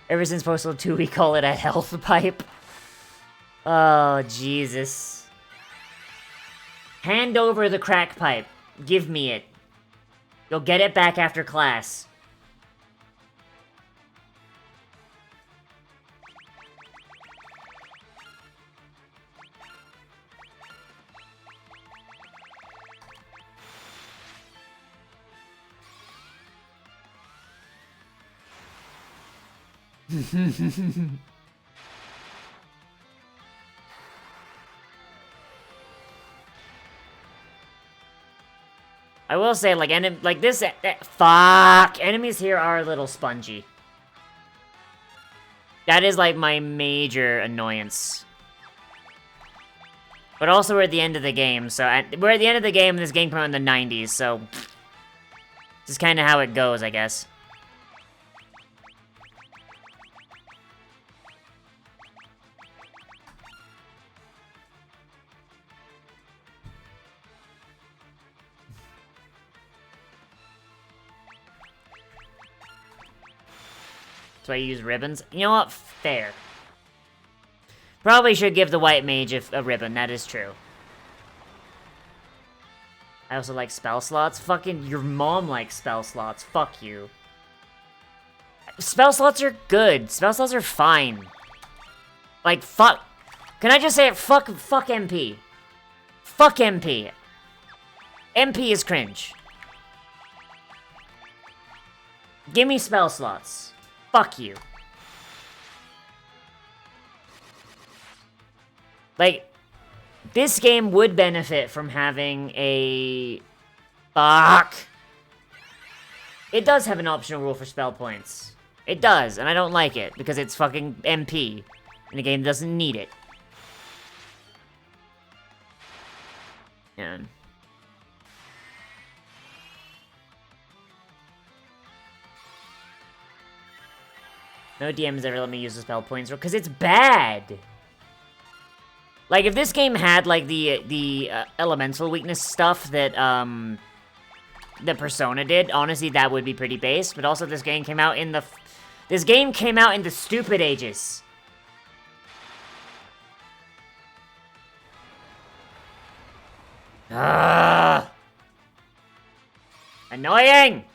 Ever since Postal 2, we call it a health pipe. Oh, Jesus. Hand over the crack pipe. Give me it. You'll get it back after class. I will say, like, fuck! Enemies here are a little spongy. That is, like, my major annoyance. But also, we're at the end of the game, so... we're at the end of the game, and this game came out in the 90s, so... this is kind of how it goes, I guess. So I use ribbons. You know what? Fair. Probably should give the white mage a ribbon, that is true. I also like spell slots. Fucking your mom likes spell slots. Fuck you. Spell slots are good. Spell slots are fine. Like, fuck. Can I just say it? Fuck MP. Fuck MP. MP is cringe. Give me spell slots. Fuck you. Like, this game would benefit from having a... Fuck! It does have an optional rule for spell points. It does, and I don't like it, because it's fucking MP. And the game doesn't need it. Yeah. No DM has ever let me use the spell points because it's bad. Like, if this game had, like, the elemental weakness stuff that, the Persona did, honestly, that would be pretty base. But also, this game came out in the... this game came out in the stupid ages. Ugh. Annoying!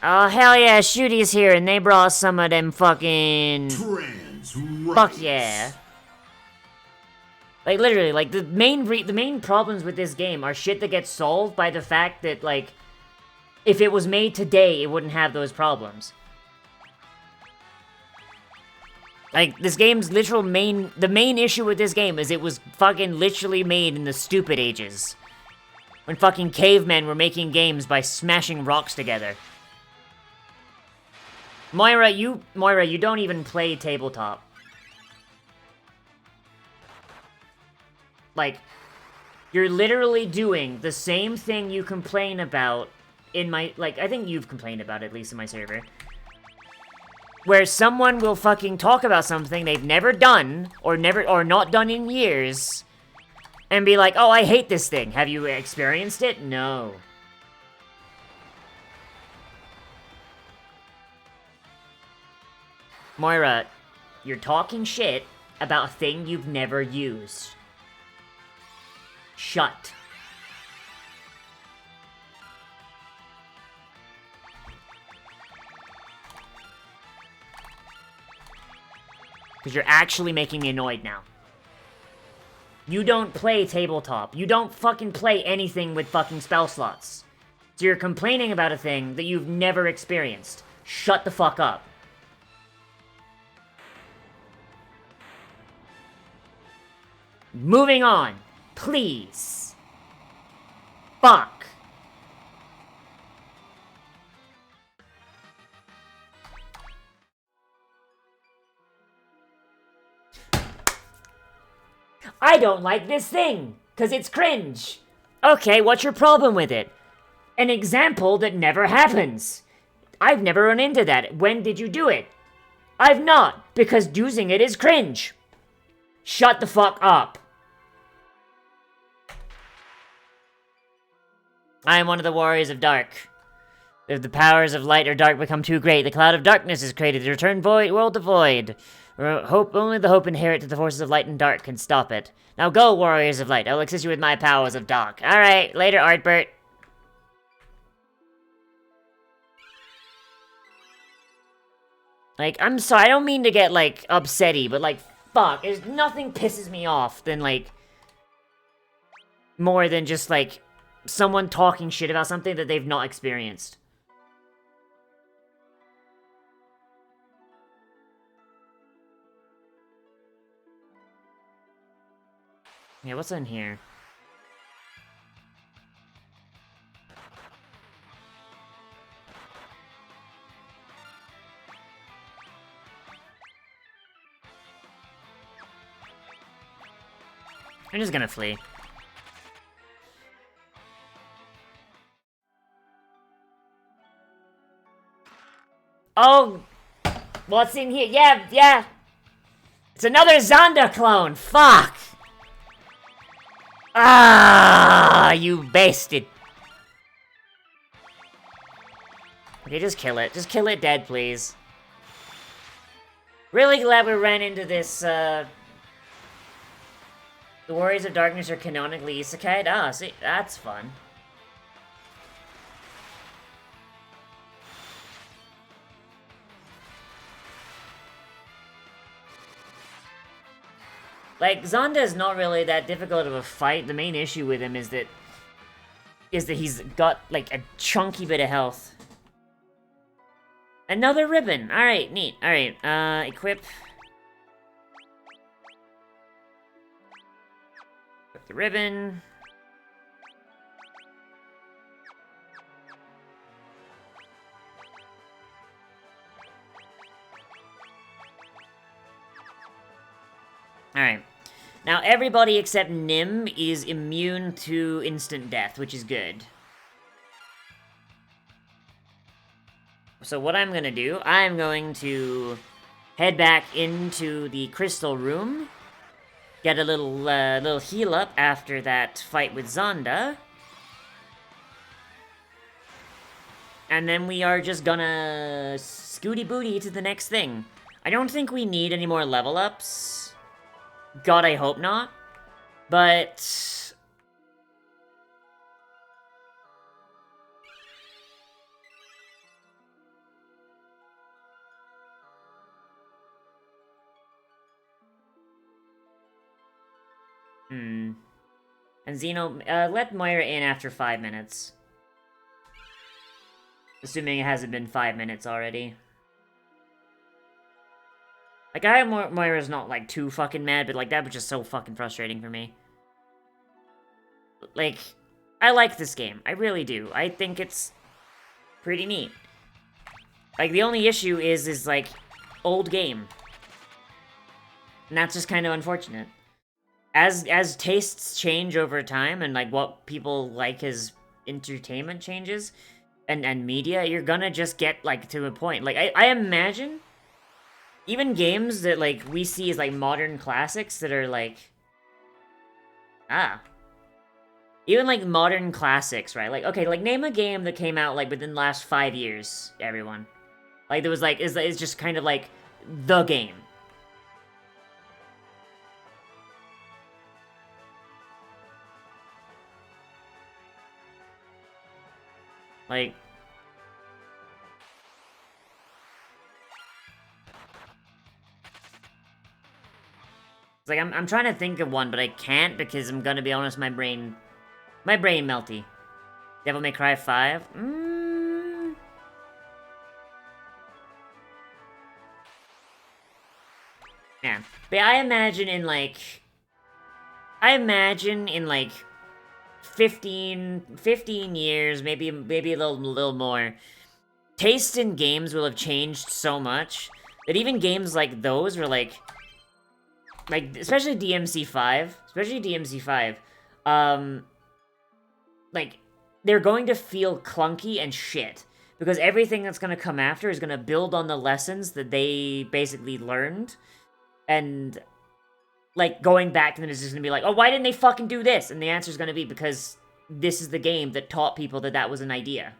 Oh, hell yeah, Shooty's here, and they brought some of them fucking... Fuck yeah. Like, literally, like, the main problems with this game are shit that gets solved by the fact that, like, if it was made today, it wouldn't have those problems. Like, this game's the main issue with this game is it was fucking literally made in the stupid ages. When fucking cavemen were making games by smashing rocks together. Moira, you don't even play tabletop. Like, you're literally doing the same thing you complain about in my, like, I think you've complained about it, at least in my server. Where someone will fucking talk about something they've never done, or not done in years, and be like, oh, I hate this thing. Have you experienced it? No. Moira, you're talking shit about a thing you've never used. Shut. Because you're actually making me annoyed now. You don't play tabletop. You don't fucking play anything with fucking spell slots. So you're complaining about a thing that you've never experienced. Shut the fuck up. Moving on. Please. Fuck. I don't like this thing, 'cause it's cringe. Okay, what's your problem with it? An example that never happens. I've never run into that. When did you do it? I've not, because using it is cringe. Shut the fuck up. I am one of the warriors of dark. If the powers of light or dark become too great, the cloud of darkness is created to return world to void. Only the hope inherent to the forces of light and dark can stop it. Now go, warriors of light. I will assist you with my powers of dark. Alright, later, Artbert. Like, I'm sorry, I don't mean to get, like, upsetty, but, like, fuck. There's nothing pisses me off than, like, more than just, like, someone talking shit about something that they've not experienced. Yeah, what's in here? I'm just gonna flee. Oh! What's in here? Yeah! It's another Zonda clone! Fuck! Ah, you bastard. Okay, just kill it. Just kill it dead, please. Really glad we ran into this, The Warriors of Darkness are canonically isekai? Ah, see, that's fun. Like, Zonda is not really that difficult of a fight. The main issue with him is that he's got, like, a chunky bit of health. Another ribbon! Alright, neat. Alright, equip. Equip the ribbon. Alright. Now, everybody except Nim is immune to instant death, which is good. So what I'm gonna do, I'm going to head back into the crystal room, get a little heal up after that fight with Zonda, and then we are just gonna scooty booty to the next thing. I don't think we need any more level ups. God, I hope not. But And Xeno, let Moira in after 5 minutes. Assuming it hasn't been 5 minutes already. Like, I have Moira's not, like, too fucking mad, but, like, that was just so fucking frustrating for me. Like, I like this game. I really do. I think it's pretty neat. Like, the only issue is like, old game. And that's just kind of unfortunate. As tastes change over time, and, like, what people like as entertainment changes, and media, you're gonna just get, like, to a point. Like, I imagine... even games that, like, we see as, like, modern classics that are, like... even, like, modern classics, right? Like, okay, like, name a game that came out, like, within the last 5 years, everyone. Like, there was, like, is just kind of, like, the game. Like... it's like, I'm trying to think of one, but I can't because I'm gonna be honest, my brain melty. Devil May Cry 5? Yeah. But I imagine in, like... 15 years, maybe a little more, taste in games will have changed so much that even games like those were like, especially DMC5, like, they're going to feel clunky and shit. Because everything that's gonna come after is gonna build on the lessons that they basically learned. And, like, going back to them is just gonna be like, oh, why didn't they fucking do this? And the answer's gonna be because this is the game that taught people that that was an idea.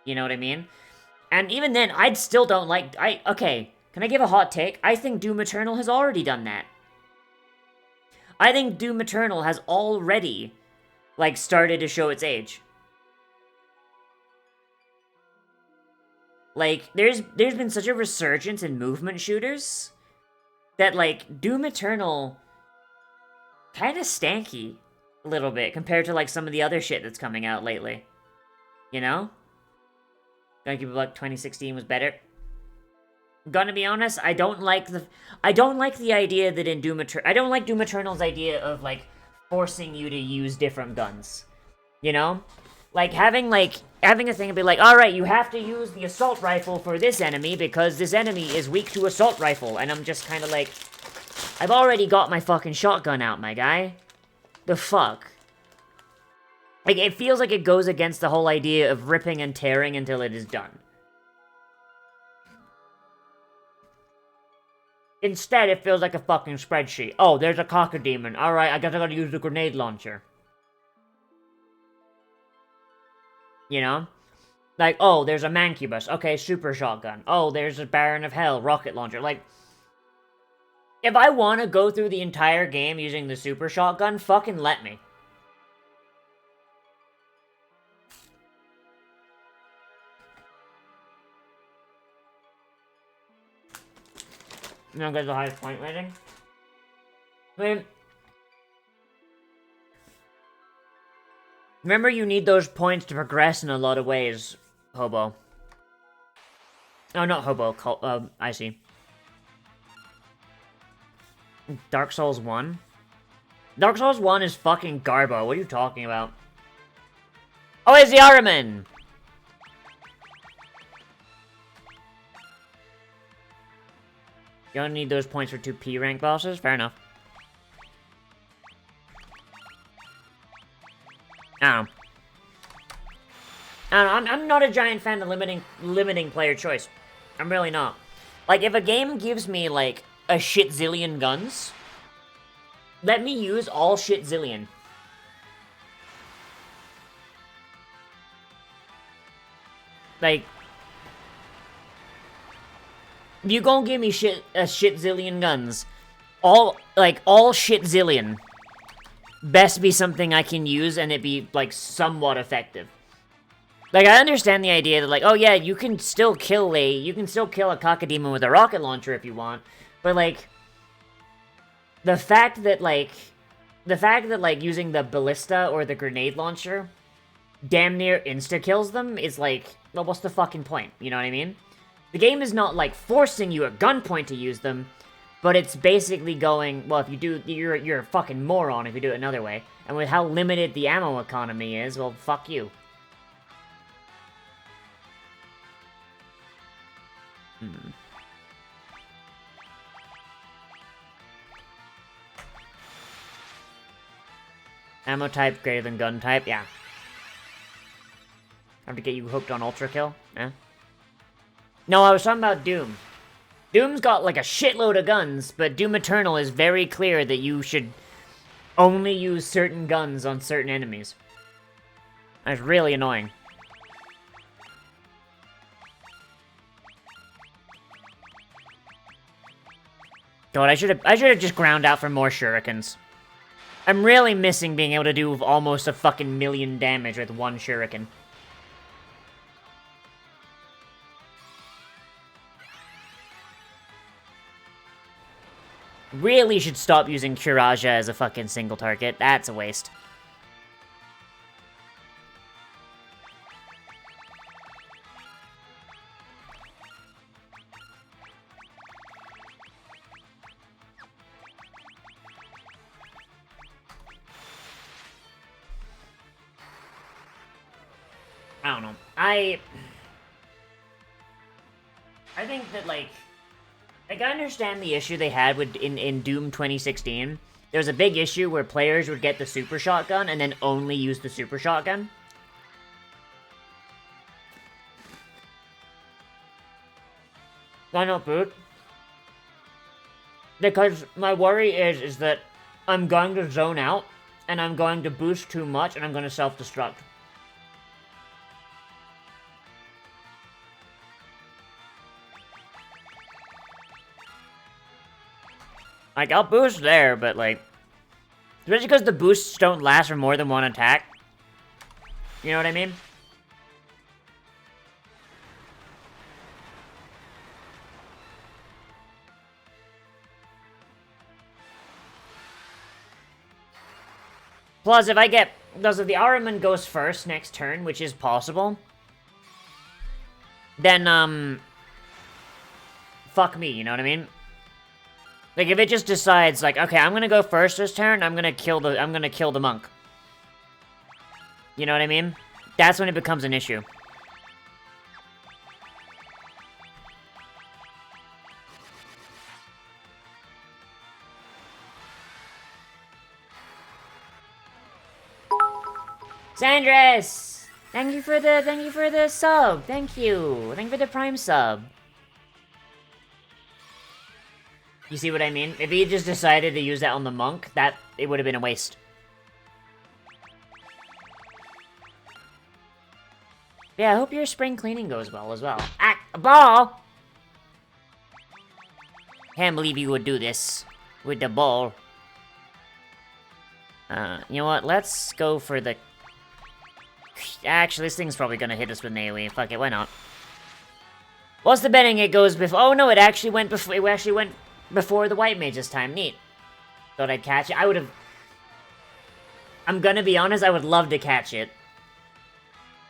You know what I mean? And even then, I still don't like... okay, can I give a hot take? I think Doom Eternal has already done that. I think Doom Eternal has already, like, started to show its age. Like, there's been such a resurgence in movement shooters that, like, Doom Eternal kind of stanky a little bit compared to, like, some of the other shit that's coming out lately. You know? Gonna keep it like 2016 was better. Gonna be honest, I don't like the idea that in Doom Eternal... I don't like Doom Eternal's idea of, like, forcing you to use different guns. You know? Like, having a thing and be like, alright, you have to use the assault rifle for this enemy because this enemy is weak to assault rifle. And I'm just kind of like, I've already got my fucking shotgun out, my guy. The fuck? Like, it feels like it goes against the whole idea of ripping and tearing until it is done. Instead, it feels like a fucking spreadsheet. Oh, there's a cockademon. Alright, I guess I gotta use the grenade launcher. You know? Like, oh, there's a Mancubus. Okay, super shotgun. Oh, there's a Baron of Hell rocket launcher. Like, if I want to go through the entire game using the super shotgun, fucking let me. You don't get the highest point rating? I mean, remember, you need those points to progress in a lot of ways, Hobo. Oh, not Hobo, I see. Dark Souls 1? Dark Souls 1 is fucking garbo, what are you talking about? Oh, it's the Araman! You don't need those points for 2 P rank bosses? Fair enough. I don't know. I'm not a giant fan of limiting player choice. I'm really not. Like, if a game gives me, like, a shit zillion guns, let me use all shit zillion. Like, if you gon' give me a shit zillion guns, all shit zillion, best be something I can use and it be, like, somewhat effective. Like, I understand the idea that, like, oh yeah, you can still kill a cockademon with a rocket launcher if you want, but, like, the fact that, like, the fact that, like, using the ballista or the grenade launcher damn near insta-kills them is like, well, what's the fucking point? You know what I mean? The game is not, like, forcing you at gunpoint to use them, but it's basically going, well, if you do, you're a fucking moron if you do it another way. And with how limited the ammo economy is, well, fuck you. Ammo type greater than gun type, yeah. Have to get you hooked on Ultra Kill, yeah. No, I was talking about Doom. Doom's got like a shitload of guns, but Doom Eternal is very clear that you should only use certain guns on certain enemies. That's really annoying. God, I should have just ground out for more shurikens. I'm really missing being able to do almost a fucking million damage with one shuriken. Really should stop using Kuraja as a fucking single target. That's a waste. I don't know. I think that, like, I understand the issue they had with in Doom 2016. There was a big issue where players would get the super shotgun and then only use the super shotgun. Why not boot? Because my worry is that I'm going to zone out, and I'm going to boost too much, and I'm going to self-destruct. Like, I'll boost there, but, like... Especially because the boosts don't last for more than one attack. You know what I mean? Plus, if I get... Because if the Ahriman goes first next turn, which is possible... Then, fuck me, you know what I mean? Like, if it just decides, like, okay, I'm gonna go first this turn, I'm gonna kill the monk. You know what I mean? That's when it becomes an issue. Sandris! Thank you for the sub. Thank you for the Prime sub. You see what I mean? If he just decided to use that on the monk, it would have been a waste. Yeah, I hope your spring cleaning goes well as well. Ah, a ball! Can't believe you would do this with the ball. You know what? Let's go for the... Actually, this thing's probably gonna hit us with an AoE. Fuck it, why not? What's the betting it goes before? Oh no, it actually went before. It actually went before the white mage this time. Neat. Thought I'd catch it. I would have... I'm gonna be honest, I would love to catch it.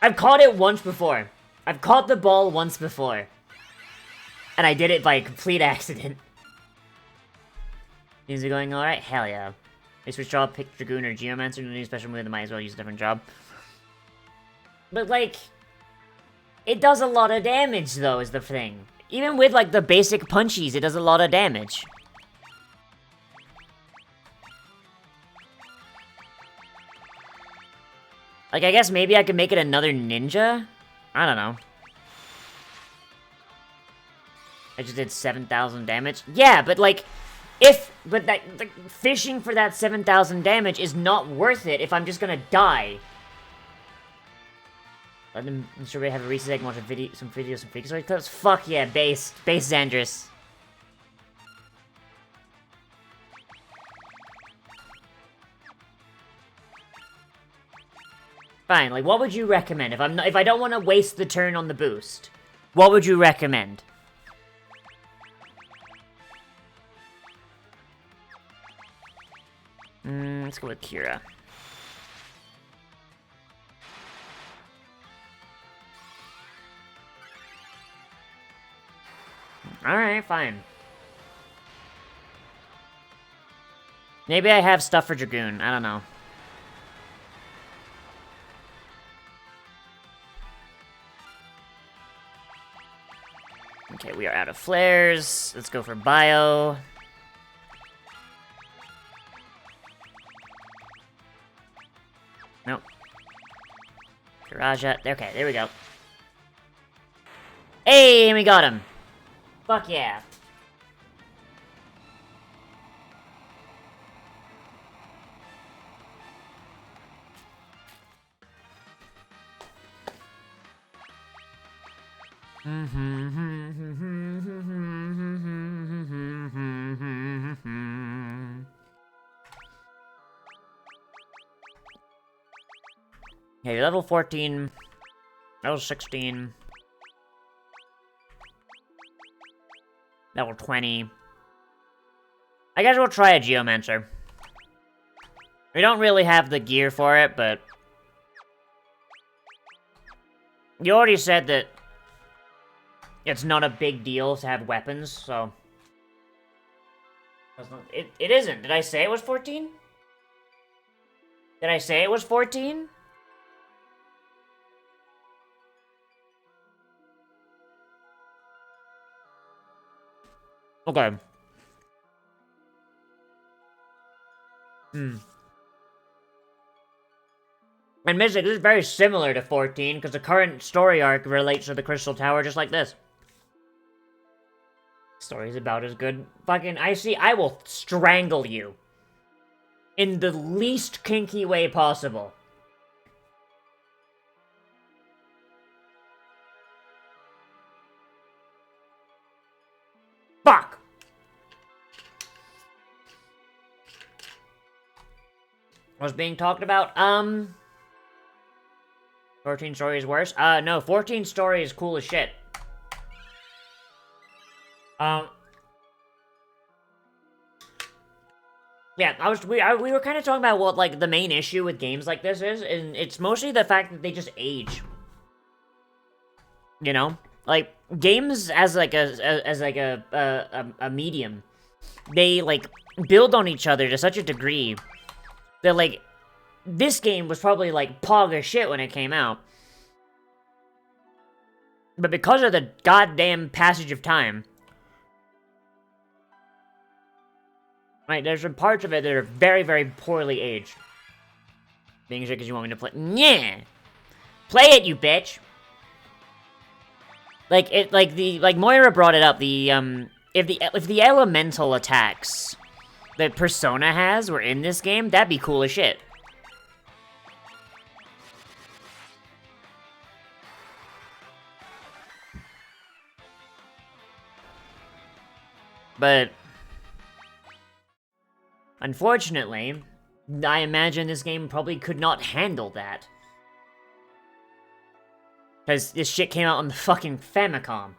I've caught it once before. I've caught the ball once before. And I did it by complete accident. Things are going alright? Hell yeah. They switch job, pick Dragoon or Geomancer, and a new special move that might as well use a different job. But, like... It does a lot of damage, though, is the thing. Even with, like, the basic punchies, it does a lot of damage. Like, I guess maybe I could make it another ninja? I don't know. I just did 7,000 damage? Yeah, but, like, but that, like, fishing for that 7,000 damage is not worth it if I'm just gonna die. Let them ensure we have a reset and watch some videos, some figure story clips. Fuck yeah, base Xandris. Fine, like, what would you recommend if I don't want to waste the turn on the boost? What would you recommend? Let's go with Kira. Alright, fine. Maybe I have stuff for Dragoon. I don't know. Okay, we are out of flares. Let's go for Bio. Nope. Kiraja. Okay, there we go. Hey, we got him. Fuck yeah. Okay, level 14, level 16, level 20. I guess we'll try a Geomancer. We don't really have the gear for it, but you already said that it's not a big deal to have weapons, so... It isn't. Did I say it was 14? Did I say it was 14? Okay. And Mystic, this is very similar to 14, because the current story arc relates to the Crystal Tower just like this. Story's about as good. Fucking, I will strangle you. In the least kinky way possible. Fuck! What's being talked about? 14 story is worse? No, 14 story is cool as shit. Yeah, we were kind of talking about what, like, the main issue with games like this is, and it's mostly the fact that they just age. You know? Like, games as, like, a medium, they, like, build on each other to such a degree that, like, this game was probably, like, pog as shit when it came out. But because of the goddamn passage of time, right, there's some parts of it that are very, very poorly aged. Being sure because you want me to play. Yeah! Play it, you bitch! Like Moira brought it up, if the elemental attacks that Persona has were in this game, that'd be cool as shit. But unfortunately, I imagine this game probably could not handle that. Because this shit came out on the fucking Famicom.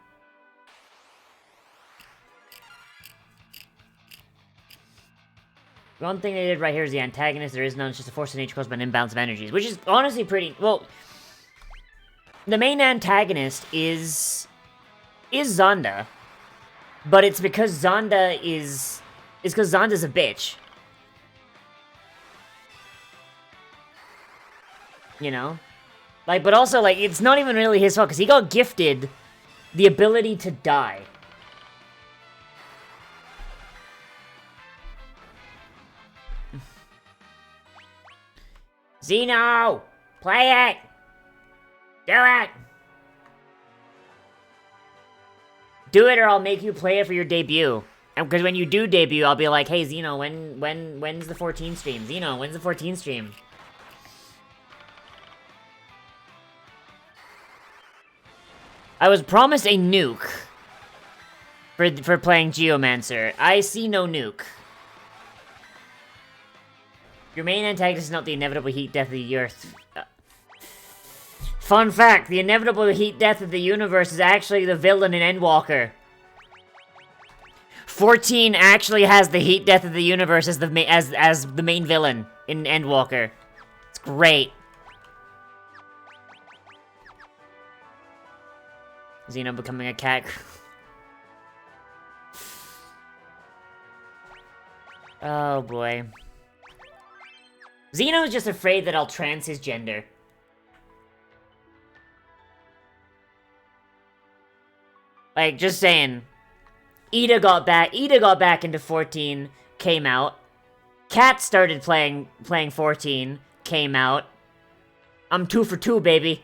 One thing they did right here is the antagonist. There is none, it's just a force of nature caused by an imbalance of energies. Which is honestly pretty... Well, the main antagonist is Zonda. But it's because Zonda is... It's because Zonda's a bitch. You know? Like, but also, like, it's not even really his fault, because he got gifted the ability to die. Xeno! Play it! Do it! Do it or I'll make you play it for your debut. And because when you do debut, I'll be like, hey, Xeno, when's the 14 stream? Xeno, when's the 14 stream? I was promised a nuke for playing Geomancer. I see no nuke. Your main antagonist is not the inevitable heat death of the Earth. Fun fact, the inevitable heat death of the universe is actually the villain in Endwalker. 14 actually has the heat death of the universe as the as the main villain in Endwalker. It's great. Xeno becoming a cat. Oh boy. Xeno's just afraid that I'll trans his gender. Like, just saying. Ida got back into 14, came out. Cat started playing 14, came out. I'm 2 for 2, baby.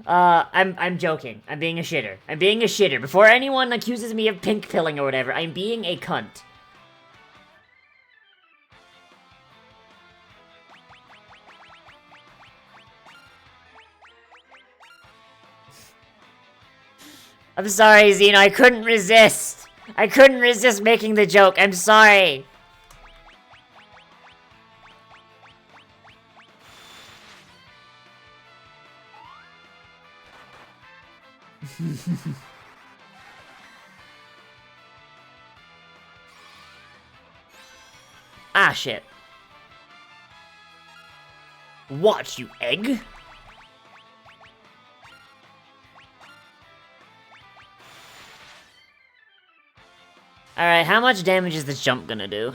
I'm joking. I'm being a shitter. I'm being a shitter. Before anyone accuses me of pink pilling or whatever, I'm being a cunt. I'm sorry, Xeno. I couldn't resist. I couldn't resist making the joke. I'm sorry. Ah, shit. Watch, you egg. Alright, how much damage is this jump gonna do?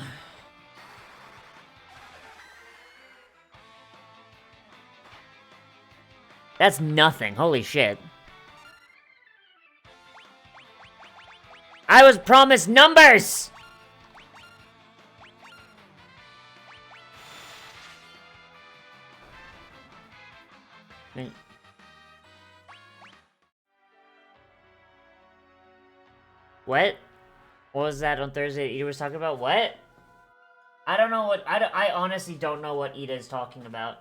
That's nothing. Holy shit. I was promised numbers! Wait. What? What was that on Thursday Ida was talking about? What? I don't know what... I honestly don't know what Ida is talking about.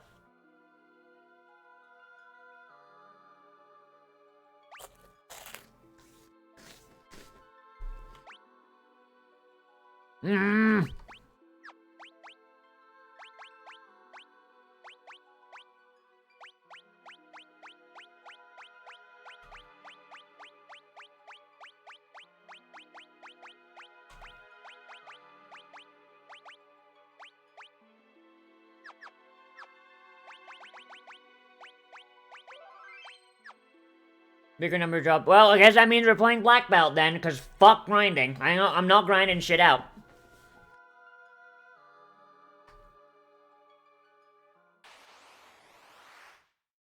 Bigger number drop. Well, I guess that means we're playing Black Belt then, because fuck grinding. I'm not grinding shit out.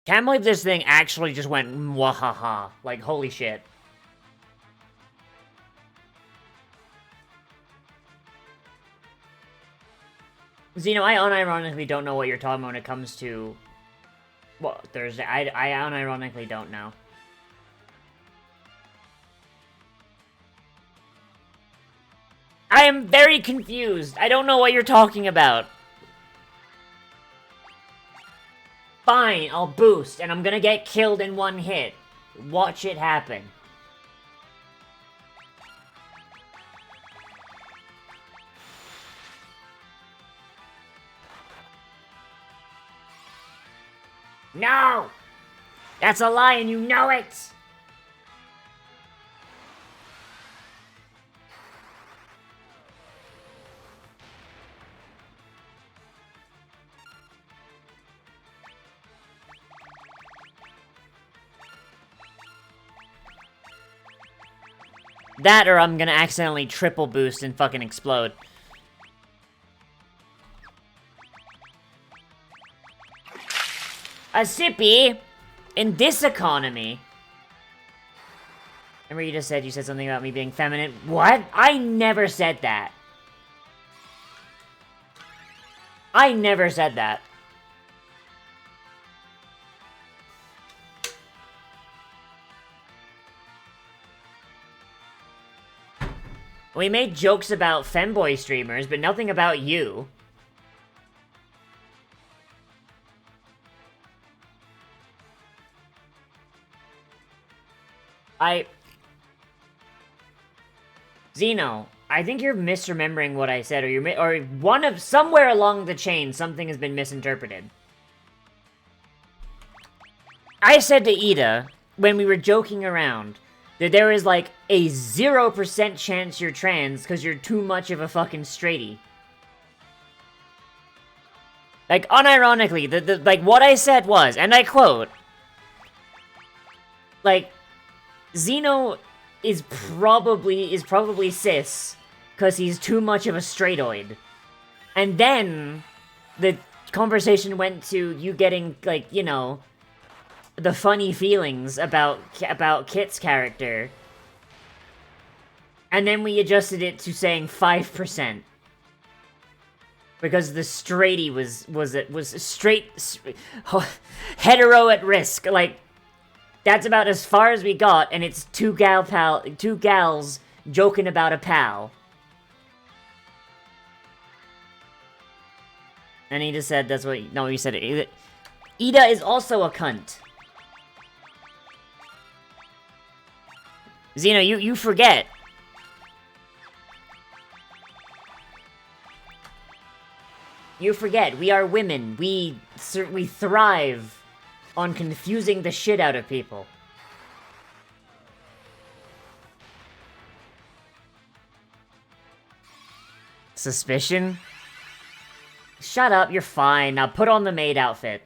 Can't believe this thing actually just went mwahaha. Like, holy shit. Xeno, I unironically don't know what you're talking about when it comes to... Well, Thursday. I unironically don't know. I am very confused. I don't know what you're talking about. Fine, I'll boost, and I'm gonna get killed in one hit. Watch it happen. No! That's a lie and you know it! That or I'm gonna accidentally triple boost and fucking explode. A sippy in this economy. Remember you said something about me being feminine? What? I never said that. I never said that. We made jokes about femboy streamers, but nothing about you. Xeno, I think you're misremembering what I said, or somewhere along the chain, something has been misinterpreted. I said to Ida, when we were joking around, that there is, like, a 0% chance you're trans because you're too much of a fucking straighty. Like, unironically, like, what I said was, and I quote, like, Xeno is probably cis because he's too much of a straightoid. And then the conversation went to you getting, like, you know, the funny feelings about Kit's character. And then we adjusted it to saying 5%. Because the straighty was straight hetero at risk. Like, that's about as far as we got, and it's two gals joking about a pal. And he just said that's what... No, he said it. Ida is also a cunt. Xeno, you forget. You forget, we are women. We thrive on confusing the shit out of people. Suspicion? Shut up, you're fine. Now put on the maid outfit.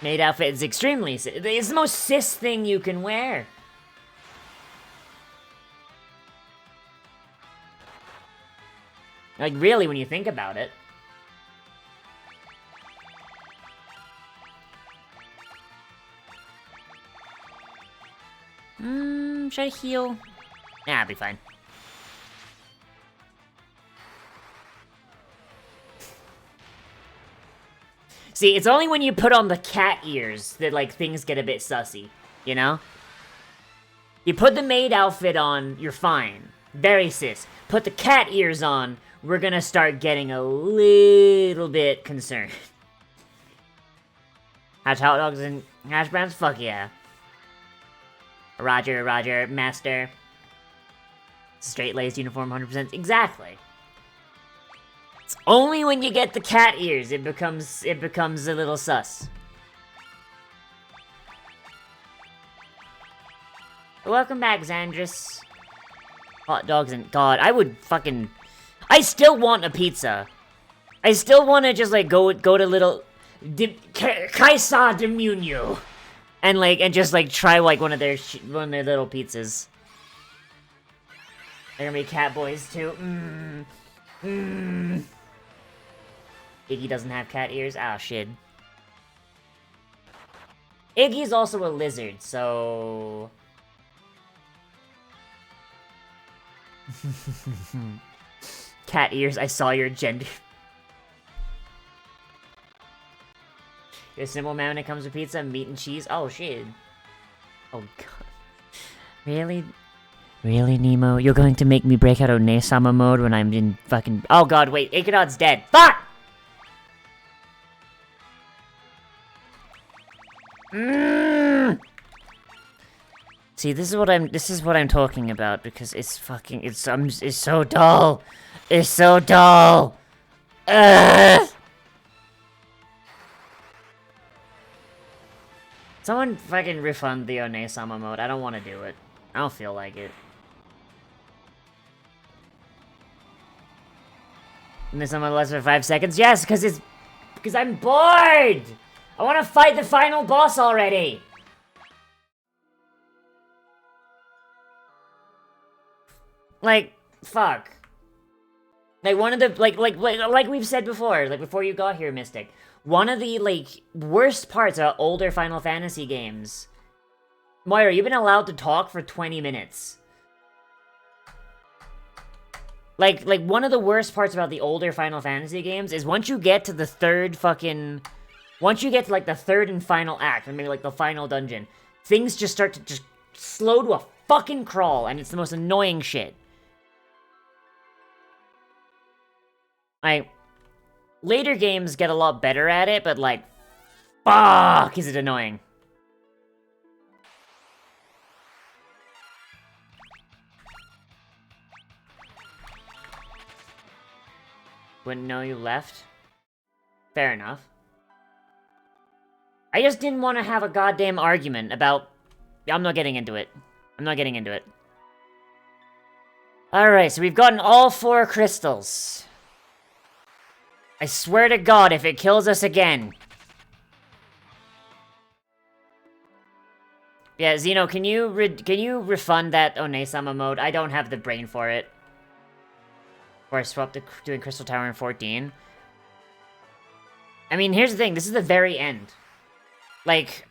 Maid outfit is extremely cis. It's the most cis thing you can wear. Like, really, when you think about it. Should I heal? Nah, I'll be fine. See, it's only when you put on the cat ears that, like, things get a bit sussy, you know? You put the maid outfit on, you're fine. Very cis. Put the cat ears on, we're gonna start getting a little bit concerned. Hot dogs and hash browns? Fuck yeah. Roger, roger, master. Straight-laced uniform, 100%. Exactly. It's only when you get the cat ears it becomes a little sus. Welcome back, Xandris. Hot dogs and... God, I would fucking... I still want a pizza. I still want to just, like, go to little... Kaisa de Munio. And, like, and just, like, try, like, one of their little pizzas. They're gonna be cat boys, too. Iggy doesn't have cat ears? Ah, shit. Iggy's also a lizard, so... Cat ears, I saw your gender. You're a simple man when it comes to pizza, meat and cheese? Oh, shit. Oh, God. Really? Really, Nemo? You're going to make me break out of Nesama mode when I'm in fucking... Oh, God, wait. Ikedot's dead. Fuck! See, this is what I'm talking about, because it's fucking... It's so dull. It's so dull. Ugh! Someone fucking refund the Onesama mode. I don't want to do it. I don't feel like it. Onesama lasts for 5 seconds? Yes, because I'm bored! I want to fight the final boss already! Like, fuck. Like, one of the, like we've said before, like, before you got here, Mystic, one of the, like, worst parts of older Final Fantasy games... Moira, you've been allowed to talk for 20 minutes. Like, one of the worst parts about the older Final Fantasy games is once you get to the third fucking... Once you get to, like, the third and final act, or maybe, like, the final dungeon, things just start to just slow to a fucking crawl, and it's the most annoying shit. Like, later games get a lot better at it, but, like, fuck, is it annoying. Wouldn't know you left? Fair enough. I just didn't want to have a goddamn argument about... I'm not getting into it. I'm not getting into it. Alright, so we've gotten all 4 crystals. I swear to God, if it kills us again... Yeah, Zeno, can you refund that Onesama mode? I don't have the brain for it. Or I swapped to doing Crystal Tower in 14. I mean, here's the thing. This is the very end. Like...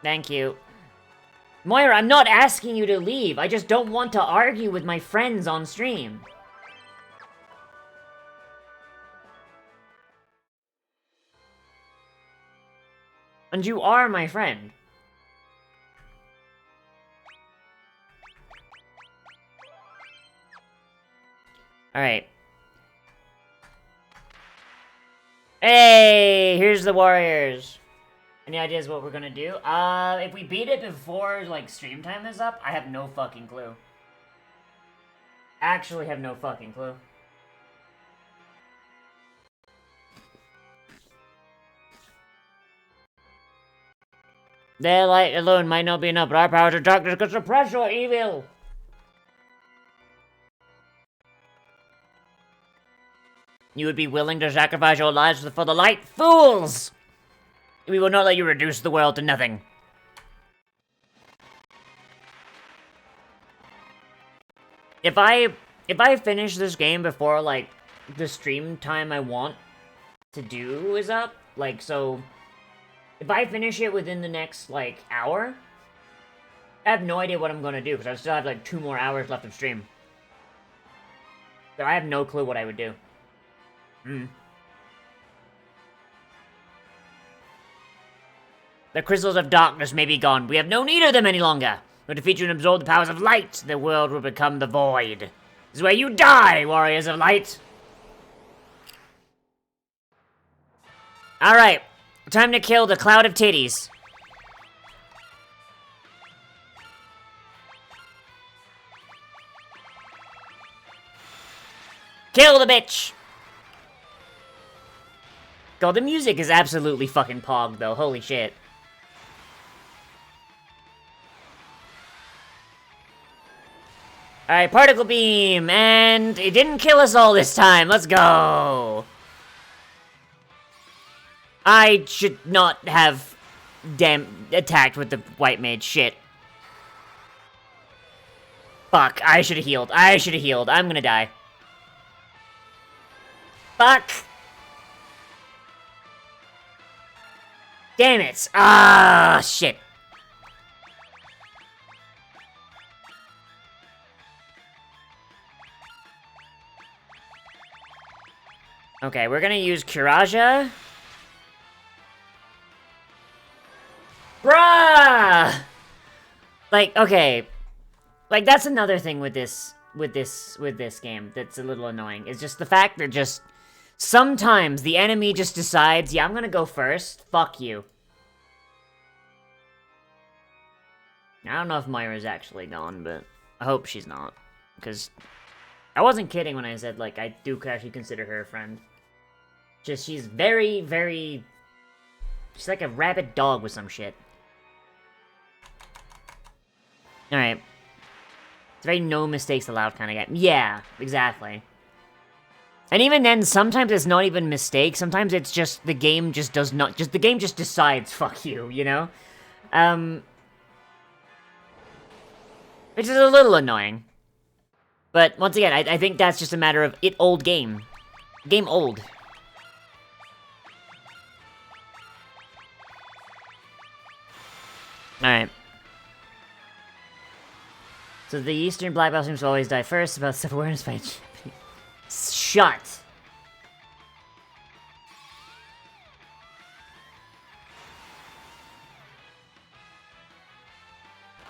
Thank you. Moira, I'm not asking you to leave. I just don't want to argue with my friends on stream. And you are my friend. Alright. Hey! Here's the warriors. Any ideas what we're gonna do? If we beat it before, like, stream time is up, I have no fucking clue. Actually have no fucking clue. Their light alone might not be enough, but our powers of darkness could suppress your evil! You would be willing to sacrifice your lives for the light? Fools! We will not let you reduce the world to nothing. If I finish this game before, like, the stream time I want to do is up, like, so... If I finish it within the next, like, hour, I have no idea what I'm gonna do, because I still have, like, 2 more hours left of stream. So I have no clue what I would do. The crystals of darkness may be gone. We have no need of them any longer. But defeat you and absorb the powers of light, the world will become the void. This is where you die, warriors of light! Alright. Time to kill the cloud of titties. Kill the bitch! God, the music is absolutely fucking pog, though. Holy shit. Alright, particle beam, and it didn't kill us all this time. Let's go! I should not have attacked with the white mage. Shit. Fuck, I should have healed. I should have healed. I'm gonna die. Fuck! Damn it! Ah, shit. Okay, we're gonna use Kiraja. Bruh! Like, okay. Like, that's another thing with this game that's a little annoying. It's just the fact that just... Sometimes the enemy just decides, yeah, I'm gonna go first. Fuck you. I don't know if Moira's actually gone, but I hope she's not. Because I wasn't kidding when I said, like, I do actually consider her a friend. Just, she's very, very... She's like a rabid dog with some shit. Alright. It's a very no mistakes allowed kind of game. Yeah, exactly. And even then, sometimes it's not even mistakes. Sometimes it's just the game just does not... the game just decides, fuck you, you know? Which is a little annoying. But, once again, I think that's just a matter of old game. Game old. Alright. So the Eastern Black Belt seems to always die first, about self-awareness by... Shut!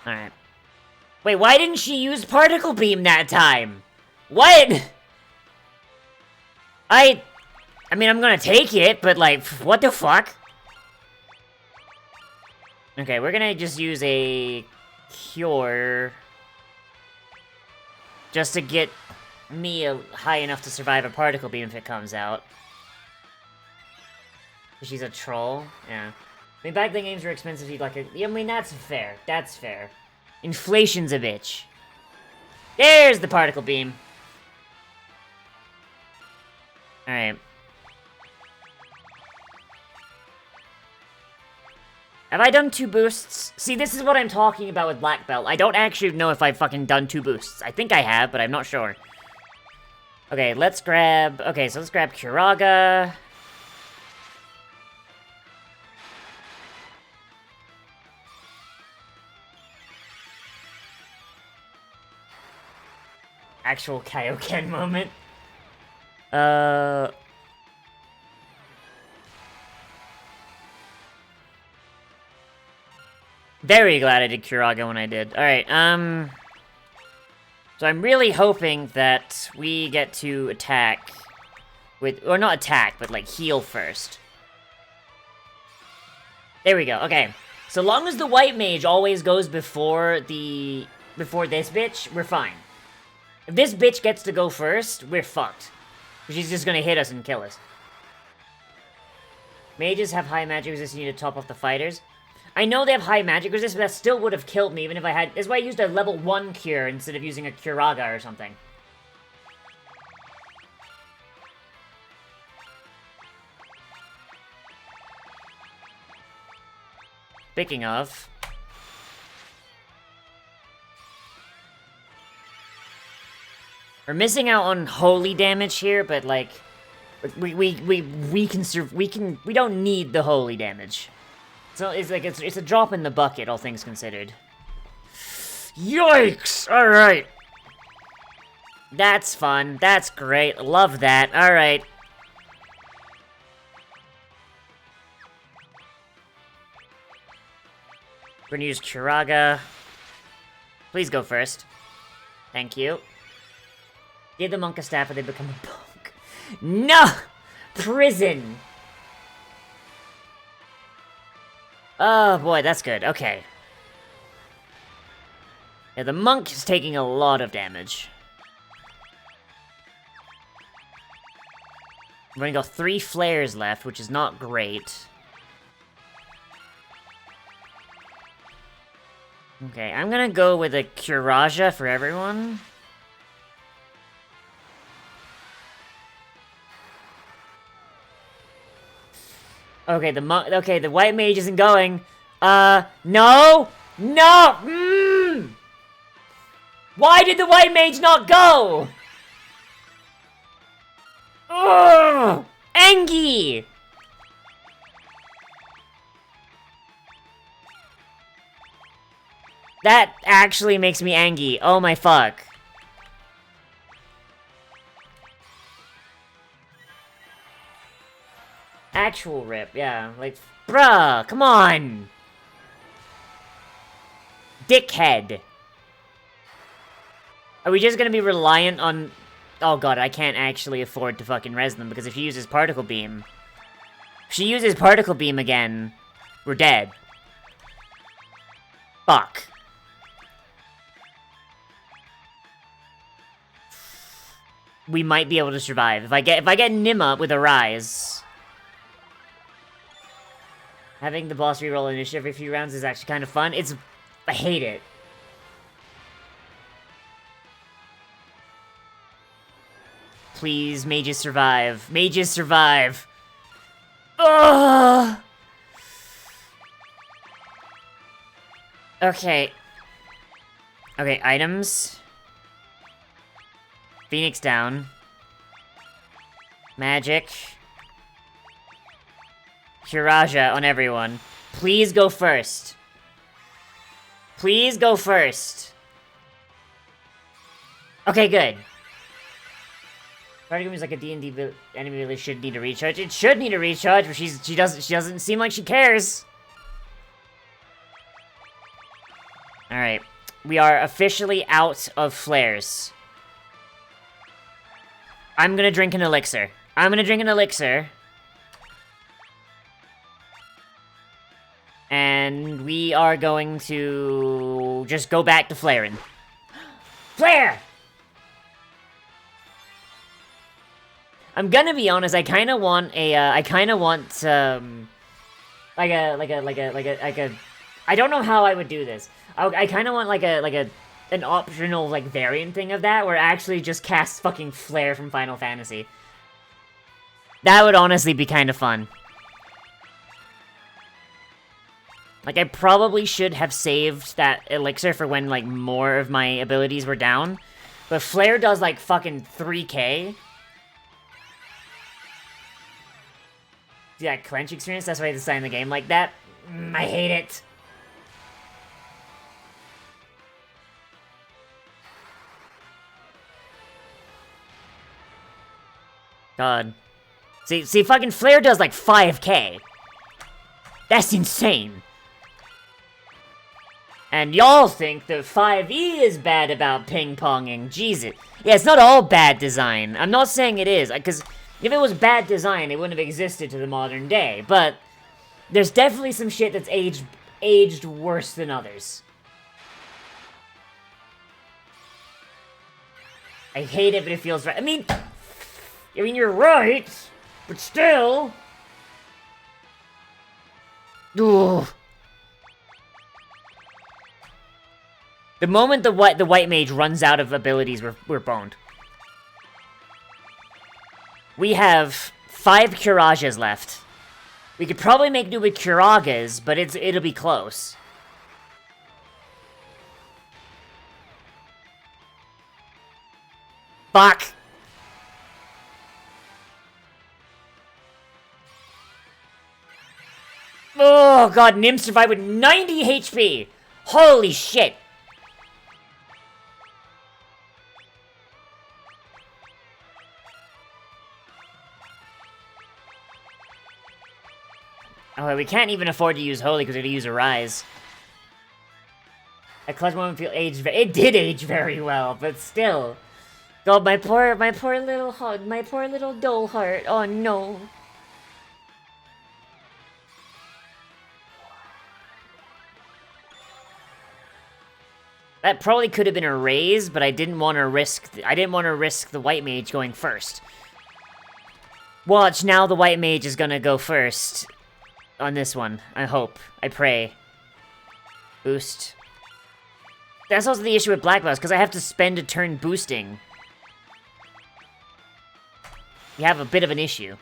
Alright. Wait, why didn't she use Particle Beam that time? What? I mean, I'm gonna take it, but like, what the fuck? Okay, we're gonna just use a... Cure... Just to get me high enough to survive a particle beam if it comes out. She's a troll? Yeah. I mean, back then games were expensive, you'd like I mean, that's fair. That's fair. Inflation's a bitch. There's the particle beam. Alright. Have I done 2 boosts? See, this is what I'm talking about with Black Belt. I don't actually know if I've fucking done 2 boosts. I think I have, but I'm not sure. Okay, let's grab... Okay, so let's grab Kuraga. Actual Kaioken moment. Very glad I did Kuraga when I did. Alright, so I'm really hoping that we get to attack with... Or not attack, but, like, heal first. There we go, okay. So long as the white mage always goes before this bitch, we're fine. If this bitch gets to go first, we're fucked. She's just gonna hit us and kill us. Mages have high magic resistance, you need to top off the fighters. I know they have high magic resistance, but that still would have killed me even if I had... That's why I used a level 1 cure instead of using a Kuraga or something. Speaking of... We're missing out on holy damage here, but like... We don't need the holy damage. So it's like it's a drop in the bucket, all things considered. Yikes! Alright. That's fun. That's great. Love that. Alright. We're gonna use Kuraga. Please go first. Thank you. Give the monk a staff or they become a punk. No! Prison! Oh boy, that's good. Okay. Yeah, the monk is taking a lot of damage. We've only got 3 flares left, which is not great. Okay, I'm gonna go with a Kuraja for everyone. Okay, the white mage isn't going. No! No! Why did the white mage not go? Ugh! Engi! That actually makes me angry. Oh my fuck. Actual rip, yeah. Like, bruh, come on! Dickhead. Are we just gonna be reliant on... Oh god, I can't actually afford to fucking res them, because if she uses Particle Beam... If she uses Particle Beam again, we're dead. Fuck. We might be able to survive. If I get Nima with a rise... Having the boss reroll initiative every few rounds is actually kind of fun. I hate it. Please, mages survive. Mages survive. Ugh! Okay. Okay, items. Phoenix down. Magic. Kuraja on everyone. Please go first. Please go first. Okay, good. Particle Beam is like a D&D enemy really should need a recharge. It should need a recharge, but she doesn't seem like she cares. Alright. We are officially out of flares. I'm gonna drink an elixir. And we are going to just go back to flaring. Flare! I'm gonna be honest, I kinda want a, I don't know how I would do this. I kinda want an optional, like, variant thing of that, where it actually just casts fucking Flare from Final Fantasy. That would honestly be kinda fun. Like, I probably should have saved that elixir for when, like, more of my abilities were down. But Flare does, like, fucking 3k. See that clench experience? That's why I designed the game like that. I hate it. God. See, fucking Flare does, like, 5k. That's insane. And y'all think that FFIIE is bad about ping-ponging. Jesus. Yeah, it's not all bad design. I'm not saying it is, because if it was bad design, it wouldn't have existed to the modern day. But there's definitely some shit that's aged worse than others. I hate it, but it feels right. I mean, you're right, but still. Ugh. The moment the white mage runs out of abilities, we're boned. We have 5 Kurajas left. We could probably make do with Kuragas, but it'll be close. Fuck! Oh god, Nim survived with 90 HP! Holy shit! Oh, we can't even afford to use Holy because we're gonna use a Rise. A clutch moment feel aged. It did age very well, but still. God, my poor little heart, my poor little doll heart. Oh no. That probably could have been a raise, but I didn't want to risk. I didn't want to risk the white mage going first. Watch, now the white mage is gonna go first. On this one, I hope. I pray. Boost. That's also the issue with black belts, because I have to spend a turn boosting. You have a bit of an issue.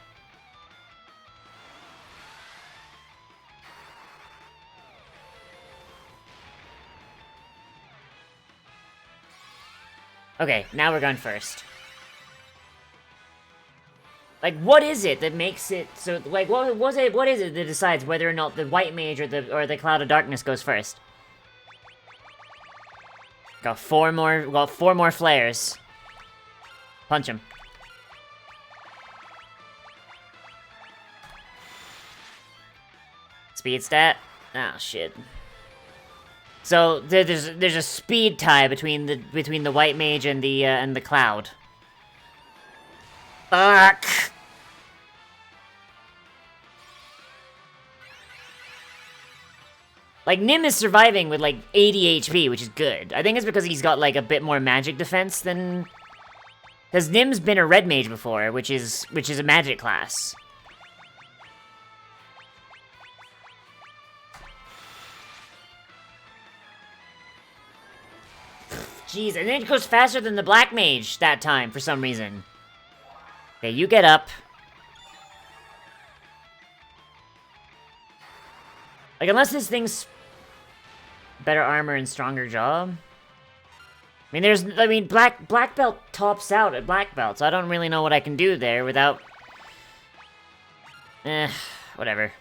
Okay, now we're going first. Like, what is it that makes it so? Like, what is it that decides whether or not the white mage or the cloud of darkness goes first? Got 4 more flares. Punch him. Speed stat. Oh shit. So there's a speed tie between the white mage and the cloud. Fuck. Like, Nim is surviving with, like, 80 HP, which is good. I think it's because he's got, like, a bit more magic defense than... Because Nim's been a red mage before, which is a magic class. Jeez, and then it goes faster than the black mage that time, for some reason. Okay, you get up. Like, unless this thing's better armor and stronger jaw. I mean, black belt tops out at black belt, so I don't really know what I can do there without... whatever.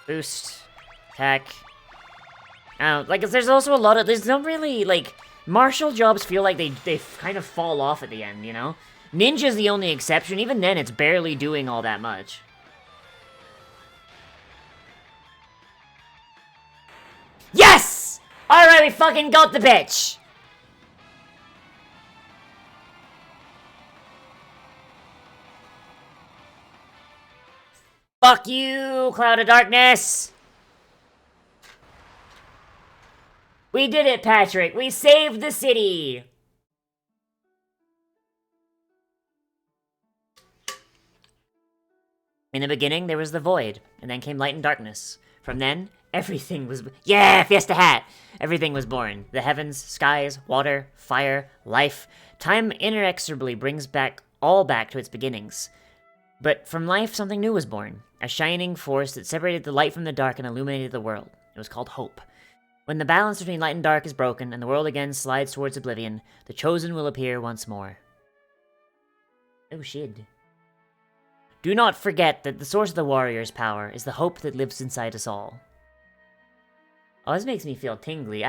Boost. Attack. Like, there's also a lot of... There's not really, like... Martial jobs feel like they kind of fall off at the end, you know? Ninja's the only exception. Even then, it's barely doing all that much. Yes! Alright, we fucking got the bitch! Fuck you, Cloud of Darkness! We did it, Patrick! We saved the city! In the beginning, there was the void, and then came light and darkness. From then, everything was... Yeah, Fiesta Hat! Everything was born. The heavens, skies, water, fire, life. Time inexorably brings all back to its beginnings. But from life, something new was born. A shining force that separated the light from the dark and illuminated the world. It was called hope. When the balance between light and dark is broken, and the world again slides towards oblivion, the chosen will appear once more. Oh shit. Do not forget that the source of the warrior's power is the hope that lives inside us all. Oh, this makes me feel tingly.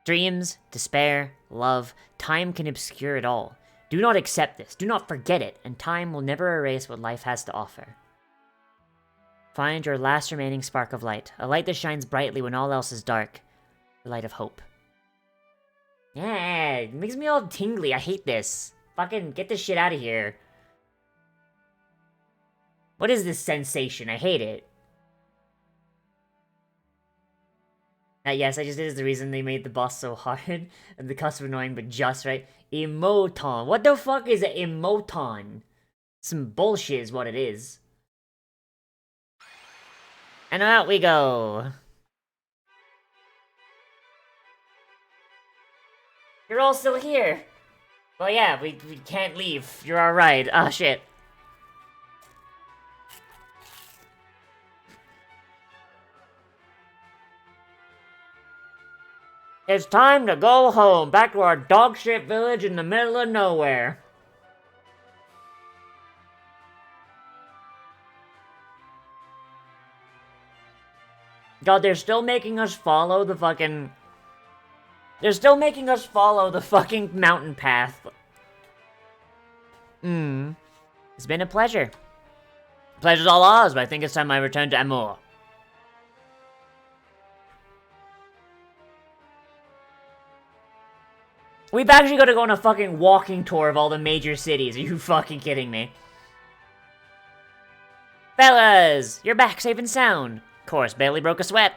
Dreams, despair, love, time can obscure it all. Do not accept this, do not forget it, and time will never erase what life has to offer. Find your last remaining spark of light, a light that shines brightly when all else is dark, the light of hope. Yeah, it makes me all tingly, I hate this. Fucking get this shit out of here. What is this sensation? I hate it. Yes, I just did is the reason they made the boss so hard and the cusp annoying, but just right. Emoton. What the fuck is an emoton? Some bullshit is what it is. And out we go. You're all still here. Well, yeah, we can't leave. You're alright. Ah, shit. It's time to go home, back to our dogshit village in the middle of nowhere. God, they're still making us follow the fucking... They're still making us follow the fucking mountain path. It's been a pleasure. Pleasure's all ours, but I think it's time I return to Amor. We've actually got to go on a fucking walking tour of all the major cities. Are you fucking kidding me? Fellas, you're back safe and sound. Of course, barely broke a sweat.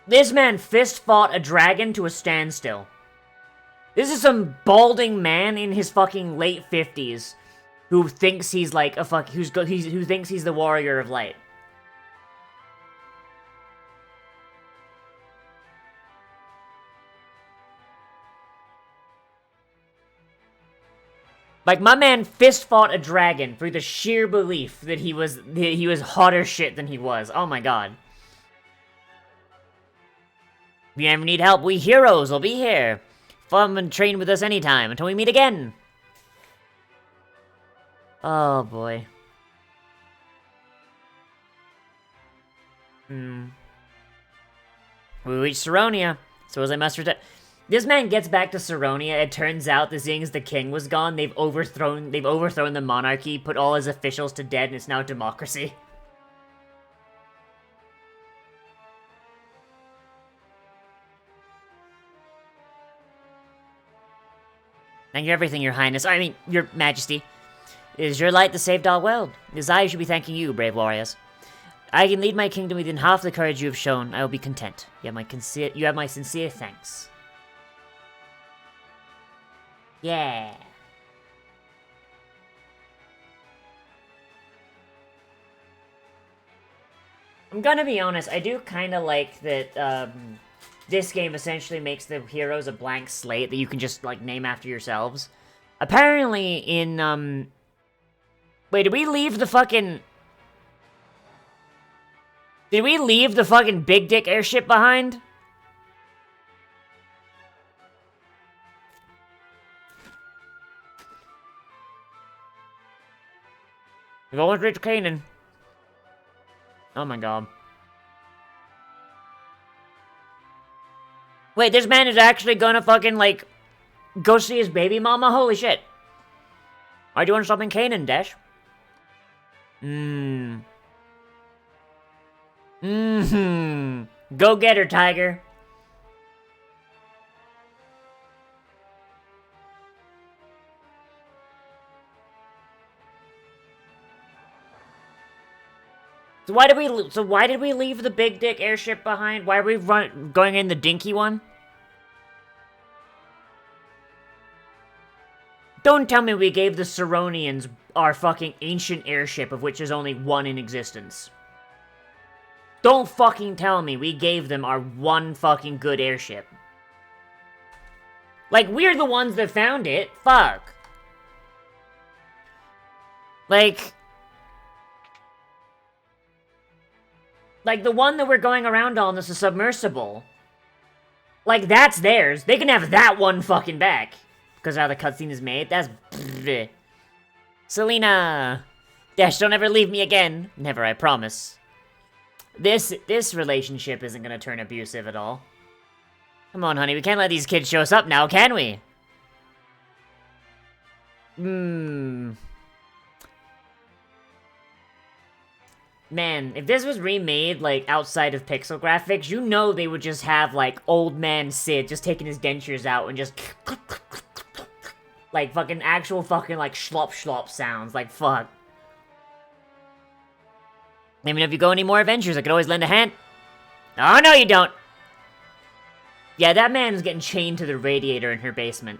This man fist-fought a dragon to a standstill. This is some balding man in his fucking late 50s who thinks he's like a who thinks he's the warrior of light. Like, my man fist-fought a dragon through the sheer belief that he was hotter shit than he was. Oh my god. If you ever need help, we heroes will be here. Come and train with us anytime until we meet again. Oh boy. We reached Saronia, so as I must return. This man gets back to Saronia. It turns out that seeing as the king was gone, they've overthrown the monarchy, put all his officials to death, and it's now democracy. Thank you everything, your highness. I mean, your majesty. It is your light that saved our world. It is I who should be thanking you, brave warriors. I can lead my kingdom within half the courage you have shown. I will be content. You have my sincere thanks. Yeah. I'm gonna be honest, I do kind of like that, this game essentially makes the heroes a blank slate that you can just, like, name after yourselves. Apparently in, Wait, did we leave the fucking... Did we leave the fucking Big Dick airship behind? We've almost reached Canaan. Oh my god. Wait, this man is actually gonna fucking, like, go see his baby mama? Holy shit. Are you doing something in Canaan, Dash? Go get her, Tiger. So why did we leave the Big Dick airship behind? Why are we going in the dinky one? Don't tell me we gave the Ceronians our fucking ancient airship, of which there's only one in existence. Don't fucking tell me we gave them our one fucking good airship. Like, we're the ones that found it. Fuck. Like, the one that we're going around on is a submersible. Like, that's theirs. They can have that one fucking back. Because how the cutscene is made. That's... bleh. Selena! Dash, don't ever leave me again. Never, I promise. This relationship isn't gonna turn abusive at all. Come on, honey, we can't let these kids show us up now, can we? Man, if this was remade, like, outside of pixel graphics, you know they would just have, like, old man Sid just taking his dentures out and just... like, fucking actual fucking, like, schlop sounds. Like, fuck. I mean, if you go any more adventures, I could always lend a hand. Oh, no, you don't! Yeah, that man's getting chained to the radiator in her basement.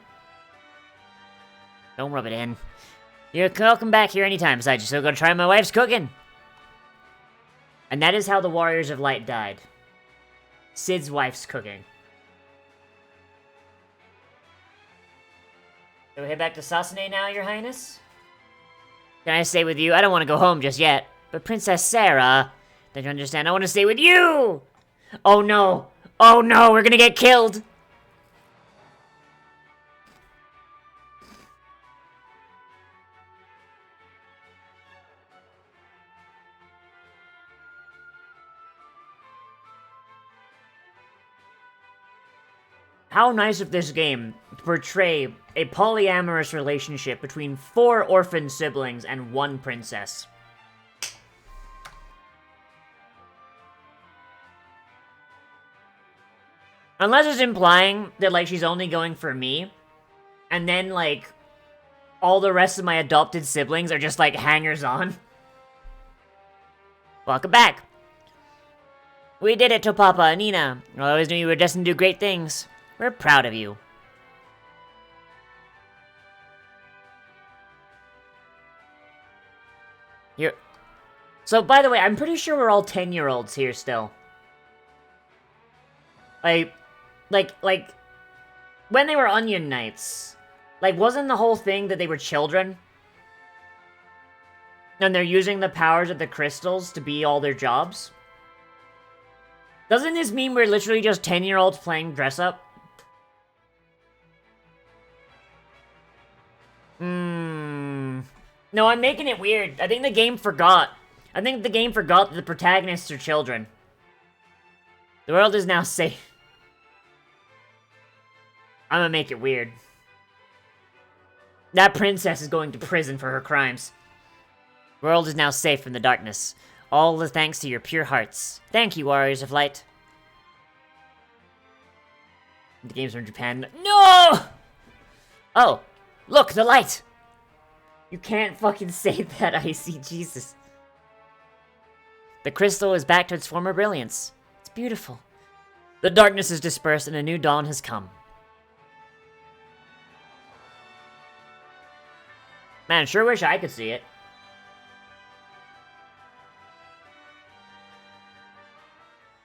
Don't rub it in. You're welcome back here anytime, besides you're still gonna try my wife's cooking. And that is how the Warriors of Light died. Sid's wife's cooking. So we head back to Sasune now, Your Highness? Can I stay with you? I don't want to go home just yet. But Princess Sarah, don't you understand? I want to stay with you! Oh no! Oh no, we're gonna get killed! How nice of this game to portray a polyamorous relationship between 4 orphan siblings and 1 princess. Unless it's implying that, like, she's only going for me, and then, like, all the rest of my adopted siblings are just, like, hangers-on. Welcome back! We did it, Topapa and Nina. I always knew you were destined to do great things. We're proud of you. You're... So, by the way, I'm pretty sure we're all 10-year-olds here still. Like, when they were Onion Knights, like, wasn't the whole thing that they were children? And they're using the powers of the crystals to be all their jobs? Doesn't this mean we're literally just 10-year-olds playing dress-up? No, I'm making it weird. I think the game forgot. I think the game forgot that the protagonists are children. The world is now safe. I'm gonna make it weird. That princess is going to prison for her crimes. The world is now safe from the darkness. All the thanks to your pure hearts. Thank you, Warriors of Light. The game's from Japan. No! Oh, look, the light! You can't fucking say that, Icy. Jesus. The crystal is back to its former brilliance. It's beautiful. The darkness is dispersed and a new dawn has come. Man, sure wish I could see it.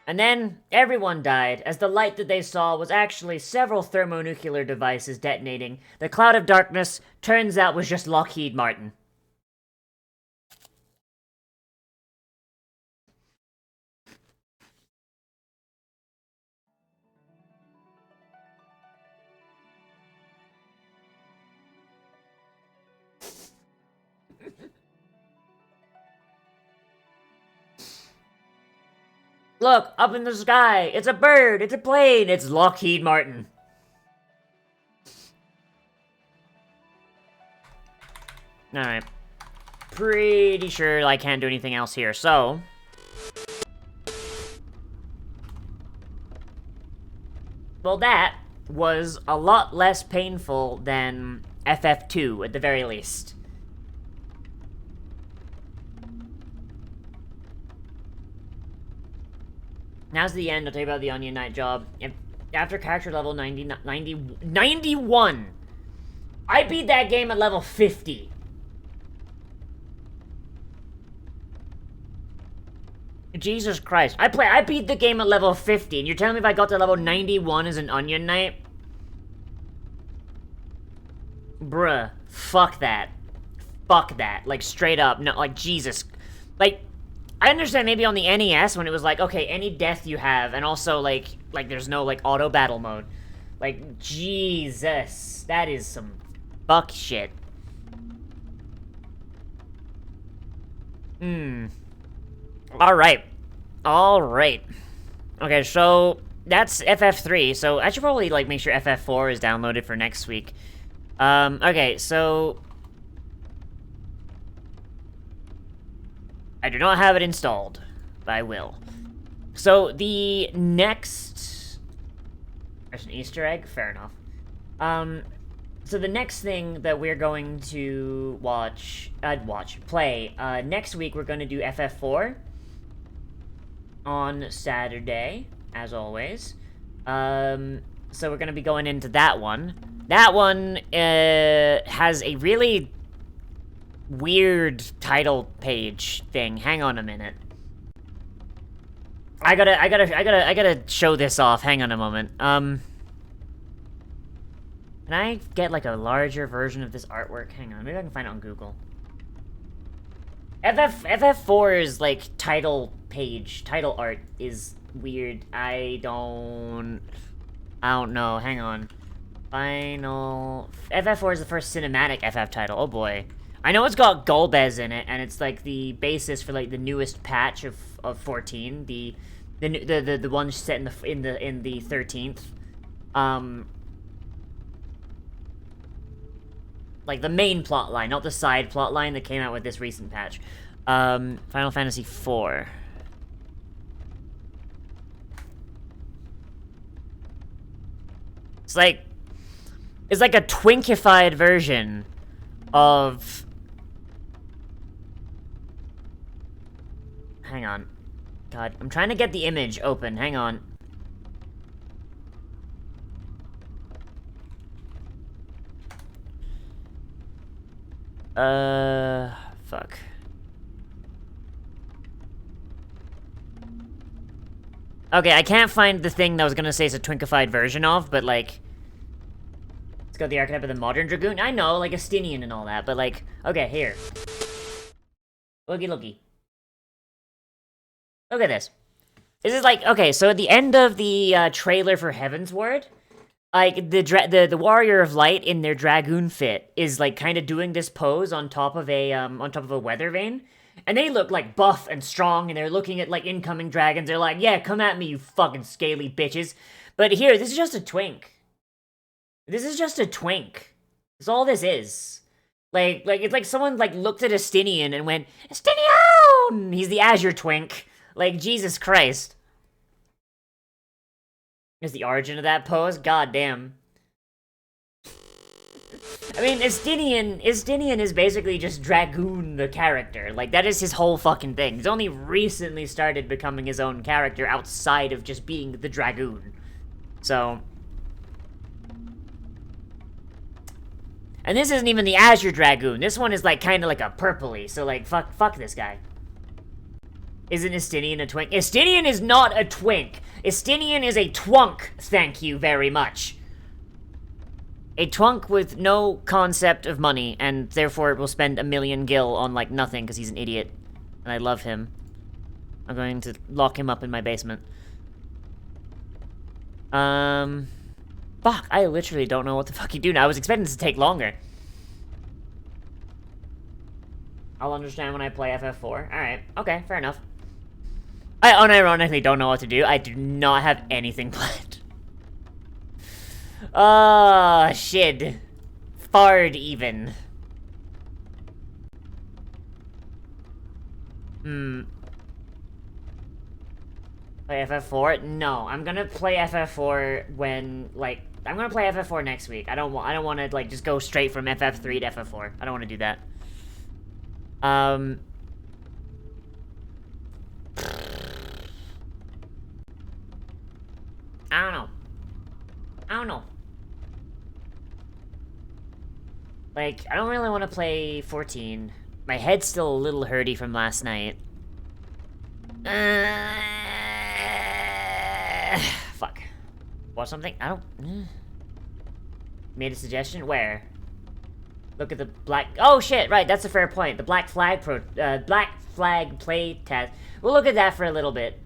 And then, everyone died, as the light that they saw was actually several thermonuclear devices detonating. The cloud of darkness, turns out, was just Lockheed Martin. Look, up in the sky! It's a bird! It's a plane! It's Lockheed Martin. Alright. Pretty sure I can't do anything else here, so... Well, that was a lot less painful than FF2, at the very least. Now's the end. I'll tell you about the Onion Knight job. After character level 91, I beat that game at level 50. Jesus Christ. I beat the game at level 50, and you're telling me if I got to level 91 as an Onion Knight? Bruh. Fuck that. Fuck that. Like, straight up. No, like, Jesus. Like, I understand maybe on the NES when it was like, okay, any death you have, and also, like there's no, like, auto battle mode. Like, Jesus. That is some fuck shit. Alright. Alright. Okay, so that's FF3, so I should probably, like, make sure FF4 is downloaded for next week. Okay, so I do not have it installed, but I will. So the next... There's an Easter egg? Fair enough. So the next thing that we're going to play, next week we're going to do FF4 on Saturday, as always. So we're going to be going into that one. That one, has a really weird title page thing. Hang on a minute. I gotta show this off. Hang on a moment. Can I get, like, a larger version of this artwork? Hang on, maybe I can find it on Google. FF4's, like, title art is weird. I don't know. Hang on. FF4 is the first cinematic FF title. Oh boy. I know it's got Golbez in it, and it's, like, the basis for, like, the newest patch of 14. The one set in the 13th. Like, the main plot line, not the side plot line that came out with this recent patch. Final Fantasy IV. It's like a twinkified version of... Hang on. God, I'm trying to get the image open. Hang on. Fuck. Okay, I can't find the thing that I was gonna say it's a twinkified version of, but, like... It's got the archetype of the modern Dragoon. I know, like, Estinian and all that, but, like... Okay, here. Looky, looky. Look at this. This is like... Okay, so at the end of the, trailer for Heavensward... Like, the Warrior of Light in their Dragoon fit is, like, kind of doing this pose on top of a weather vane. And they look, like, buff and strong, and they're looking at, like, incoming dragons. They're like, yeah, come at me, you fucking scaly bitches. But here, this is just a twink. This is just a twink. That's all this is. Like, it's like someone, like, looked at Estinian and went, Estinian! He's the Azure twink. Like, Jesus Christ. Is the origin of that pose? God damn. I mean, Estinian is basically just Dragoon the character. Like, that is his whole fucking thing. He's only recently started becoming his own character outside of just being the Dragoon. So... And this isn't even the Azure Dragoon. This one is, like, kind of like a purpley. So, like, fuck this guy. Isn't Estinian a twink? Estinian is not a twink. Estinian is a twunk, thank you very much. A twunk with no concept of money, and therefore will spend 1,000,000 gil on, like, nothing, because he's an idiot. And I love him. I'm going to lock him up in my basement. Fuck, I literally don't know what the fuck you do now. I was expecting this to take longer. I'll understand when I play FF4. Alright, okay, fair enough. I unironically don't know what to do. I do not have anything planned. Ah, shit. Fard even. Play FF4? No, I'm gonna play FF4 when, like, I'm gonna play FF4 next week. I don't want to, like, just go straight from FF3 to FF4. I don't want to do that. I don't know. Like, I don't really want to play 14. My head's still a little hurty from last night. Fuck. Watch something? I don't... Made a suggestion? Where? Look at the black... Oh, shit! Right, that's a fair point. The Black Flag Black Flag play test. We'll look at that for a little bit.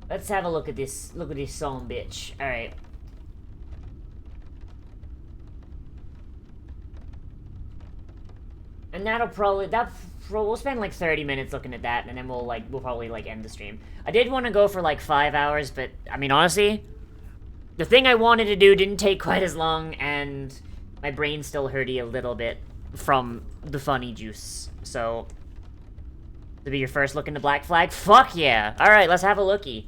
Let's have a look at this. Look at this song, bitch. All right. And that'll probably we'll spend like 30 minutes looking at that, and then we'll probably like end the stream. I did want to go for like 5 hours, but I mean honestly, the thing I wanted to do didn't take quite as long, and my brain's still hurty a little bit from the funny juice. So to be your first look into Black Flag, fuck yeah! All right, let's have a lookie.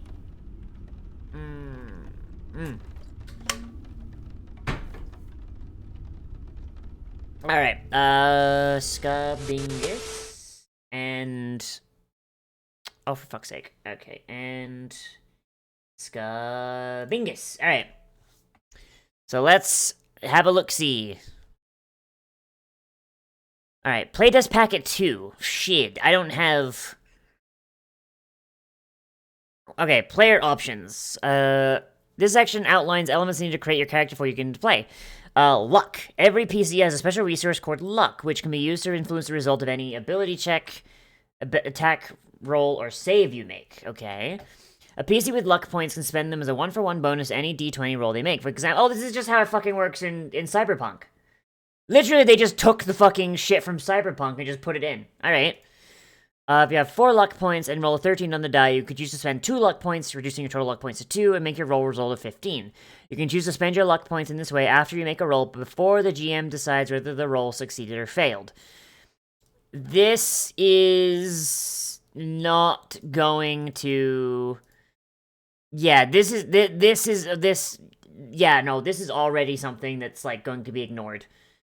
Alright, Skabingus, and... Oh, for fuck's sake. Okay, and... Skabingus. Alright. So let's have a look-see. Alright, playtest packet 2. Shit, I don't have... Okay, player options. This section outlines elements needed to create your character before you get into play. Luck. Every PC has a special resource called Luck, which can be used to influence the result of any ability check, attack, roll, or save you make. Okay. A PC with Luck points can spend them as a 1-for-1 bonus to any D20 roll they make. For example, oh, this is just how it fucking works in Cyberpunk. Literally, they just took the fucking shit from Cyberpunk and just put it in. Alright. If you have 4 luck points and roll a 13 on the die, you could choose to spend 2 luck points, reducing your total luck points to 2, and make your roll result of 15. You can choose to spend your luck points in this way after you make a roll, before the GM decides whether the roll succeeded or failed. This is not going to... Yeah, this is already something that's, like, going to be ignored.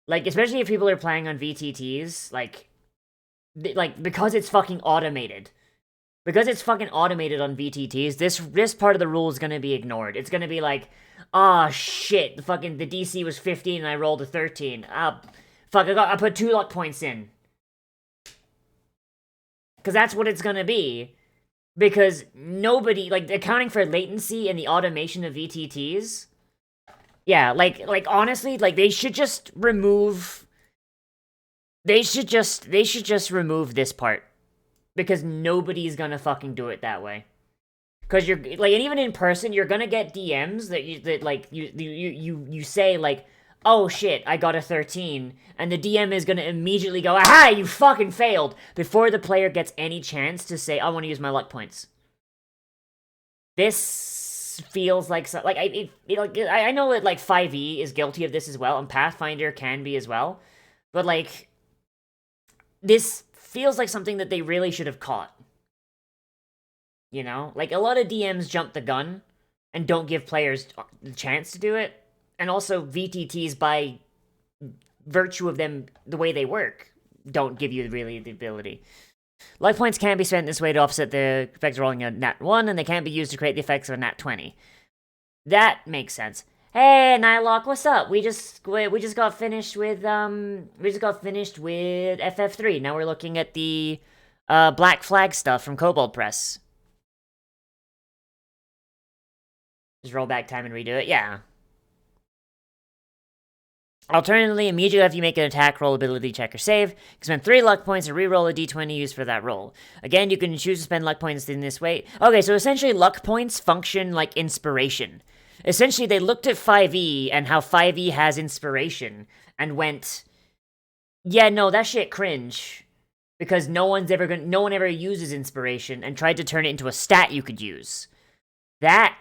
Like, especially if people are playing on VTTs, like, because it's fucking automated. Because it's fucking automated on VTTs, this part of the rule is gonna be ignored. It's gonna be like, ah, shit, the DC was 15 and I rolled a 13. Fuck, I put 2 luck points in. Because that's what it's gonna be. Because nobody, like, accounting for latency and the automation of VTTs, yeah, like, honestly, like, they should just remove... They should just remove this part. Because nobody's gonna fucking do it that way. Because you're, like, and even in person, you're gonna get DMs that you say, like, oh shit, I got a 13, and the DM is gonna immediately go, aha, you fucking failed, before the player gets any chance to say, I want to use my luck points. This feels like, like, I know that, like, FFIII is guilty of this as well, and Pathfinder can be as well, but, like, this feels like something that they really should have caught. You know? Like, a lot of DMs jump the gun and don't give players the chance to do it. And also, VTTs, by virtue of them, the way they work, don't give you really the ability. Life points can be spent this way to offset the effects of rolling a nat 1, and they can't be used to create the effects of a nat 20. That makes sense. Hey, Nylock, what's up? We just got finished with FF3. Now we're looking at the Black Flag stuff from Kobold Press. Just roll back time and redo it. Yeah. Alternatively, immediately after you make an attack, roll, ability check, or save, you can spend 3 luck points and re-roll a d20 used for that roll. Again, you can choose to spend luck points in this way. Okay, so essentially luck points function like inspiration. Essentially, they looked at FFIII and how FFIII has inspiration and went, yeah, no, that shit cringe. Because no one ever uses inspiration, and tried to turn it into a stat you could use. That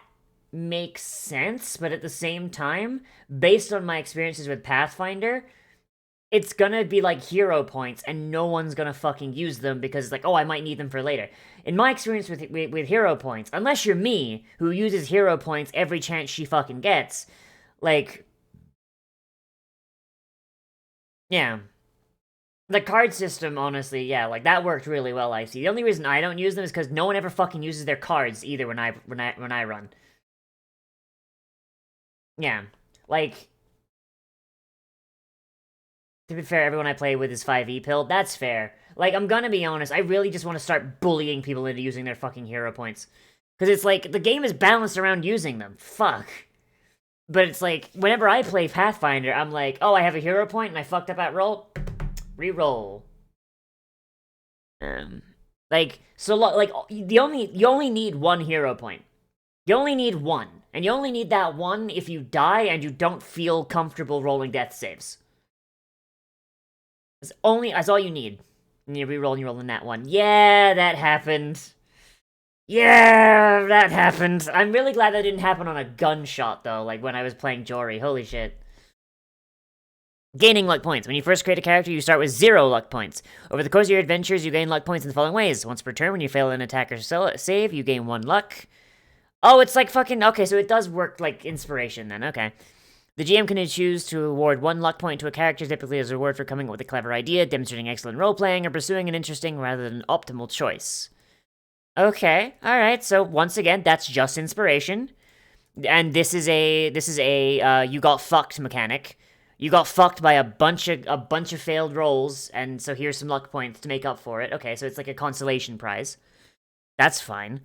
makes sense, but at the same time, based on my experiences with Pathfinder, it's gonna be like hero points, and no one's gonna fucking use them because it's like, oh, I might need them for later. In my experience with hero points, unless you're me, who uses hero points every chance she fucking gets, like, yeah. The card system, honestly, yeah, like, that worked really well, I see. The only reason I don't use them is because no one ever fucking uses their cards either when I run. Yeah. Like, to be fair, everyone I play with is 5e pill. That's fair. Like, I'm gonna be honest, I really just want to start bullying people into using their fucking hero points. Because it's like, the game is balanced around using them. Fuck. But it's like, whenever I play Pathfinder, I'm like, oh, I have a hero point and I fucked up at roll. Reroll. Like, so, like, you only need one hero point. You only need one. And you only need that one if you die and you don't feel comfortable rolling death saves. That's all you need. And you reroll and you roll in that one. Yeah, that happened. Yeah, that happened. I'm really glad that didn't happen on a gunshot, though, like when I was playing Jory. Holy shit. Gaining luck points. When you first create a character, you start with 0 luck points. Over the course of your adventures, you gain luck points in the following ways. Once per turn, when you fail an attack or save, you gain 1 luck. Oh, it's like fucking... Okay, so it does work like inspiration then, okay. The GM can choose to award 1 luck point to a character, typically as a reward for coming up with a clever idea, demonstrating excellent role-playing, or pursuing an interesting rather than optimal choice. Okay, alright, so once again, that's just inspiration. And this is a you got fucked mechanic. You got fucked by a bunch of failed rolls, and so here's some luck points to make up for it. Okay, so it's like a consolation prize. That's fine.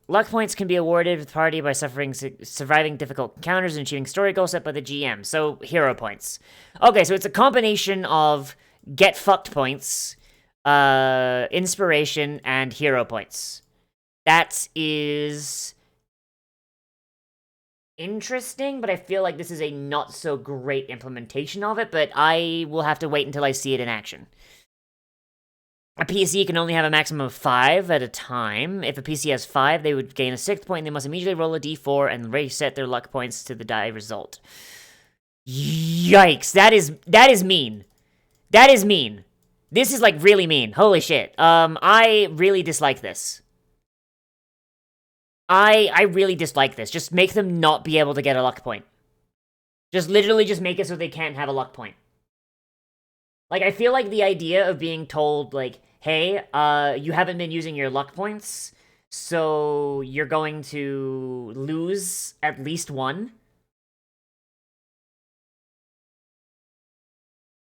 Luck points can be awarded with the party by surviving difficult encounters and achieving story goals set by the GM. So, hero points. Okay, so it's a combination of get fucked points, inspiration, and hero points. That is interesting, but I feel like this is a not so great implementation of it, but I will have to wait until I see it in action. A PC can only have a maximum of 5 at a time. If a PC has 5, they would gain a 6th point, and they must immediately roll a d4 and reset their luck points to the die result. Yikes, that is mean. That is mean. This is, like, really mean. Holy shit. I really dislike this. I really dislike this. Just make them not be able to get a luck point. Just literally just make it so they can't have a luck point. Like, I feel like the idea of being told, like, hey, you haven't been using your luck points, so you're going to lose at least 1.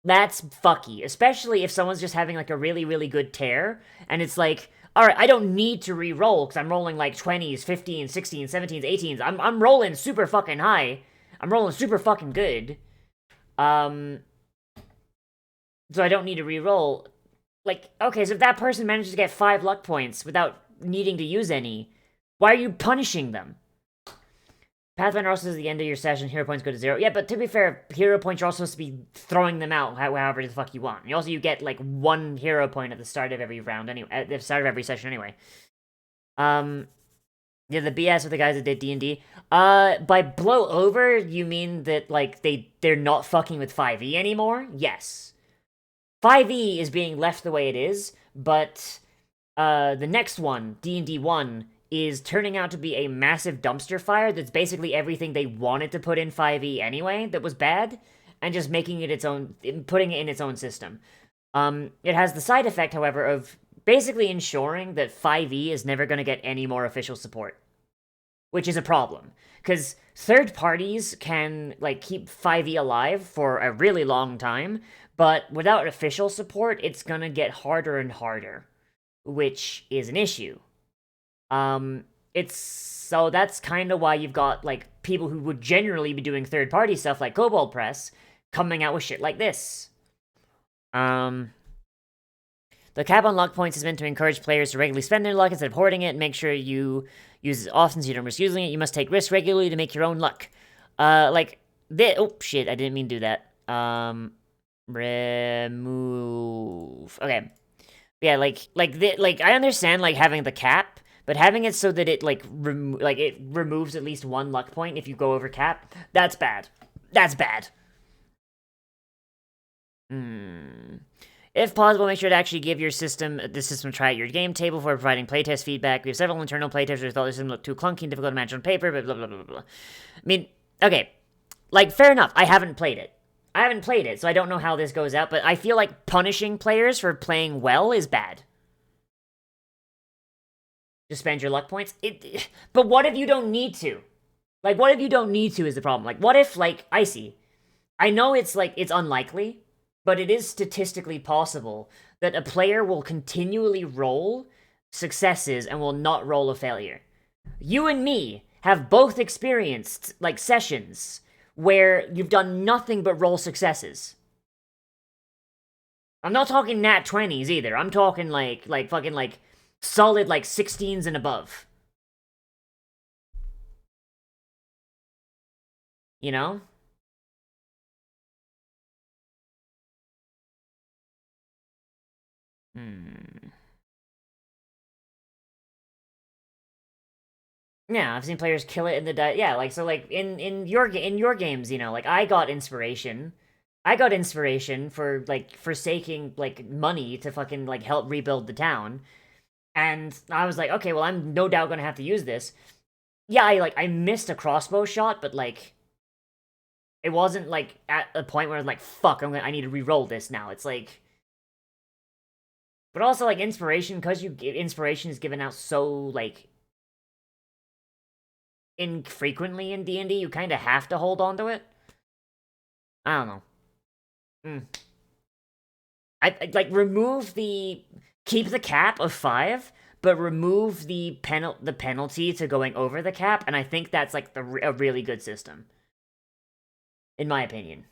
That's fucky, especially if someone's just having, like, a really, really good tear, and it's like, alright, I don't need to re-roll, because I'm rolling, like, 20s, 15s, 16s, 17s, 18s. I'm rolling super fucking high. I'm rolling super fucking good. So I don't need to re-roll. Like, okay, so if that person manages to get 5 luck points without needing to use any, why are you punishing them? Pathfinder also says at the end of your session, hero points go to 0. Yeah, but to be fair, hero points are also supposed to be throwing them out however the fuck you want. And also, you get, like, 1 hero point at the start of every round anyway, at the start of every session anyway. Yeah, the BS with the guys that did D&D. By blow over, you mean that, like, they're not fucking with 5e anymore? Yes. 5e is being left the way it is, but the next one, D&D 1, is turning out to be a massive dumpster fire that's basically everything they wanted to put in 5e anyway that was bad, and just making it its own, putting it in its own system. It has the side effect, however, of basically ensuring that 5e is never going to get any more official support, which is a problem, because third parties can, like, keep 5e alive for a really long time, but without official support, it's gonna get harder and harder, which is an issue. So that's kind of why you've got, like, people who would generally be doing third-party stuff, like Kobold Press, coming out with shit like this. The cap on luck points is meant to encourage players to regularly spend their luck instead of hoarding it, and make sure you use it often so you don't risk using it. You must take risks regularly to make your own luck. Oh, shit, I didn't mean to do that. Remove. Okay. Yeah, I understand, like, having the cap, but having it so that it, like, it removes at least 1 luck point if you go over cap, that's bad. That's bad. If possible, make sure to actually give the system a try at your game table before providing playtest feedback. We have several internal playtesters who thought the system looked too clunky and difficult to manage on paper, but blah, blah, blah, blah. I mean, okay. Like, fair enough, I haven't played it. I haven't played it, so I don't know how this goes out, but I feel like punishing players for playing well is bad. Just spend your luck points? But what if you don't need to? Like, what if you don't need to is the problem? Like, what if, like, Icy? I know it's, like, it's unlikely, but it is statistically possible that a player will continually roll successes and will not roll a failure. You and me have both experienced, like, sessions where you've done nothing but roll successes. I'm not talking nat 20s either. I'm talking, like fucking, like, solid, like, 16s and above. You know? Yeah, I've seen players kill it in the yeah, like so like in your games, you know, like I got inspiration. I got inspiration for like forsaking like money to fucking like help rebuild the town. And I was like, okay, well I'm no doubt going to have to use this. Yeah, I missed a crossbow shot, but like it wasn't like at a point where I was like, fuck, I need to re-roll this now. It's like, but also like inspiration, because inspiration is given out so like infrequently in D&D, you kind of have to hold on to it. I don't know. I like remove the keep the cap of 5, but remove the penalty to going over the cap, and I think that's like a really good system, in my opinion.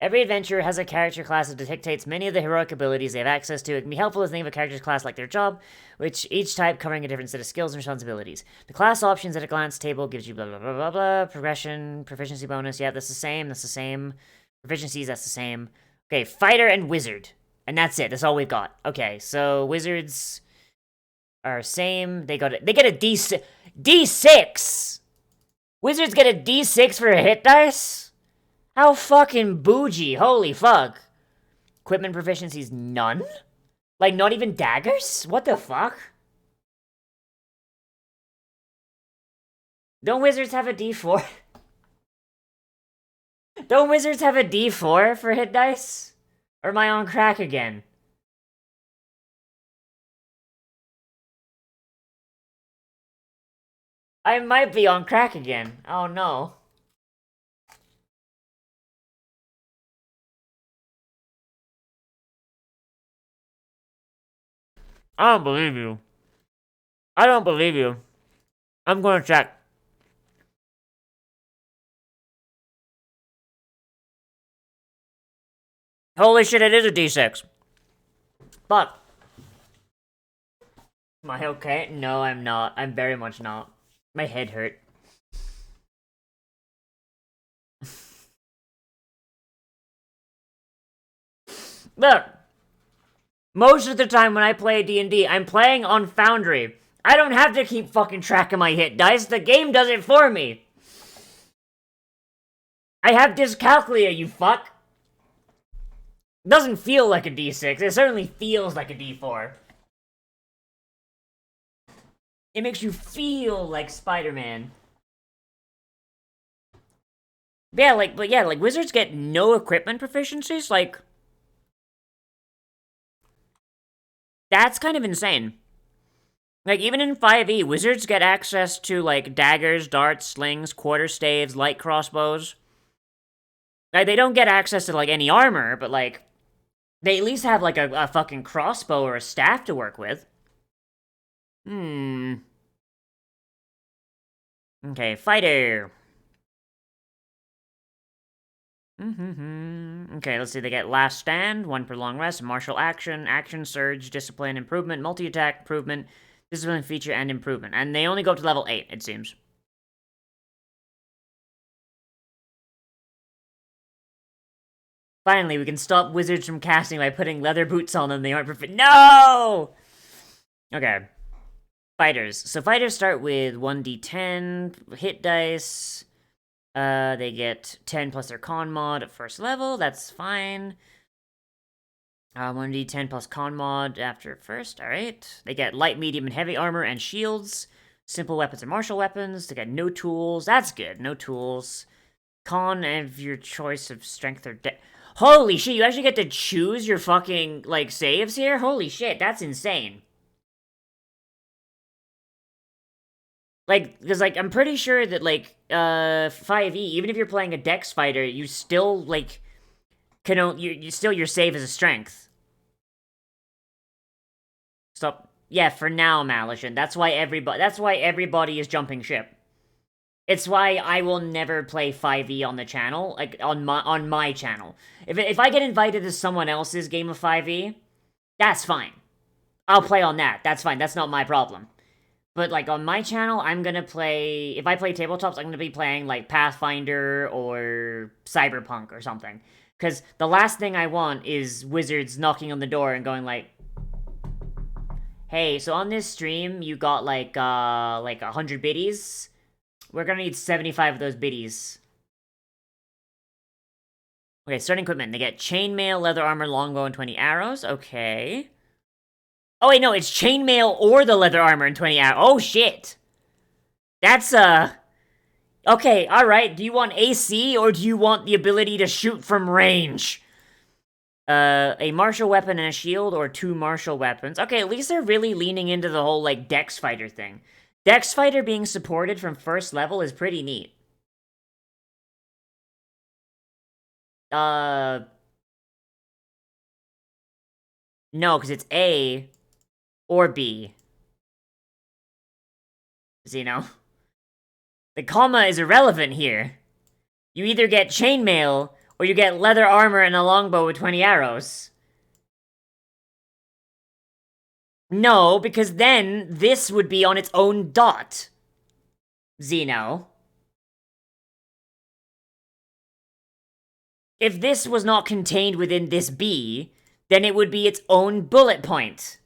Every adventurer has a character class that dictates many of the heroic abilities they have access to. It can be helpful to think of a character's class like their job, which each type covering a different set of skills and responsibilities. The class options at a glance table gives you blah blah blah blah blah. Progression, proficiency bonus, yeah, that's the same, Proficiencies, that's the same. Okay, fighter and wizard. And that's it, that's all we've got. Okay, so wizards are same. They get a D6! Wizards get a D6 for a hit dice? How fucking bougie, holy fuck. Equipment proficiencies, none? Like, not even daggers? What the fuck? Don't wizards have a D4? Don't wizards have a D4 for hit dice? Or am I on crack again? I might be on crack again. Oh no. I don't believe you. I don't believe you. I'm gonna check. Holy shit, it is a D6. Fuck. Am I okay? No, I'm not. I'm very much not. My head hurt. Look. Most of the time when I play D&D, I'm playing on Foundry. I don't have to keep fucking track of my hit dice. The game does it for me. I have dyscalculia, you fuck. It doesn't feel like a D6. It certainly feels like a D4. It makes you feel like Spider-Man. Yeah, like wizards get no equipment proficiencies, like that's kind of insane. Like, even in 5e, wizards get access to, like, daggers, darts, slings, quarterstaves, light crossbows. Like, they don't get access to, like, any armor, but, like, they at least have, like, a fucking crossbow or a staff to work with. Okay, fighter. Okay, let's see. They get Last Stand, 1 per long rest, Martial Action, Action Surge, Discipline Improvement, Multi-Attack Improvement, Discipline Feature, and Improvement. And they only go up to level 8, it seems. Finally, we can stop wizards from casting by putting leather boots on them. They aren't perfect. No! Okay. Fighters. So fighters start with 1d10 hit dice. They get 10 plus their con mod at first level. That's fine. 1d10 plus con mod after first. Alright. They get light, medium, and heavy armor and shields. Simple weapons and martial weapons. They get no tools. That's good. No tools. Con of your choice of strength or dex. Holy shit, you actually get to choose your fucking, like, saves here? Holy shit, that's insane. Like, because, like, I'm pretty sure that, like, 5e, even if you're playing a dex fighter, you still, like, you still, your save is a strength. Stop. Yeah, for now, Malician. That's why everybody is jumping ship. It's why I will never play 5e on the channel, like, on my channel. If I get invited to someone else's game of 5e, that's fine. I'll play on that. That's fine. That's not my problem. But, like, on my channel, I'm gonna play... If I play tabletops, I'm gonna be playing, like, Pathfinder or Cyberpunk or something. Because the last thing I want is wizards knocking on the door and going, like... Hey, so on this stream, you got, like 100 biddies? We're gonna need 75 of those biddies. Okay, starting equipment. They get chainmail, leather armor, longbow, and 20 arrows. Okay. Oh, wait, no, it's chainmail or the leather armor and 20 arrows. Oh, shit. That's, Okay, alright. Do you want AC, or do you want the ability to shoot from range? A martial weapon and a shield, or 2 martial weapons. Okay, at least they're really leaning into the whole, like, dex fighter thing. Dex fighter being supported from first level is pretty neat. No, because it's A or B. Zeno. The comma is irrelevant here. You either get chainmail, or you get leather armor and a longbow with 20 arrows. No, because then this would be on its own dot. Zeno. If this was not contained within this B, then it would be its own bullet point.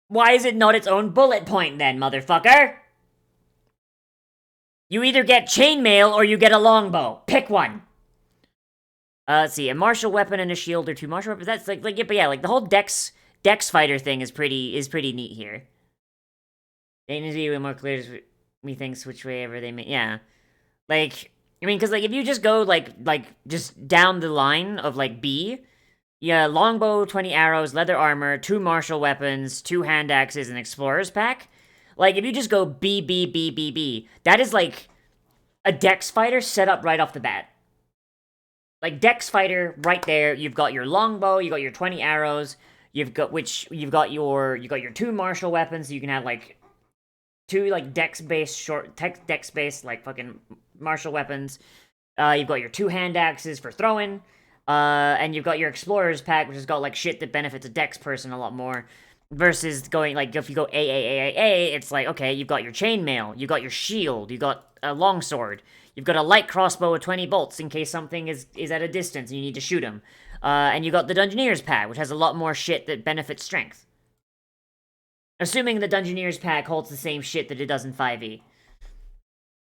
Why is it not its own bullet point then, motherfucker? You either get chainmail or you get a longbow. Pick one. Let's see, a martial weapon and a shield or 2 martial weapons. That's like yeah, but yeah, like the whole dex fighter thing is pretty neat here. They need to be more clear as we think which way ever they may. Yeah, like I mean, because like if you just go like just down the line of like B. Yeah, longbow, 20 arrows, leather armor, 2 martial weapons, 2 hand axes, and explorer's pack. Like, if you just go B, B, B, B, B, that is like a dex fighter set up right off the bat. Like, dex fighter, right there, you've got your longbow, you got your 20 arrows, you've got your 2 martial weapons, so you can have, like, 2, like, dex-based, like, fucking martial weapons. You've got your 2 hand axes for throwing. And you've got your Explorer's Pack, which has got, like, shit that benefits a dex person a lot more. Versus going, like, if you go A, it's like, okay, you've got your chainmail, you've got your shield, you've got a longsword, you've got a light crossbow with 20 bolts in case something is at a distance and you need to shoot him. And you got the Dungeoneer's Pack, which has a lot more shit that benefits strength. Assuming the Dungeoneer's Pack holds the same shit that it does in 5e.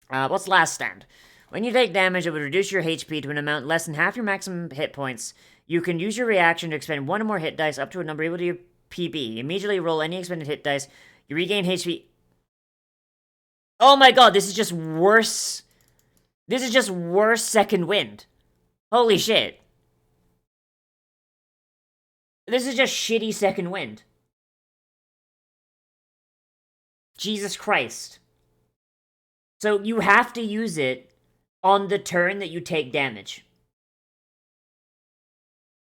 What's Last Stand? When you take damage, it would reduce your HP to an amount less than half your maximum hit points. You can use your reaction to expend 1 or more hit dice up to a number equal to your PB. Immediately roll any expended hit dice. You regain HP. Oh my god, this is just worse. This is just worse Second Wind. Holy shit. This is just shitty Second Wind. Jesus Christ. So you have to use it on the turn that you take damage.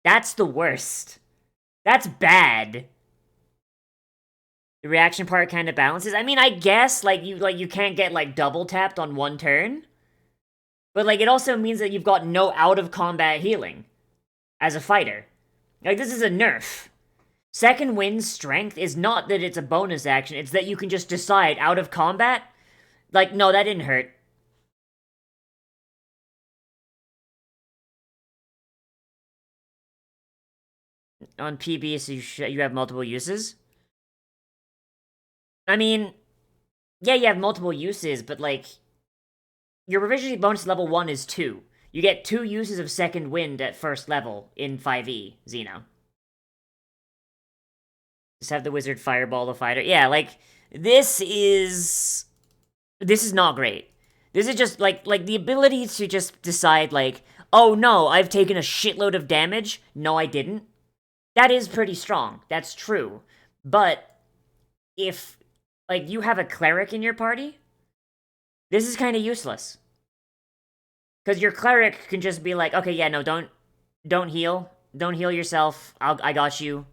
That's the worst. That's bad. The reaction part kind of balances. I mean, I guess, you can't get, like, double tapped on one turn. But, like, it also means that you've got no out-of-combat healing as a fighter. Like, this is a nerf. Second Wind's strength is not that it's a bonus action, it's that you can just decide out of combat. Like, no, that didn't hurt. On PB, so you have multiple uses? I mean, yeah, you have multiple uses, but, like, your proficiency bonus level 1 is 2. You get 2 uses of Second Wind at first level in 5e, Xeno. Just have the wizard fireball the fighter. Yeah, like, This is not great. This is just, like, the ability to just decide, like, oh no, I've taken a shitload of damage. No, I didn't. That is pretty strong. That's true. But if, like, you have a cleric in your party, this is kind of useless. Because your cleric can just be like, okay, yeah, no, don't heal. Don't heal yourself. I got you.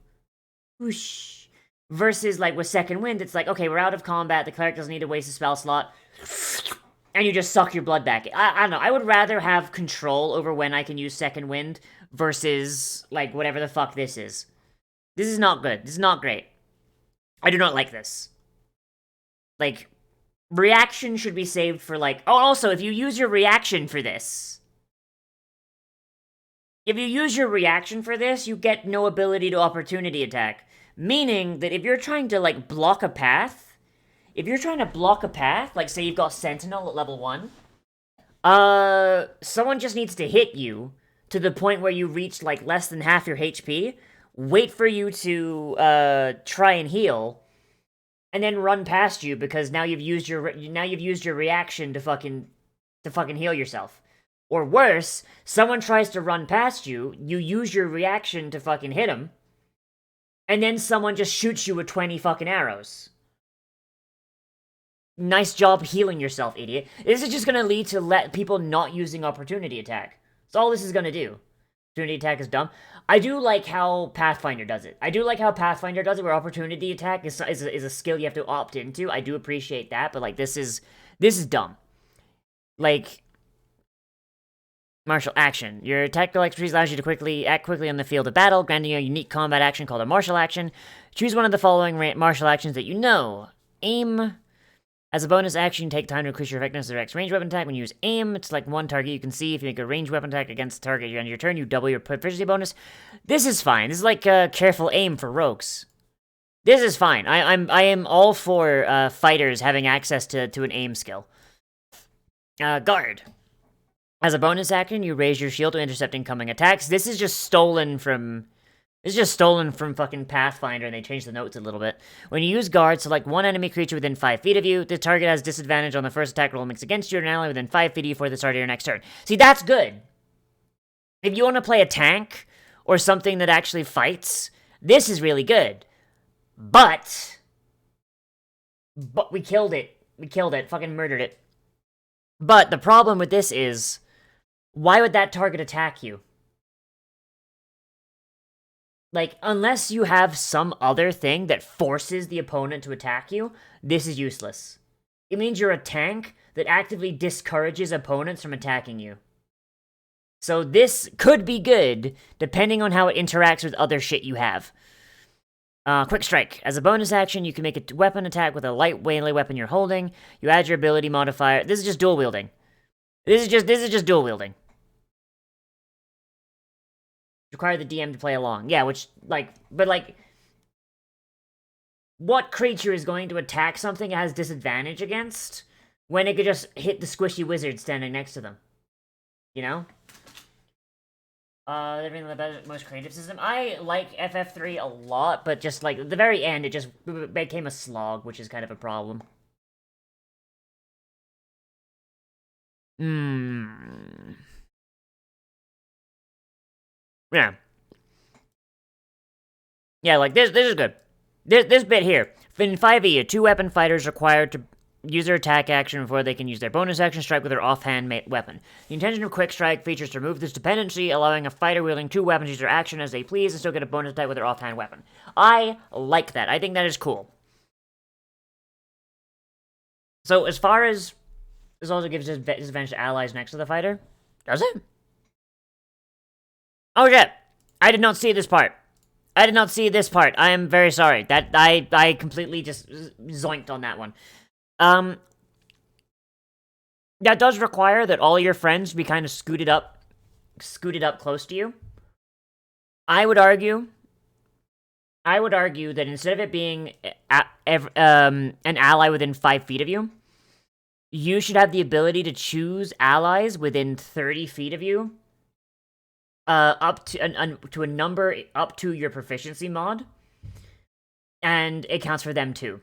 Whoosh. Versus, like, with Second Wind, it's like, okay, we're out of combat. The cleric doesn't need to waste a spell slot. And you just suck your blood back. I don't know. I would rather have control over when I can use Second Wind versus, like, whatever the fuck this is. This is not good. This is not great. I do not like this. Like, reaction should be saved for, like... Oh, also, if you use your reaction for this... If you use your reaction for this, you get no ability to opportunity attack. Meaning that if you're trying to, like, block a path... If you're trying to block a path, like, say you've got Sentinel at level 1... someone just needs to hit you to the point where you reach, like, less than half your HP... Wait for you to, try and heal... And then run past you because now you've used your reaction to fucking heal yourself. Or worse, someone tries to run past you, you use your reaction to fucking hit him, and then someone just shoots you with 20 fucking arrows. Nice job healing yourself, idiot. This is just gonna lead to people not using opportunity attack. That's all this is gonna do. Opportunity attack is dumb. I do like how Pathfinder does it. Where opportunity attack is a skill you have to opt into. I do appreciate that, but, like, this is dumb. Like, martial action. Your tactical expertise allows you to act quickly on the field of battle, granting you a unique combat action called a martial action. Choose one of the following martial actions that you know. Aim. As a bonus action, take time to increase your effectiveness of your next ranged weapon attack. When you use aim, it's like one target you can see. If you make a ranged weapon attack against the target on your turn, you double your proficiency bonus. This is fine. This is like careful aim for rogues. This is fine. I am all for fighters having access to an aim skill. Guard. As a bonus action, you raise your shield to intercept incoming attacks. This is just stolen from fucking Pathfinder, and they changed the notes a little bit. When you use guard, select one enemy creature within 5 feet of you. The target has disadvantage on the first attack roll makes against you, and an ally within 5 feet of you for the start of your next turn. See, that's good. If you want to play a tank, or something that actually fights, this is really good. But we killed it. Fucking murdered it. But the problem with this is, why would that target attack you? Like, unless you have some other thing that forces the opponent to attack you, this is useless. It means you're a tank that actively discourages opponents from attacking you. So this could be good, depending on how it interacts with other shit you have. Quick Strike. As a bonus action, you can make a weapon attack with a light melee weapon you're holding. You add your ability modifier. This is just dual wielding. This is just dual wielding. Require the DM to play along. Yeah, what creature is going to attack something it has disadvantage against when it could just hit the squishy wizard standing next to them? You know? They're being the most creative system. I like FF3 a lot, but just, like, at the very end, it just became a slog, which is kind of a problem. Yeah. Yeah, like, this is good. This bit here. In 5e, a two-weapon fighter is required to use their attack action before they can use their bonus action strike with their offhand weapon. The intention of Quick Strike features to remove this dependency, allowing a fighter wielding two weapons to use their action as they please and still get a bonus attack with their offhand weapon. I like that. I think that is cool. So, as far as this also gives disadvantage to allies next to the fighter, does it? Oh shit! I did not see this part. I am very sorry. That I completely just zoinked on that one. That does require that all your friends be kind of scooted up close to you. I would argue that instead of it being an ally within 5 feet of you, you should have the ability to choose allies within 30 feet of you, up to a number up to your proficiency mod, and it counts for them too.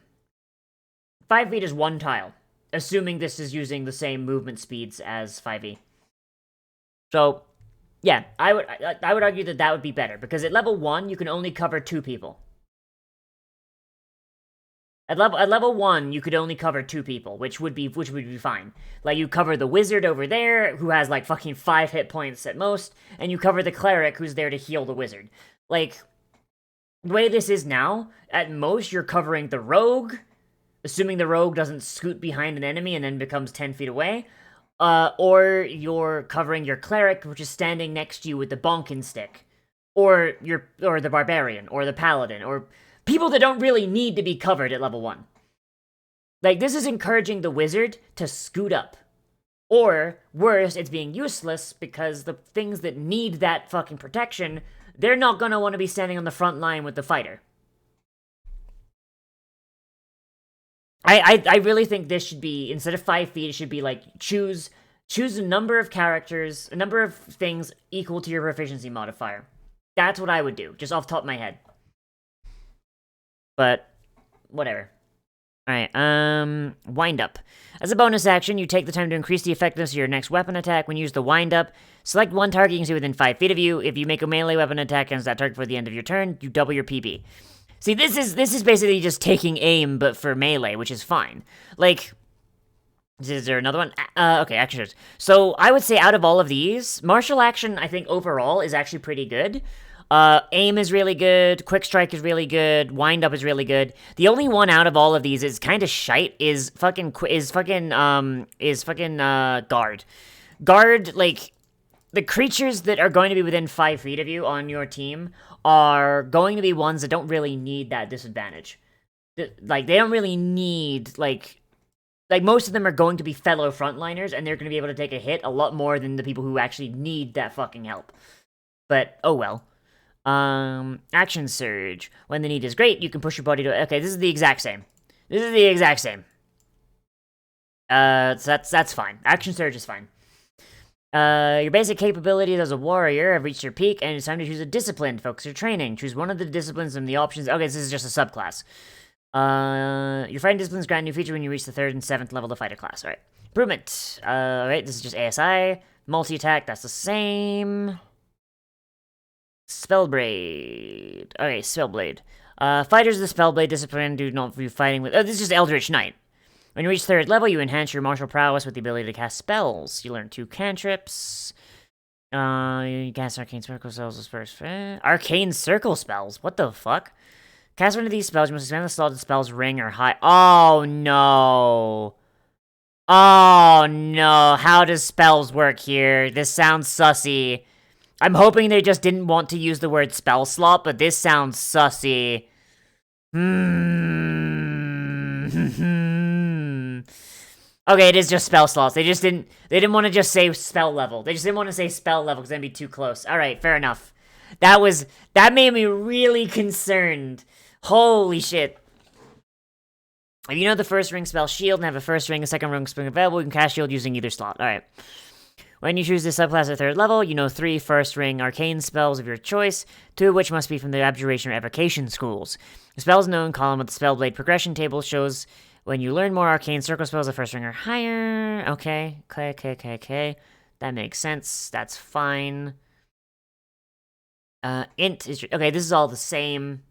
5 feet is 1 tile, assuming this is using the same movement speeds as 5e. So, yeah, I would argue that would be better, because at level 1, you can only cover 2 people. At level 1, you could only cover 2 people, which would be fine. Like, you cover the wizard over there, who has, like, fucking 5 hit points at most, and you cover the cleric, who's there to heal the wizard. Like, the way this is now, at most, you're covering the rogue, assuming the rogue doesn't scoot behind an enemy and then becomes 10 feet away, or you're covering your cleric, which is standing next to you with the bonkin stick, or the barbarian, or the paladin, or people that don't really need to be covered at level 1. Like, this is encouraging the wizard to scoot up. Or, worse, it's being useless because the things that need that fucking protection, they're not gonna want to be standing on the front line with the fighter. I really think this should be, instead of 5 feet, it should be like, choose a number of characters, a number of things equal to your proficiency modifier. That's what I would do, just off the top of my head. But, whatever. Alright, wind up. As a bonus action, you take the time to increase the effectiveness of your next weapon attack. When you use the wind up, select one target you can see within 5 feet of you. If you make a melee weapon attack against that target for the end of your turn, you double your PB. See, this is basically just taking aim, but for melee, which is fine. Like, is there another one? Okay, action. So, I would say out of all of these, martial action, I think, overall, is actually pretty good. Aim is really good, quick strike is really good, wind up is really good. The only one out of all of these is kind of shite is fucking guard. Guard, like, the creatures that are going to be within 5 feet of you on your team are going to be ones that don't really need that disadvantage. Like, they don't really need, like, most of them are going to be fellow frontliners, and they're going to be able to take a hit a lot more than the people who actually need that fucking help. But, oh well. Action surge. When the need is great, you can push your body to... Okay, this is the exact same. So that's fine. Action surge is fine. Your basic capabilities as a warrior have reached your peak, and it's time to choose a discipline to focus your training. Choose one of the disciplines from the options. Okay, this is just a subclass. Your fighting disciplines grant a new feature when you reach the 3rd and 7th level of the fighter class. Alright. Improvement. Alright, this is just ASI. Multi-attack, that's the same. Spellblade. Okay, Spellblade. Fighters of the Spellblade discipline do not view fighting with... Oh, this is just Eldritch Knight. When you reach 3rd level, you enhance your martial prowess with the ability to cast spells. You learn 2 cantrips. You cast Arcane Circle spells as first. Arcane Circle spells? What the fuck? Cast one of these spells, you must expand the slot of spells ring or high. Oh, no. Oh, no. How does spells work here? This sounds sussy. I'm hoping they just didn't want to use the word spell slot, but this sounds sussy. Okay, it is just spell slots. They didn't want to just say spell level. They just didn't want to say spell level because that'd be too close. Alright, fair enough. That made me really concerned. Holy shit. If you know the first ring spell shield and have a first ring and second ring spell available, you can cast shield using either slot. Alright. When you choose this subclass at 3rd level, you know 3 first ring arcane spells of your choice, 2 of which must be from the Abjuration or Evocation schools. The spells known column of the Spellblade progression table shows when you learn more arcane circle spells of first ring or higher. Okay. That makes sense. That's fine. Int is... Okay, this is all the same.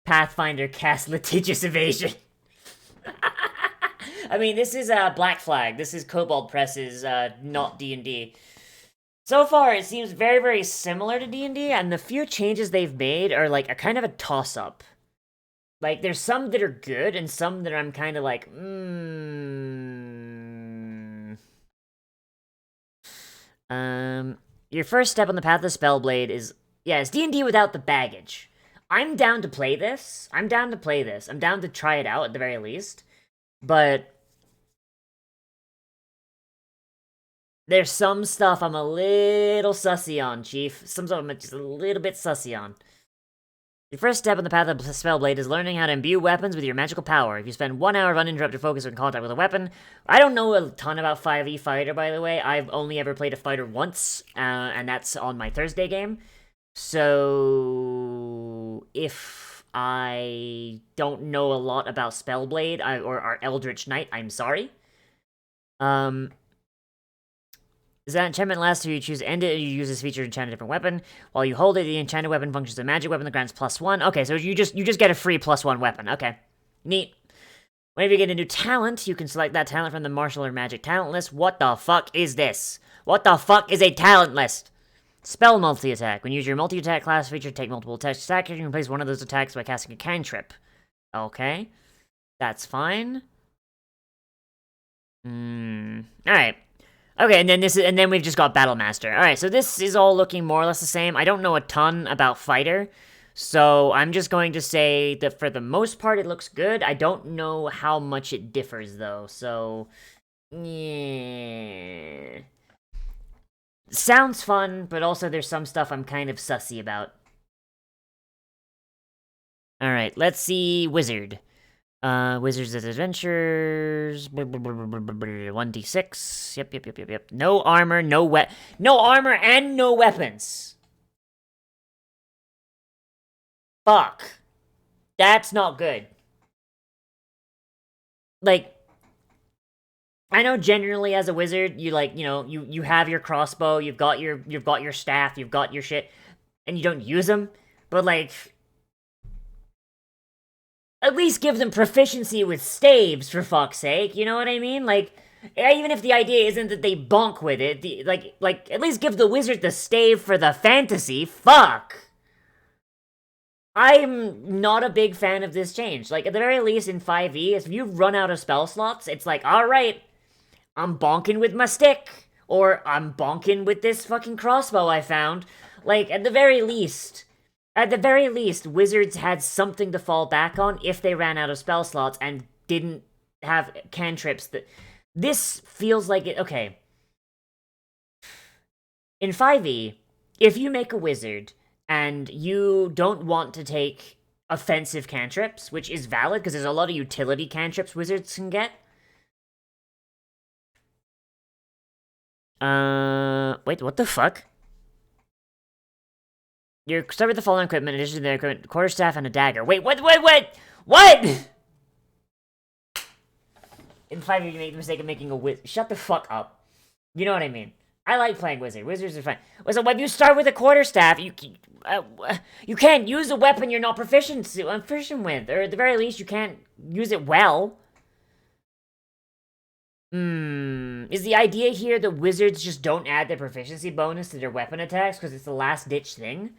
Pathfinder cast Litigious Evasion. I mean, this is Black Flag. This is Kobold Press's, not D&D. So far, it seems very, very similar to D&D, and the few changes they've made are, like, a kind of a toss-up. Like, there's some that are good, and some that I'm kind of like, Your first step on the path of Spellblade is... Yeah, it's D&D without the baggage. I'm down to play this. I'm down to try it out, at the very least. But... there's some stuff I'm a little sussy on, Chief. Some stuff I'm just a little bit sussy on. Your first step on the path of Spellblade is learning how to imbue weapons with your magical power. If you spend 1 hour of uninterrupted focus or in contact with a weapon... I don't know a ton about 5e Fighter, by the way. I've only ever played a fighter once, and that's on my Thursday game. So... if I don't know a lot about Spellblade or our Eldritch Knight. I'm sorry. Is that enchantment lasts till you choose to end it, you use this feature to enchant a different weapon. While you hold it, the enchanted weapon functions as a magic weapon that grants +1. Okay, so you just get a free +1 weapon. Okay. Neat. Whenever you get a new talent, you can select that talent from the martial or magic talent list. What the fuck is this? What the fuck is a talent list? Spell multi-attack. When you use your multi-attack class feature, take multiple attacks to attack, you can replace one of those attacks by casting a cantrip. Okay. That's fine. Alright. Okay, and then we've just got Battle Master. Alright, so this is all looking more or less the same. I don't know a ton about Fighter, so I'm just going to say that for the most part it looks good. I don't know how much it differs, though, so... yeah... Sounds fun, but also there's some stuff I'm kind of sussy about. Alright, let's see Wizard. Wizards of Adventures... 1d6. Yep. No armor, no armor and no weapons! Fuck. That's not good. Like... I know generally as a wizard, you like, you know, you have your crossbow, you've got your staff, you've got your shit, and you don't use them, but like, at least give them proficiency with staves, for fuck's sake, you know what I mean? Like, even if the idea isn't that they bonk with it, like, at least give the wizard the stave for the fantasy, fuck! I'm not a big fan of this change. Like, at the very least in 5e, if you run out of spell slots, it's like, alright, I'm bonking with my stick, or I'm bonking with this fucking crossbow I found. Like, at the very least, wizards had something to fall back on if they ran out of spell slots and didn't have cantrips that... This feels like it... Okay. In 5e, if you make a wizard and you don't want to take offensive cantrips, which is valid because there's a lot of utility cantrips wizards can get, wait, what the fuck? You start with the following equipment, in addition to their equipment, quarterstaff and a dagger. Wait, what? What?! In 5 you make the mistake of making a wizard. Shut the fuck up. You know what I mean. I like playing wizard. Wizards are fun. So when you start with a quarterstaff, you can't use a weapon you're not proficient with, or at the very least, you can't use it well. Is the idea here that wizards just don't add their proficiency bonus to their weapon attacks because it's the last-ditch thing?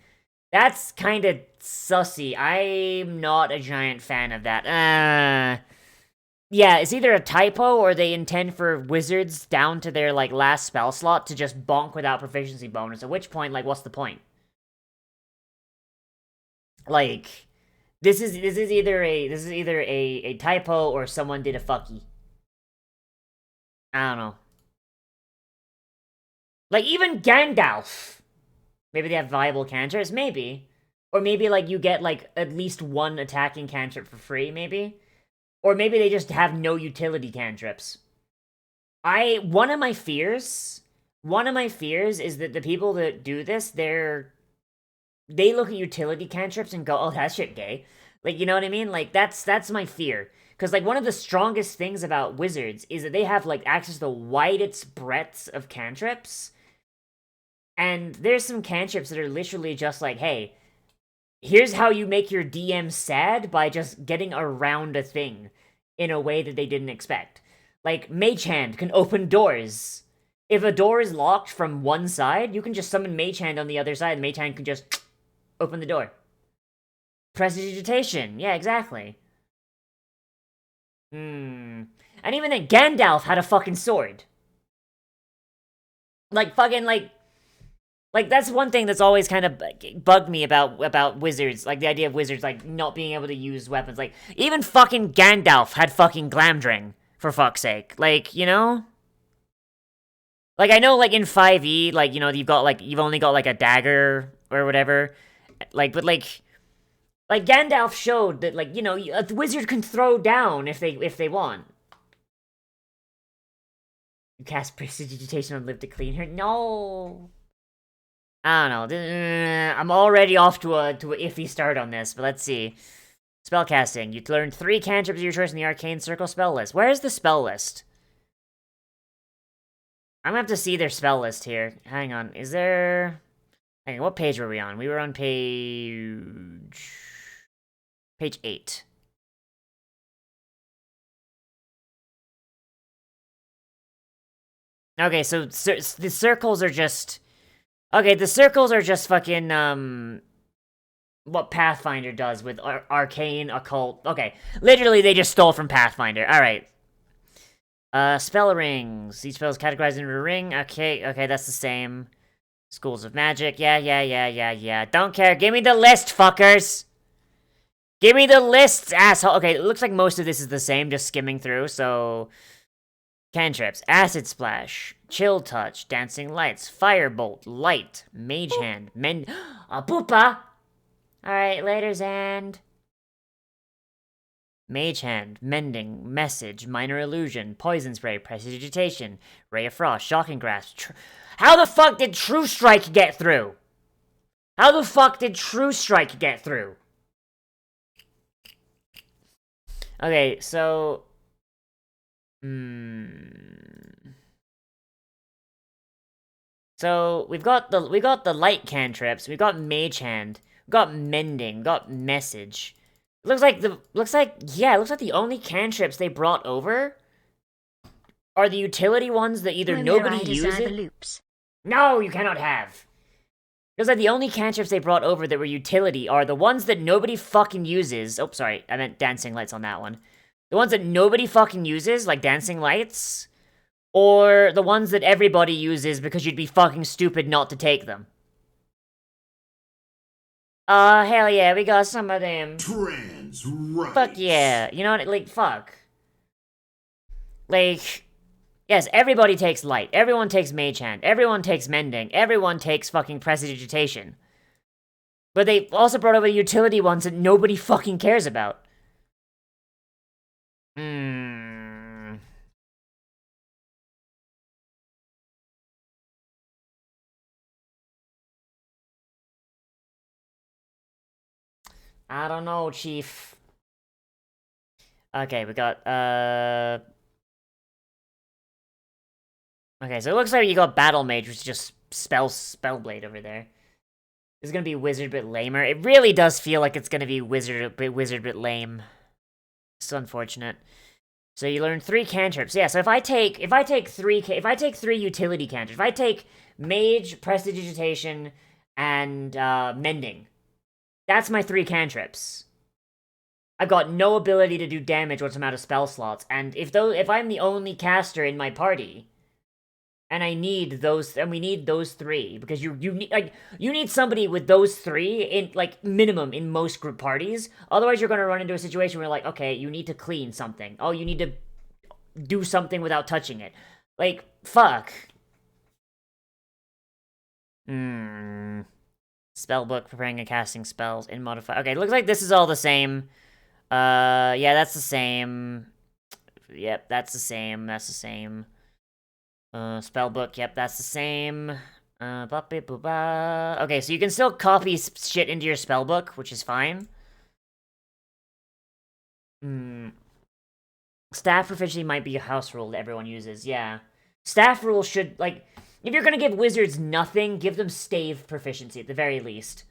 That's kind of sussy. I'm not a giant fan of that. Yeah, it's either a typo or they intend for wizards down to their, like, last spell slot to just bonk without proficiency bonus, at which point, like, what's the point? Like, this is either a typo or someone did a fucky. I don't know. Like, even Gandalf. Maybe they have viable cantrips? Maybe. Or maybe, like, you get, like, at least one attacking cantrip for free, maybe? Or maybe they just have no utility cantrips. One of my fears is that the people that do this, they look at utility cantrips and go, oh, that shit gay. Like, you know what I mean? Like, that's my fear. Because, like, one of the strongest things about wizards is that they have, like, access to the widest breadths of cantrips. And there's some cantrips that are literally just like, hey, here's how you make your DM sad by just getting around a thing in a way that they didn't expect. Like, Mage Hand can open doors. If a door is locked from one side, you can just summon Mage Hand on the other side, and Mage Hand can just open the door. Prestidigitation. Yeah, exactly. And even then, Gandalf had a fucking sword. Like, fucking, like, that's one thing that's always kind of bugged me about wizards. Like, the idea of wizards, like, not being able to use weapons. Like, even fucking Gandalf had fucking Glamdring, for fuck's sake. Like, you know? Like, I know, like, in 5e, like, you know, you've only got, like, a dagger or whatever. Like, but, like Gandalf showed that, like, you know, a wizard can throw down if they want. You cast Prestidigitation on Live to Clean Her? No! I don't know. I'm already off to a iffy start on this, but let's see. Spellcasting. You learn 3 cantrips of your choice in the Arcane Circle spell list. Where is the spell list? I'm gonna have to see their spell list here. Hang on. Is there... Hang on, what page were we on? We were on page 8. Okay, so the circles are just... Okay, the circles are just fucking, what Pathfinder does with arcane, occult. Okay, literally they just stole from Pathfinder. Alright. Spell rings. Each spell is categorized into a ring. Okay, that's the same. Schools of magic. Yeah. Don't care. Give me the list, fuckers! Give me the lists, asshole! Okay, it looks like most of this is the same, just skimming through, so... Cantrips. Acid Splash. Chill Touch. Dancing Lights. Firebolt. Light. Mage Hand. Poopa! Alright, later, Zand. Mage Hand. Mending. Message. Minor Illusion. Poison Spray. Prestidigitation. Ray of Frost. Shocking Grasp. How the fuck did True Strike get through? How the fuck did True Strike get through? Okay, so... So we've got the light cantrips, we've got Mage Hand, we've got Mending, we've got Message. It looks like the only cantrips they brought over are the utility ones that either nobody uses. No, you cannot have. Looks like the only cantrips they brought over that were utility are the ones that nobody fucking uses. Oh, sorry, I meant Dancing Lights on that one. The ones that nobody fucking uses, like Dancing Lights, or the ones that everybody uses because you'd be fucking stupid not to take them. Hell yeah, we got some of them. Trans rights. Fuck yeah. You know what, like, fuck. Like, yes, everybody takes Light, everyone takes Mage Hand, everyone takes Mending, everyone takes fucking Prestidigitation. But they also brought over the utility ones that nobody fucking cares about. I don't know, Chief. Okay, we got, Okay, so it looks like you got Battle Mage, which is just Spellblade over there. It's gonna be Wizard bit lamer. It really does feel like it's gonna be Wizard bit lame. It's unfortunate. So you learn 3 cantrips. Yeah, so if I take 3 utility cantrips, if I take Mage, Prestidigitation, and Mending, that's my 3 cantrips. I've got no ability to do damage once I'm out of spell slots, and if I'm the only caster in my party, and we need those 3, because you need somebody with those 3 in, like, minimum in most group parties. Otherwise, you're gonna run into a situation where, like, okay, you need to clean something. Oh, you need to do something without touching it. Like, fuck. Spellbook, preparing and casting spells in modify. Okay, looks like this is all the same. Yeah, that's the same. Yep, that's the same. Spellbook, yep, that's the same. Okay, so you can still copy shit into your spellbook, which is fine. Staff proficiency might be a house rule that everyone uses, yeah. Staff rule should, like, if you're gonna give wizards nothing, give them stave proficiency at the very least.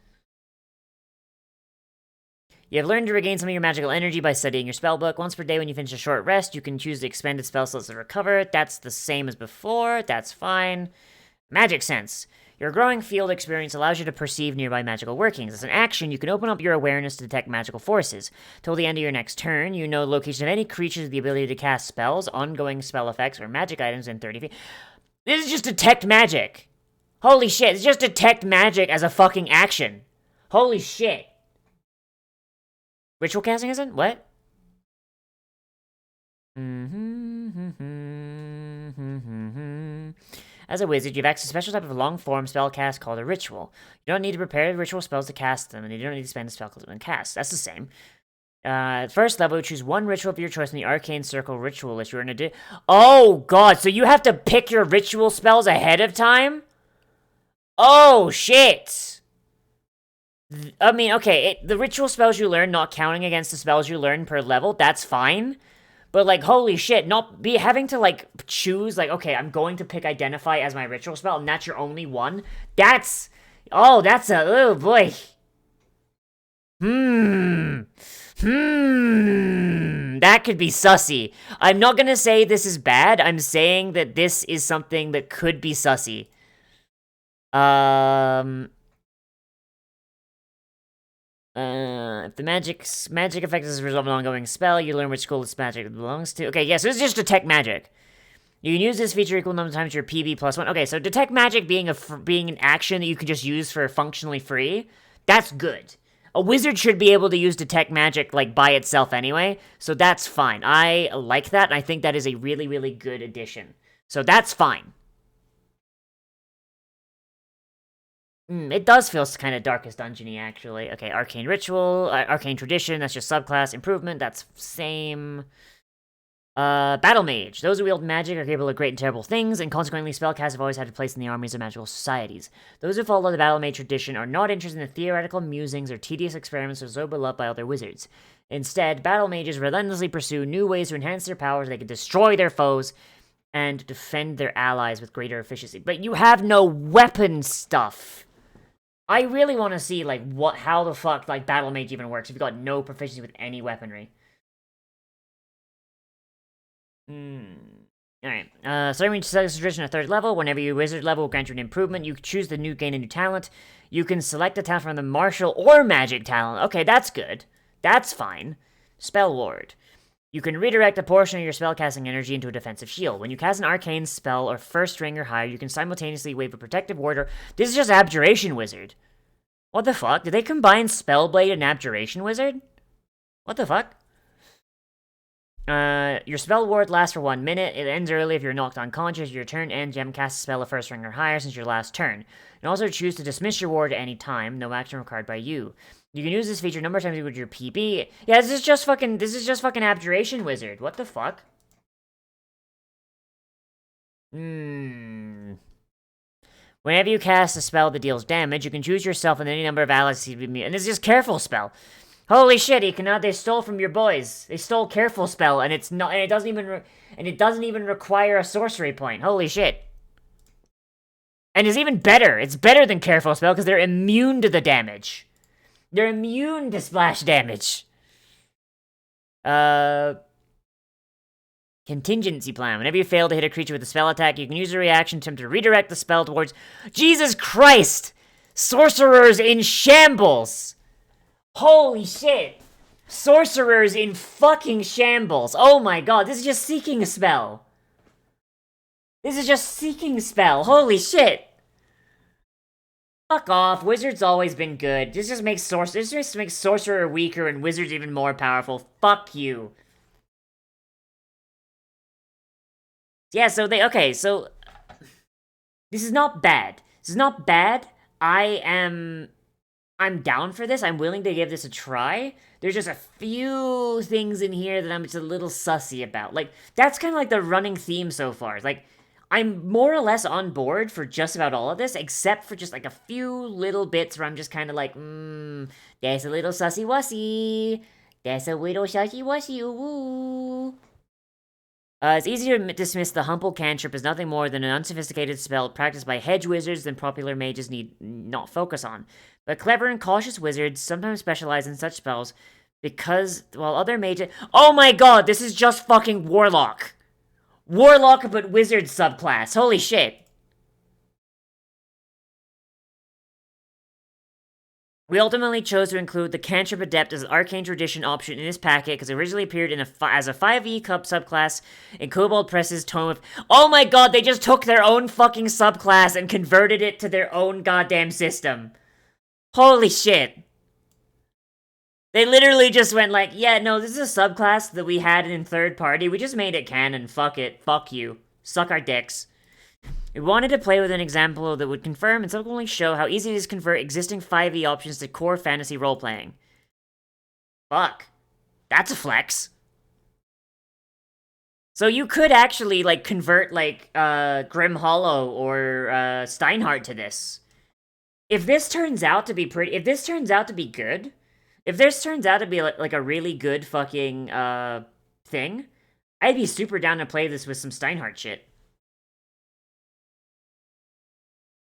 You have learned to regain some of your magical energy by studying your spellbook. Once per day when you finish a short rest, you can choose the expanded spell slots to recover. That's the same as before. That's fine. Magic Sense. Your growing field experience allows you to perceive nearby magical workings. As an action, you can open up your awareness to detect magical forces. Till the end of your next turn, you know the location of any creatures with the ability to cast spells, ongoing spell effects, or magic items in 30 feet. This is just detect magic. Holy shit, it's just detect magic as a fucking action. Holy shit. Ritual casting isn't? What? As a wizard, you have access to a special type of long-form spell cast called a ritual. You don't need to prepare ritual spells to cast them, and you don't need to spend a spell to cast. That's the same. At first level, choose one ritual of your choice in the Arcane Circle ritual list. You're in Oh, God, so you have to pick your ritual spells ahead of time? Oh, shit! I mean, okay, the ritual spells you learn not counting against the spells you learn per level, that's fine. But, like, holy shit, having to, like, choose, like, okay, I'm going to pick Identify as my ritual spell, and that's your only one? Oh boy. That could be sussy. I'm not gonna say this is bad, I'm saying that this is something that could be sussy. If the magic effect is a result of an ongoing spell, you learn which school this magic belongs to. Okay, yeah, so it's just Detect Magic. You can use this feature equal number of times to your PB plus 1. Okay, so Detect Magic being an action that you can just use for functionally free, that's good. A wizard should be able to use Detect Magic, like, by itself anyway, so that's fine. I like that, and I think that is a really, really good addition. So that's fine. It does feel kind of Darkest Dungeon-y, actually. Okay, Arcane Ritual, Arcane Tradition, that's just subclass. Improvement, that's same. Battle Mage. Those who wield magic are capable of great and terrible things, and consequently spellcasters have always had a place in the armies of magical societies. Those who follow the Battle Mage tradition are not interested in the theoretical musings or tedious experiments so beloved by other wizards. Instead, Battle Mages relentlessly pursue new ways to enhance their powers so they can destroy their foes and defend their allies with greater efficiency. But you have no weapon stuff! I really want to see, like, how the fuck, like, Battle Mage even works if you've got no proficiency with any weaponry. Alright. Starting with tradition at 3rd level, whenever your wizard level will grant you an improvement, you choose the gain a new talent. You can select a talent from the martial or magic talent. Okay, that's good. That's fine. Spell Ward. You can redirect a portion of your spellcasting energy into a defensive shield. When you cast an arcane spell or first ring or higher, you can simultaneously wave a protective ward. This is just Abjuration Wizard. What the fuck? Did they combine Spellblade and Abjuration Wizard? What the fuck? Your spell ward lasts for 1 minute. It ends early if you're knocked unconscious. Your turn ends. You haven't cast a spell of first ring or higher since your last turn. You can also choose to dismiss your ward at any time. No action required by you. You can use this feature a number of times with your PB. Yeah, this is just fucking Abjuration Wizard. What the fuck? Whenever you cast a spell that deals damage, you can choose yourself and any number of allies to be immune. And it's just Careful Spell. Holy shit, Ikana, they stole from your boys. They stole Careful Spell, and it doesn't even require a sorcery point. Holy shit. And it's even better. It's better than Careful Spell because they're immune to the damage. They're immune to splash damage. Contingency plan. Whenever you fail to hit a creature with a spell attack, you can use a reaction attempt to redirect the spell towards... Jesus Christ! Sorcerers in shambles! Holy shit! Sorcerers in fucking shambles! Oh my god, this is just Seeking Spell! This is just Seeking Spell! Holy shit! Fuck off, Wizard's always been good. This just makes Sorcerer weaker and Wizards even more powerful. Fuck you. Yeah, so so... This is not bad. This is not bad. I'm down for this. I'm willing to give this a try. There's just a few things in here that I'm just a little sussy about. Like, that's kind of like the running theme so far. Like, I'm more or less on board for just about all of this, except for just, like, a few little bits where I'm just kind of like, that's a little sussy-wussy. That's a little sussy-wussy, woo. It's easier to dismiss the Humble Cantrip as nothing more than an unsophisticated spell practiced by hedge wizards than popular mages need not focus on. But clever and cautious wizards sometimes specialize in such spells because, while other mages... Oh my god, this is just fucking Warlock! Warlock but wizard subclass, holy shit! We ultimately chose to include the Cantrip Adept as an Arcane Tradition option in this packet because it originally appeared as a 5e cup subclass in Kobold Press's Tome of... Oh my god, they just took their own fucking subclass and converted it to their own goddamn system. Holy shit. They literally just went like, yeah, no, this is a subclass that we had in third party. We just made it canon. Fuck it. Fuck you. Suck our dicks. We wanted to play with an example that would confirm and subsequently show how easy it is to convert existing 5e options to core fantasy role-playing. Fuck. That's a flex. So you could actually, like, convert, like, Grim Hollow or, Steinhardt to this. If this turns out to be pretty, if this turns out to be good, if this turns out to be like a really good fucking thing, I'd be super down to play this with some Steinhardt shit.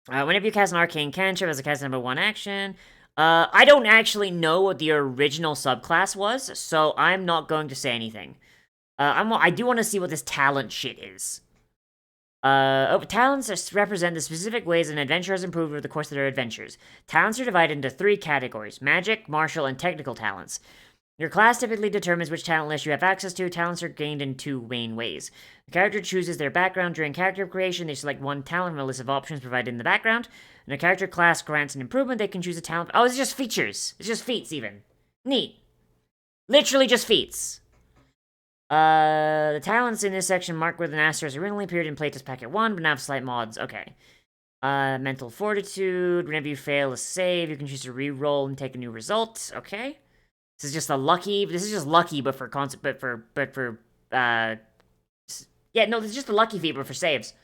Whenever you cast an arcane cantrip as a cast number 1 action, I don't actually know what the original subclass was, so I'm not going to say anything. I do want to see what this talent shit is. Talents represent the specific ways an adventurer has improved over the course of their adventures. Talents are divided into 3 categories: magic, martial, and technical talents. Your class typically determines which talent list you have access to. Talents are gained in 2 main ways. The character chooses their background during character creation. They select 1 talent from a list of options provided in the background. And a character class grants an improvement. They can choose a talent. Oh, it's just features. It's just feats, even. Neat. Literally just feats. The talents in this section marked with an asterisk originally appeared in Playtest Packet 1, but now have slight mods. Okay. Mental Fortitude. Whenever you fail a save, you can choose to re-roll and take a new result. Okay. This is just lucky, but for yeah, no, this is just a lucky feat, but for saves.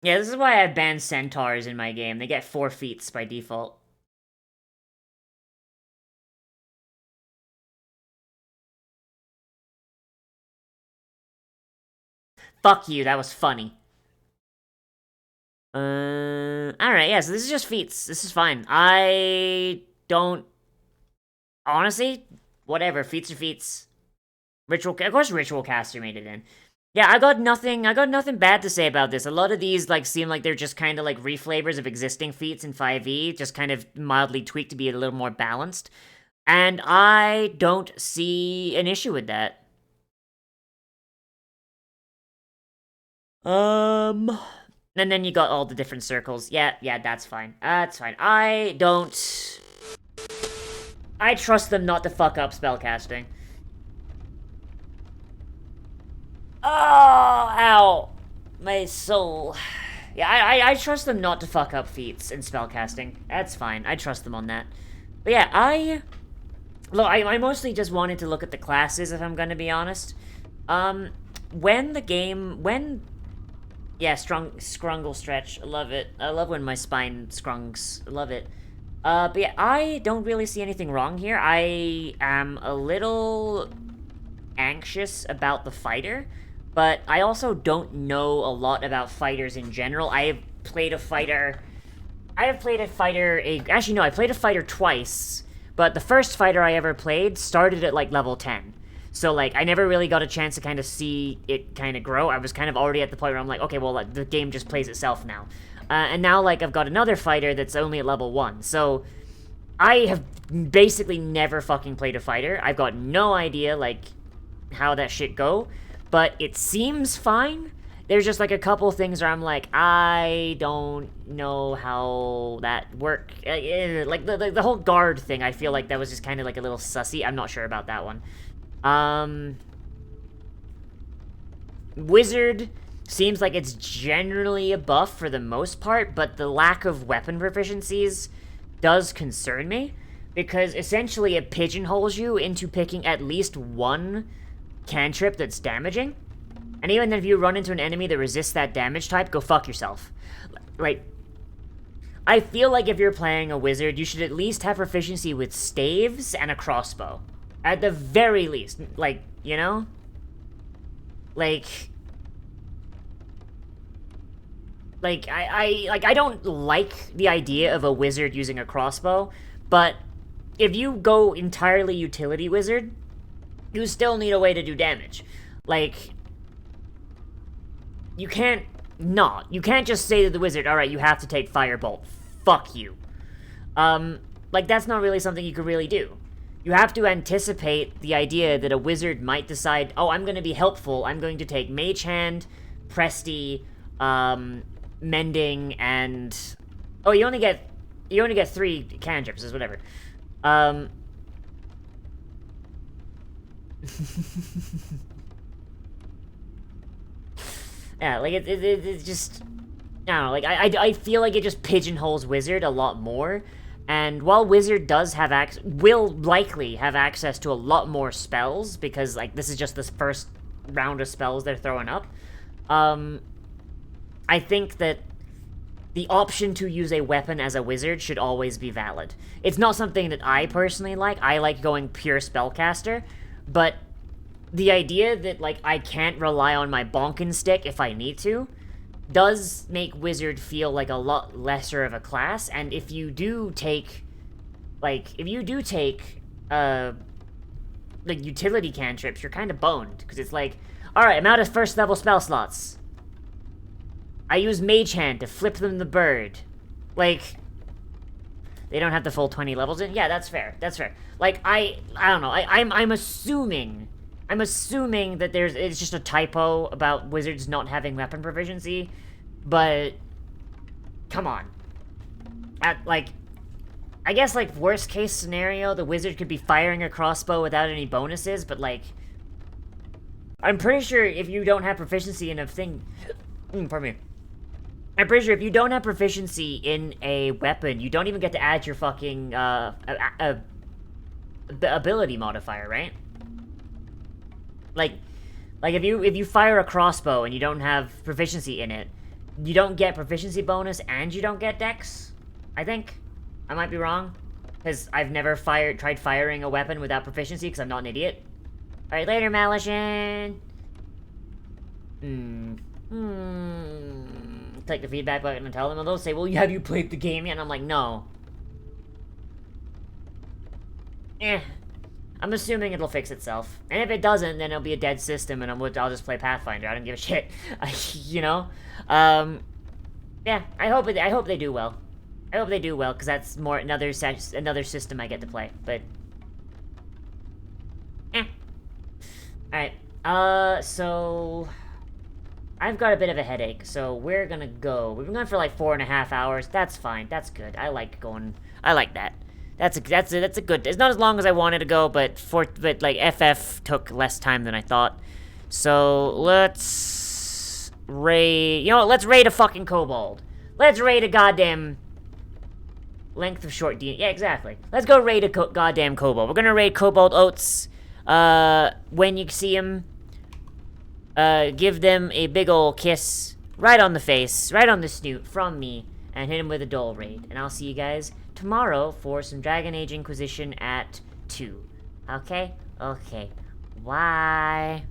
Yeah, this is why I banned centaurs in my game. They get 4 feats by default. Fuck you, that was funny. Alright, yeah, so this is just feats. This is fine. I don't... Honestly, whatever, feats are feats. Of course Ritual Caster made it in. Yeah, I got nothing bad to say about this. A lot of these, like, seem like they're just kind of, like, reflavors of existing feats in 5e, just kind of mildly tweaked to be a little more balanced. And I don't see an issue with that. And then you got all the different circles. Yeah, that's fine. That's fine. I trust them not to fuck up spellcasting. Oh, ow. My soul. Yeah, I trust them not to fuck up feats and spellcasting. That's fine. I trust them on that. But yeah, I mostly just wanted to look at the classes, if I'm gonna be honest. Yeah, scrungle stretch. I love it. I love when my spine scrungs. I love it. But yeah, I don't really see anything wrong here. I am a little anxious about the fighter, but I also don't know a lot about fighters in general. I played a fighter twice, but the first fighter I ever played started at, like, level 10. So, like, I never really got a chance to kind of see it kind of grow. I was kind of already at the point where I'm like, okay, well, like, the game just plays itself now. And now, like, I've got another fighter that's only at level 1. So, I have basically never fucking played a fighter. I've got no idea, like, how that shit go. But it seems fine. There's just, like, a couple things where I'm like, I don't know how that work. Like, the whole guard thing, I feel like that was just kind of, like, a little sussy. I'm not sure about that one. Wizard seems like it's generally a buff for the most part, but the lack of weapon proficiencies does concern me, because essentially it pigeonholes you into picking at least 1 cantrip that's damaging, and even if you run into an enemy that resists that damage type, go fuck yourself. Like, I feel like if you're playing a wizard, you should at least have proficiency with staves and a crossbow. At the very least, like, you know? Like, I don't like the idea of a wizard using a crossbow, but if you go entirely utility wizard, you still need a way to do damage. Like, you can't just say to the wizard, alright, you have to take firebolt. Fuck you. Like, that's not really something you could really do. You have to anticipate the idea that a wizard might decide, oh, I'm going to be helpful, I'm going to take Mage Hand, Presty, Mending, and... Oh, you only get 3 cantrips, is whatever. Yeah, like, it just... I don't know, like, I feel like it just pigeonholes Wizard a lot more. And while Wizard does have will likely have access to a lot more spells, because, like, this is just this first round of spells they're throwing up, I think that the option to use a weapon as a wizard should always be valid. It's not something that I personally like. I like going pure spellcaster, but the idea that, like, I can't rely on my bonkin stick if I need to does make wizard feel like a lot lesser of a class, and if you do take, like, like, utility cantrips, you're kind of boned, because it's like, alright, I'm out of first level spell slots. I use Mage Hand to flip them the bird. Like, they don't have the full 20 levels in? Yeah, that's fair, that's fair. Like, I don't know, I'm assuming that it's just a typo about wizards not having weapon proficiency, but, come on. I guess, like, worst case scenario, the wizard could be firing a crossbow without any bonuses, but, like, I'm pretty sure if you don't have proficiency in a thing... pardon me. I'm pretty sure if you don't have proficiency in a weapon, you don't even get to add your fucking, ability modifier, right? Like, if you fire a crossbow and you don't have proficiency in it, you don't get proficiency bonus and you don't get dex, I think. I might be wrong, because I've never tried firing a weapon without proficiency, because I'm not an idiot. Alright, later, Malashin! Take the feedback button and tell them, and they'll say, well, have you played the game yet? And I'm like, no. I'm assuming it'll fix itself. And if it doesn't, then it'll be a dead system, and I'll just play Pathfinder. I don't give a shit. You know? Yeah, I hope they do well. I hope they do well, because that's another system I get to play, but... Alright, so... I've got a bit of a headache, so we're gonna go. We've been going for like 4.5 hours. That's fine, that's good. I like that. That's a good... It's not as long as I wanted to go, but like, FF took less time than I thought. So, let's... raid... You know what, let's raid a fucking kobold. Let's raid a goddamn... Length of short D. Yeah, exactly. Let's go raid a goddamn kobold. We're gonna raid Kobold Oats. When you see him, give them a big ol' kiss right on the face, right on the snoot from me, and hit him with a dole raid. And I'll see you guys tomorrow for some Dragon Age Inquisition at 2. Okay? Okay. Bye.